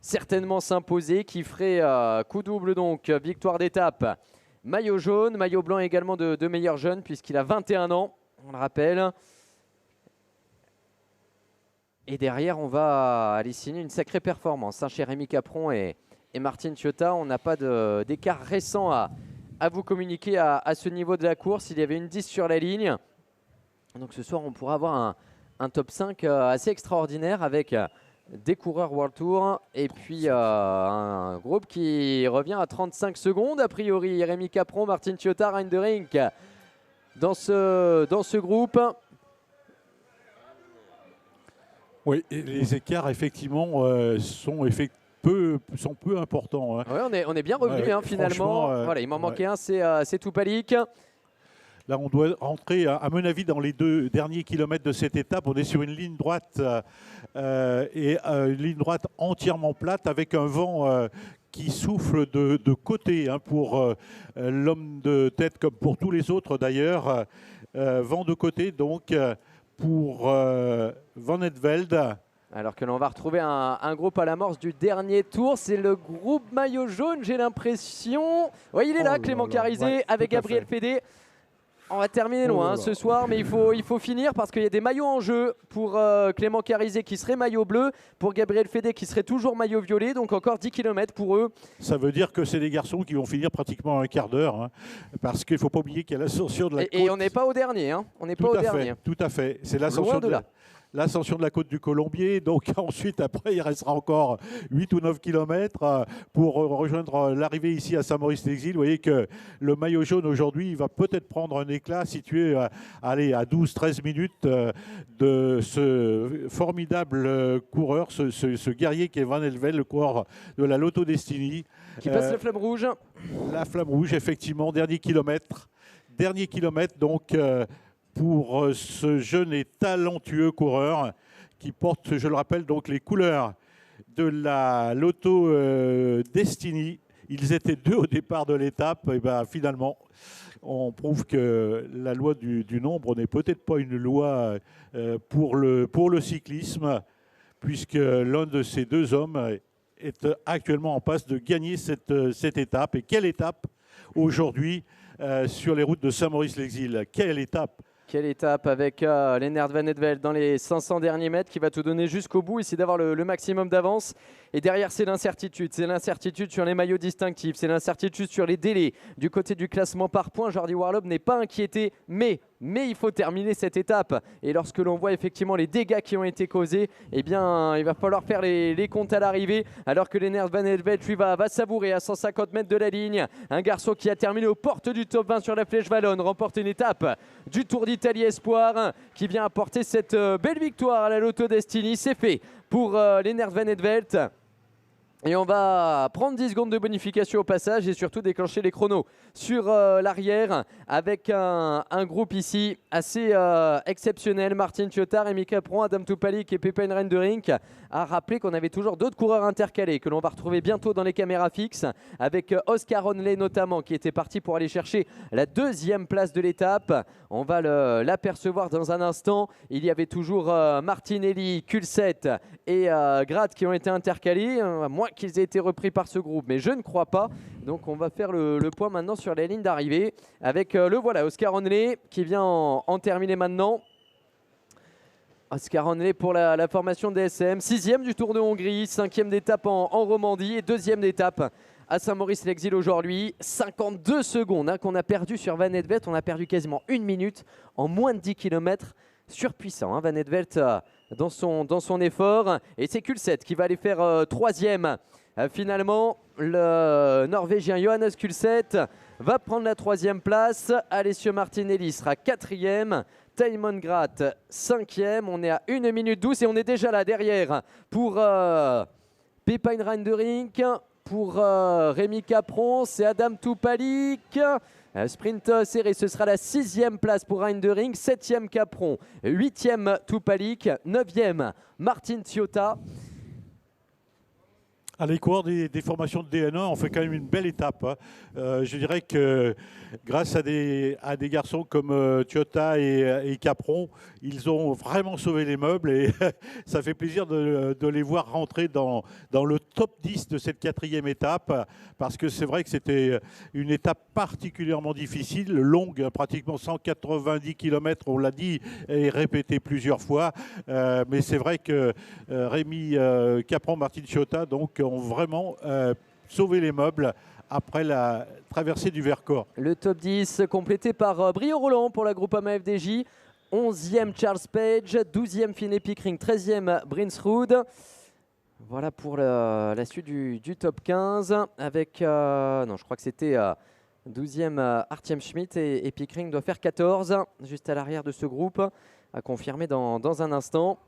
certainement s'imposer, qui ferait coup double donc, victoire d'étape. Maillot jaune, maillot blanc également de meilleur jeune puisqu'il a 21 ans, on le rappelle. Et derrière, on va aller signer une sacrée performance chez Rémi Capron et Martin Ciotat. On n'a pas d'écart récent à vous communiquer à ce niveau de la course. Il y avait une 10 sur la ligne. Donc ce soir, on pourra avoir un top 5 assez extraordinaire avec des coureurs World Tour et puis un groupe qui revient à 35 secondes. A priori, Rémi Capron, Martin Ciotat, Rein de Rink dans ce groupe. Oui, et les écarts, effectivement, sont peu importants. Hein. Ouais, on est bien revenu finalement. Voilà, il m'en manquait un, c'est Tupalik. Là, on doit rentrer, à mon avis, dans les 2 derniers kilomètres de cette étape. On est sur une ligne droite et une ligne droite entièrement plate avec un vent qui souffle de côté pour l'homme de tête comme pour tous les autres d'ailleurs. Vent de côté donc pour Van Helvet. Alors que l'on va retrouver un groupe à l'amorce du dernier tour. C'est le groupe maillot jaune, j'ai l'impression. Oui, il est là, Clément Carizet avec Gabriel Fédé. On va terminer loin ce soir, mais il faut finir parce qu'il y a des maillots en jeu pour Clément Carizet qui serait maillot bleu, pour Gabriel Fédé qui serait toujours maillot violet, donc encore 10 km pour eux. Ça veut dire que c'est des garçons qui vont finir pratiquement un quart d'heure, parce qu'il ne faut pas oublier qu'il y a l'ascension de la côte. Et on n'est pas au dernier, on n'est pas au dernier. Tout à fait, c'est l'ascension de la côte du Colombier. Donc ensuite, après, il restera encore 8 ou 9 km pour rejoindre l'arrivée ici à Saint-Maurice-l'Exil. Vous voyez que le maillot jaune aujourd'hui, il va peut-être prendre un éclat situé à 12-13 minutes de ce formidable coureur, ce guerrier qui est Van Helvet, le coureur de la Lotto Destiny. Qui passe la flamme rouge. La flamme rouge, effectivement, dernier kilomètre. Dernier kilomètre, donc... pour ce jeune et talentueux coureur qui porte, je le rappelle, donc les couleurs de la Lotto Destiny. Ils étaient 2 au départ de l'étape. Et finalement, on prouve que la loi du nombre n'est peut-être pas une loi pour le cyclisme, puisque l'un de ces 2 hommes est actuellement en passe de gagner cette étape. Et quelle étape aujourd'hui sur les routes de Saint-Maurice-l'Exil. Quelle étape! Quelle étape avec Lennart Van Helvet dans les 500 derniers mètres qui va tout donner jusqu'au bout, essayer d'avoir le maximum d'avance. Et derrière, c'est l'incertitude. C'est l'incertitude sur les maillots distinctifs. C'est l'incertitude sur les délais. Du côté du classement par points, Jordi Warlob n'est pas inquiété, mais il faut terminer cette étape. Et lorsque l'on voit effectivement les dégâts qui ont été causés, eh bien, il va falloir faire les comptes à l'arrivée. Alors que Lennart Van Helvet, lui, va savourer à 150 mètres de la ligne. Un garçon qui a terminé aux portes du top 20 sur la Flèche Wallonne, remporte une étape du Tour d'Italie Espoir, qui vient apporter cette belle victoire à la Lotto Destiny. C'est fait pour Lennart Van Helvet. Et on va prendre 10 secondes de bonification au passage et surtout déclencher les chronos sur l'arrière avec un groupe ici assez exceptionnel. Martin Ciotat, Rémi Capron, Adam Tupalik et Pépin Rein de Rink. À rappeler qu'on avait toujours d'autres coureurs intercalés que l'on va retrouver bientôt dans les caméras fixes avec Oscar Onley notamment qui était parti pour aller chercher la 2e place de l'étape. On va l'apercevoir dans un instant. Il y avait toujours Martinelli, Kulset et Grad qui ont été intercalés, à moins qu'ils aient été repris par ce groupe, mais je ne crois pas. Donc on va faire le point maintenant sur la ligne d'arrivée avec Oscar Onley qui vient en terminer maintenant. Oscar Onley pour la formation DSM, 6e du Tour de Hongrie, 5e d'étape en Romandie et 2e d'étape à Saint-Maurice-l'Exil aujourd'hui. 52 secondes qu'on a perdu sur Van Helvet. On a perdu quasiment 1 minute en moins de 10 km. Surpuissant, Van Helvet dans son effort. Et c'est Kulset qui va aller faire 3e finalement. Le Norvégien Johannes Kulset va prendre la 3e place. Alessio Martinelli sera 4e. Taimon Gratt 5e. On est à 1 minute 12 et on est déjà là derrière pour Pepijn Reindering, pour Rémi Capron, c'est Adam Tupalik. Sprint serré, ce sera la 6e place pour Reindering, 7e Capron, 8e Tupalik, 9e Martin Ciotta. À les coureurs des formations de DN1, on fait quand même une belle étape. Hein. Je dirais que grâce à des garçons comme Ciotta et Capron, ils ont vraiment sauvé les meubles et ça fait plaisir de les voir rentrer dans le top 10 de cette 4e étape parce que c'est vrai que c'était une étape particulièrement difficile, longue, pratiquement 190 km, on l'a dit et répété plusieurs fois. Mais c'est vrai que Rémi Capron, Martin Ciotta, donc, ont vraiment sauvé les meubles après la traversée du Vercors. Le top 10 complété par Brio Roland pour la Groupama FDJ, 11e Charles Page, 12e Finn Pickering, 13e Brinsrud. Voilà pour la suite du top 15 avec, non je crois que c'était 12e Artem Schmidt et Pickering doit faire 14 juste à l'arrière de ce groupe, à confirmer dans un instant.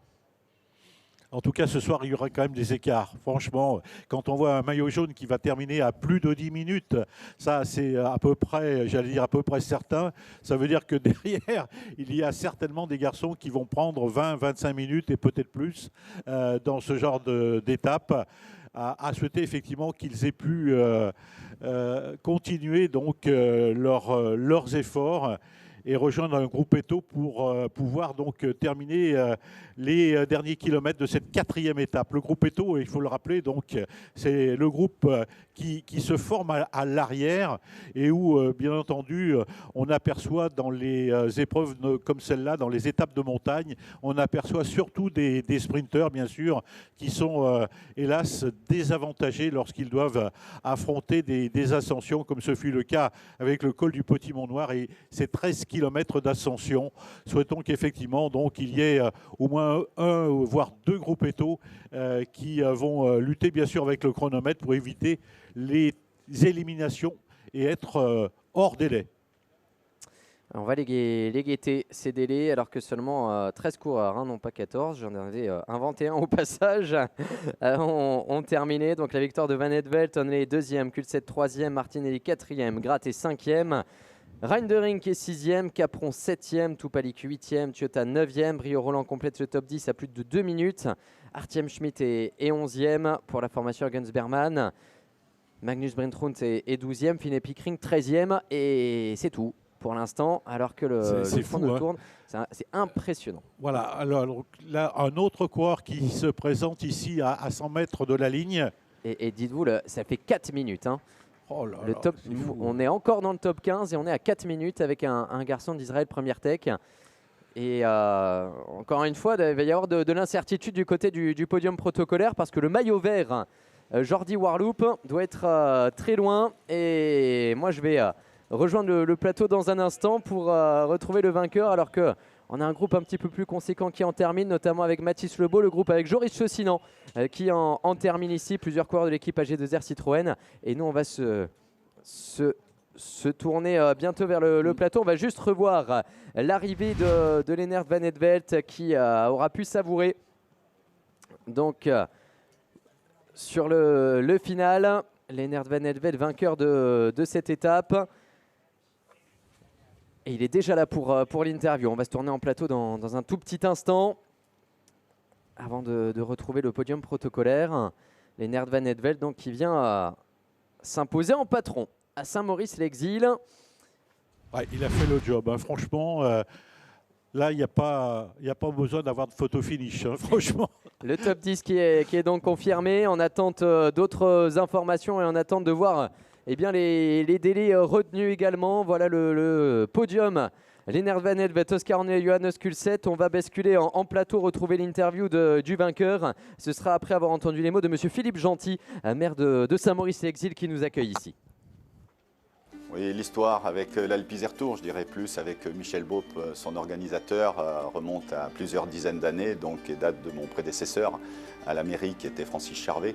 En tout cas, ce soir, il y aura quand même des écarts. Franchement, quand on voit un maillot jaune qui va terminer à plus de 10 minutes, ça, c'est à peu près, j'allais dire à peu près certain. Ça veut dire que derrière, il y a certainement des garçons qui vont prendre 20, 25 minutes et peut-être plus dans ce genre d'étape. À souhaiter effectivement qu'ils aient pu continuer donc leurs efforts et rejoindre un groupe Eto pour pouvoir donc terminer les derniers kilomètres de cette 4e étape. Le groupe Eto, il faut le rappeler, donc c'est le groupe qui se forme à l'arrière et où, bien entendu, on aperçoit dans les épreuves comme celle-là, dans les étapes de montagne, on aperçoit surtout des sprinteurs, bien sûr, qui sont, hélas, désavantagés lorsqu'ils doivent affronter des ascensions, comme ce fut le cas avec le col du Petit Mont-Noir et ces 13 km d'ascension. Souhaitons qu'effectivement, donc, il y ait au moins un, voire 2 groupes Eto qui vont lutter, bien sûr, avec le chronomètre pour éviter les éliminations et être hors délai. On va les guetter, ces délais, alors que seulement 13 coureurs, hein, non pas 14. J'en avais inventé un au passage. On terminé. Donc la victoire de Van Edvelt, Onley 2e, Kulset 3e, Martinelli 4e, Gratt est 5e. Reindering est 6e, Capron 7e, Tupalik 8e, Ciotta 9e. Brio Roland complète le top 10 à plus de 2 minutes. Artem Schmidt est 11e pour la formation Gunsberman. Magnus Brintrund est 12e, Finn Pickering 13e. Et c'est tout pour l'instant, alors que le fond de tourne. C'est impressionnant. Voilà, alors là, un autre coureur qui se présente ici à 100 mètres de la ligne. Et dites-vous, ça fait 4 minutes. Hein. Oh là le là, top, on est encore dans le top 15 et on est à 4 minutes avec un garçon d'Israël Première Tech. Et encore une fois, il va y avoir de l'incertitude du côté du podium protocolaire parce que le maillot vert, Jordi Warloop, doit être très loin. Et moi, je vais rejoindre le plateau dans un instant pour retrouver le vainqueur alors que on a un groupe un petit peu plus conséquent qui en termine, notamment avec Mathis Lebeau, le groupe avec Joris Chaussinan qui en termine ici, plusieurs coureurs de l'équipe AG2R Citroën. Et nous, on va se tourner bientôt vers le plateau. On va juste revoir l'arrivée de Lennart Van Edvelt qui aura pu savourer donc sur le final. Lennart Van Edvelt, vainqueur de cette étape. Et il est déjà là pour l'interview. On va se tourner en plateau dans un tout petit instant avant de retrouver le podium protocolaire. Lennart Van Edvelt donc, qui vient s'imposer en patron à Saint-Maurice-l'Exil. Ouais, il a fait le job, hein. Franchement. Là, il n'y a pas besoin d'avoir de photo finish, hein, franchement. Le top 10 qui est donc confirmé. En attente d'autres informations et en attente de voir les délais retenus également. Voilà le podium. Lennart Van Edvelt, Oscar Onley, Johannes Kulset. On va basculer en plateau, retrouver l'interview du vainqueur. Ce sera après avoir entendu les mots de monsieur Philippe Gentil, maire de Saint-Maurice-l'Exil qui nous accueille ici. Oui, l'histoire avec l'Alpizer Tour, je dirais plus avec Michel Baup, son organisateur, remonte à plusieurs dizaines d'années, donc et date de mon prédécesseur à la mairie qui était Francis Charvet.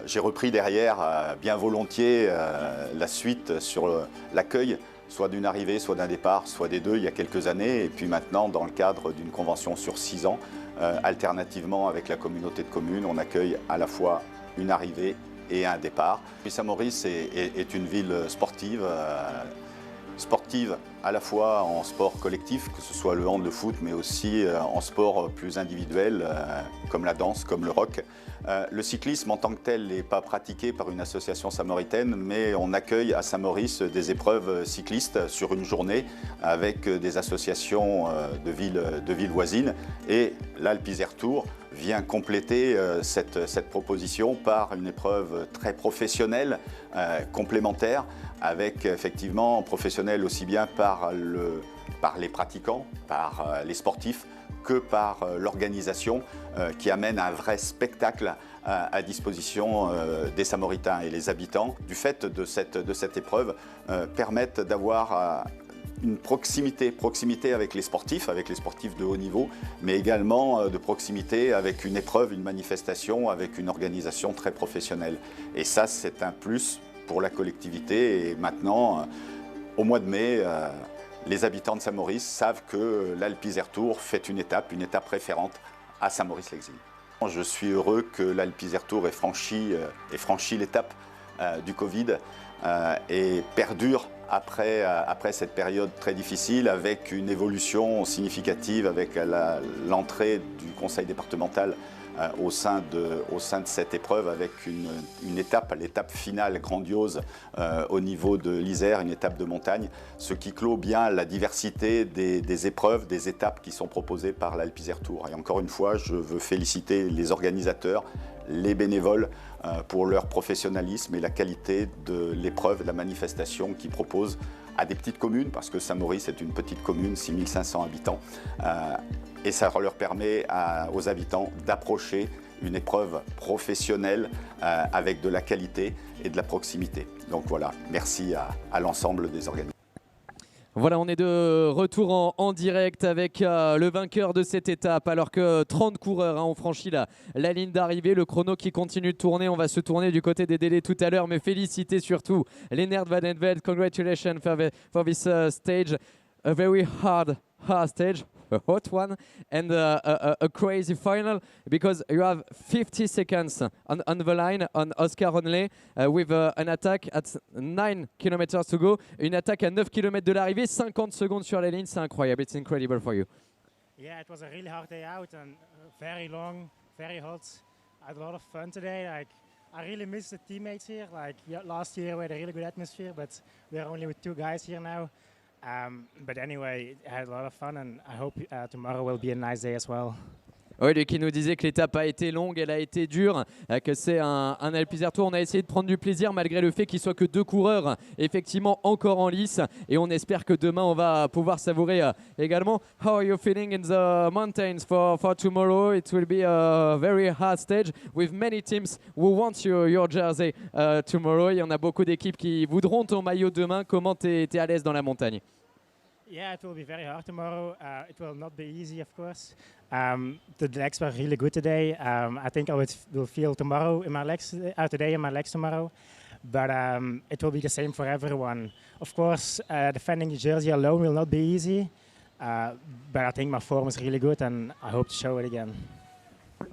J'ai repris derrière bien volontiers la suite sur l'accueil, soit d'une arrivée, soit d'un départ, soit des deux il y a quelques années, et puis maintenant dans le cadre d'une convention sur 6 ans, alternativement avec la communauté de communes, on accueille à la fois une arrivée et un départ. Puis Saint-Maurice est une ville sportive, sportive à la fois en sport collectif, que ce soit le hand, le foot, mais aussi en sport plus individuel, comme la danse, comme le rock. Le cyclisme en tant que tel n'est pas pratiqué par une association samaritaine, mais on accueille à Saint-Maurice des épreuves cyclistes sur une journée avec des associations de villes voisines. Et l'Alpizer Tour vient compléter cette proposition par une épreuve très professionnelle, complémentaire, avec effectivement professionnel aussi bien par les pratiquants, par les sportifs, que par l'organisation qui amène un vrai spectacle à disposition des Samaritains. Et les habitants, du fait de cette épreuve, permettent d'avoir une proximité avec les sportifs de haut niveau, mais également de proximité avec une épreuve, une manifestation, avec une organisation très professionnelle. Et ça, c'est un plus pour la collectivité. Et maintenant, au mois de mai, les habitants de Saint-Maurice savent que l'Alpizer Tour fait une étape référente à Saint-Maurice-l'Exil. Je suis heureux que l'Alpizer Tour ait franchi l'étape du Covid et perdure après cette période très difficile, avec une évolution significative, avec l'entrée du conseil départemental au sein de cette épreuve, avec l'étape finale grandiose au niveau de l'Isère, une étape de montagne, ce qui clôt bien la diversité des épreuves, des étapes qui sont proposées par l'Alpizer Tour. Et encore une fois, je veux féliciter les organisateurs, les bénévoles pour leur professionnalisme et la qualité de l'épreuve, de la manifestation qu'ils proposent à des petites communes, parce que Saint-Maurice est une petite commune, 6500 habitants, et ça leur permet aux habitants d'approcher une épreuve professionnelle avec de la qualité et de la proximité. Donc voilà, merci à l'ensemble des organisateurs. Voilà, on est de retour en direct avec le vainqueur de cette étape, alors que 30 coureurs ont franchi la ligne d'arrivée. Le chrono qui continue de tourner, on va se tourner du côté des délais tout à l'heure, mais féliciter surtout Lennert Van Etvelt. Congratulations for this stage, a very hard stage, a hot one, and a crazy final, because you have 50 seconds on the line on Oscar Onley with an attack at 9 km to go, une attaque à 9 km de l'arrivée, 50 secondes sur la ligne, c'est incroyable, it's incredible for you. Yeah, it was a really hard day out and very long, very hot. I had a lot of fun today. I really miss the teammates here. Last year we had a really good atmosphere, but we're only with 2 guys here now. But anyway, I had a lot of fun and I hope tomorrow will be a nice day as well. Oui, lui qui nous disait que l'étape a été longue, elle a été dure, que c'est un Alpizer Tour. On a essayé de prendre du plaisir malgré le fait qu'il soit que 2 coureurs effectivement encore en lice, et on espère que demain on va pouvoir savourer également. How are you feeling in the mountains for tomorrow? It will be a very hard stage with many teams who want your jersey tomorrow. Il y en a beaucoup d'équipes qui voudront ton maillot demain. Comment t'es à l'aise dans la montagne? Yeah, it will be very hard tomorrow. It will not be easy, of course. The legs were really good today. I think I will feel tomorrow in my legs, today in my legs tomorrow. But it will be the same for everyone. Of course, defending the jersey alone will not be easy. But I think my form is really good and I hope to show it again.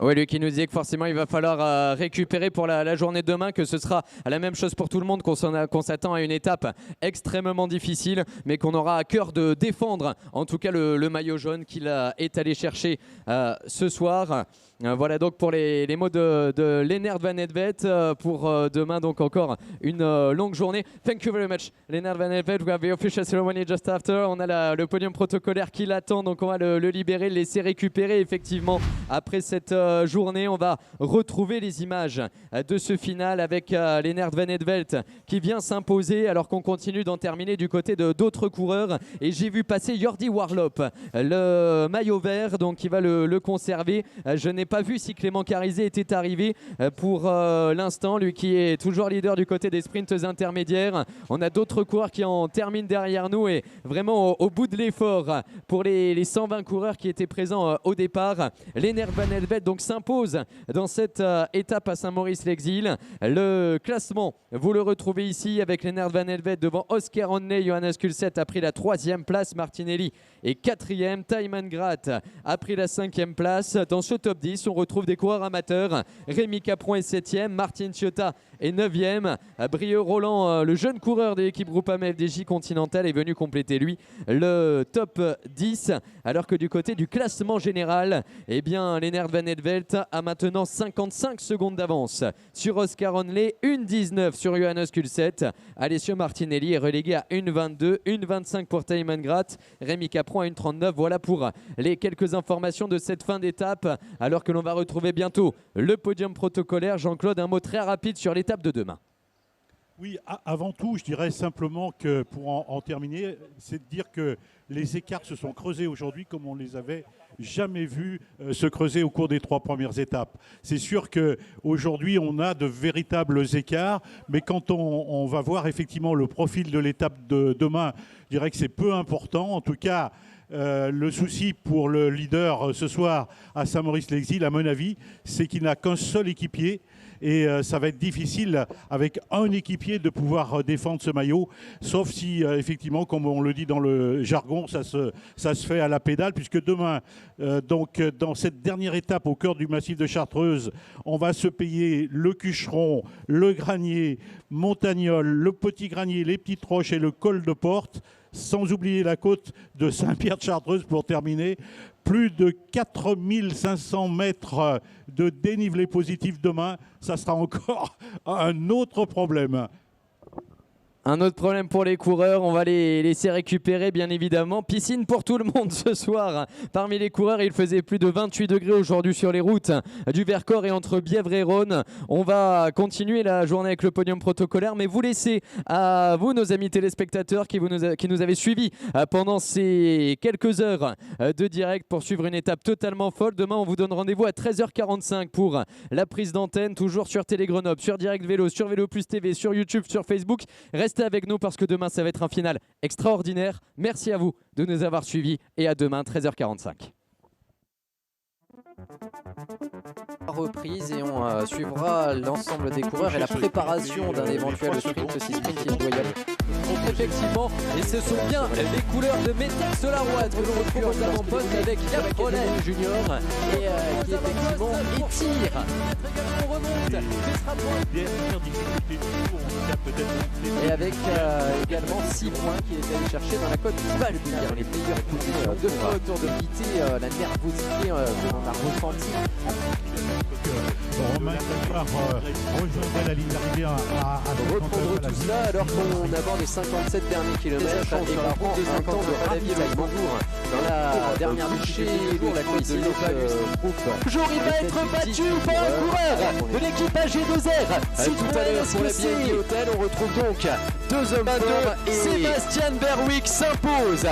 Oui, lui qui nous disait que forcément il va falloir récupérer pour la journée de demain, que ce sera la même chose pour tout le monde, qu'on s'attend à une étape extrêmement difficile, mais qu'on aura à cœur de défendre en tout cas le maillot jaune qu'il est allé chercher ce soir. Voilà donc pour les mots de Lennert Van Etvelt pour demain, donc encore une longue journée. Thank you very much Lennert Van Etvelt. We have the official ceremony just after. On a le podium protocolaire qui l'attend, donc on va le libérer, le laisser récupérer effectivement après cette journée. On va retrouver les images de ce final avec Lennart Van Etvelt qui vient s'imposer alors qu'on continue d'en terminer du côté d'autres coureurs. Et j'ai vu passer Jordi Warlop, le maillot vert, donc qui va le conserver. Je n'ai pas vu si Clément Carizet était arrivé pour l'instant, lui qui est toujours leader du côté des sprints intermédiaires. On a d'autres coureurs qui en terminent derrière nous et vraiment au bout de l'effort pour les 120 coureurs qui étaient présents au départ. Lennart Van Etvelt donc s'impose dans cette étape à Saint-Maurice-l'Exil. Le classement, vous le retrouvez ici avec Lennart Van Etvelt devant Oscar Onley. Johannes Kulset a pris la 3e place, Martinelli est 4e, Thymen Grath a pris la 5e place. Dans ce top 10, on retrouve des coureurs amateurs. Rémi Capron est 7e, Martin Ciotta est 9e. Brieux Roland, le jeune coureur de l'équipe Groupama FDJ Continental, est venu compléter lui le top 10. Alors que du côté du classement général, eh bien, Lennart Van Etvelt a maintenant 55 secondes d'avance sur Oscar Onley, 1,19 sur Johannes Kulset. Alessio Martinelli est relégué à 1,22, 1,25 pour Thymen Grath, Rémi Capron à 1,39. Voilà pour les quelques informations de cette fin d'étape, alors que l'on va retrouver bientôt le podium protocolaire. Jean-Claude, un mot très rapide sur l'étape de demain. Oui, avant tout, je dirais simplement que pour en terminer, c'est de dire que les écarts se sont creusés aujourd'hui comme on les avait jamais vus se creuser au cours des 3 premières étapes. C'est sûr qu'aujourd'hui, on a de véritables écarts, mais quand on va voir effectivement le profil de l'étape de demain, je dirais que c'est peu important. En tout cas, le souci pour le leader ce soir à Saint-Maurice-l'Exil, à mon avis, c'est qu'il n'a qu'un seul équipier. Et ça va être difficile avec un équipier de pouvoir défendre ce maillot, sauf si effectivement, comme on le dit dans le jargon, ça se fait à la pédale, puisque demain, donc dans cette dernière étape au cœur du massif de Chartreuse, on va se payer le Cucheron, le Granier, Montagnol, le Petit Granier, les Petites Roches et le col de Porte, sans oublier la côte de Saint-Pierre-de-Chartreuse pour terminer. Plus de 4500 mètres de dénivelé positif demain, ça sera encore un autre problème. Un autre problème pour les coureurs, on va les laisser récupérer bien évidemment. Piscine pour tout le monde ce soir. Parmi les coureurs, il faisait plus de 28 degrés aujourd'hui sur les routes du Vercors et entre Bièvre et Rhône. On va continuer la journée avec le podium protocolaire, mais vous laissez à vous, nos amis téléspectateurs qui nous avez suivis pendant ces quelques heures de direct pour suivre une étape totalement folle. Demain, on vous donne rendez-vous à 13h45 pour la prise d'antenne, toujours sur Télé Grenoble, sur Direct Vélo, sur Vélo Plus TV, sur YouTube, sur Facebook. Restez avec nous parce que demain ça va être un final extraordinaire. Merci à vous de nous avoir suivis et à demain 13h45. Reprise et on suivra l'ensemble des coureurs et la préparation d'un éventuel sprint, si sprint il doit y aller. Donc effectivement, et ce sont bien les couleurs de Metex Solaroid que l'on retrouve aux avant-postes avec Yann Ronet Junior et qui effectivement étire. On remonte, et avec également 6 points qu'il est allé chercher dans la côte du Val. Les meilleurs coups de fois autour de Pité, la nervosité que l'on a ressentie. Romain rejoindrait la ligne d'arrivée à reprendre tout cela alors qu'on aborde les 57 derniers kilomètres et qu'on prend un temps de ravitaillement dans la dernière bouchée pour la côte de groupe. Jour il va être battu par un coureur de l'équipe AG2R. Tout à l'heure pour la BNP Hotel, on retrouve donc 2 hommes forts et Sébastien Berwick s'impose.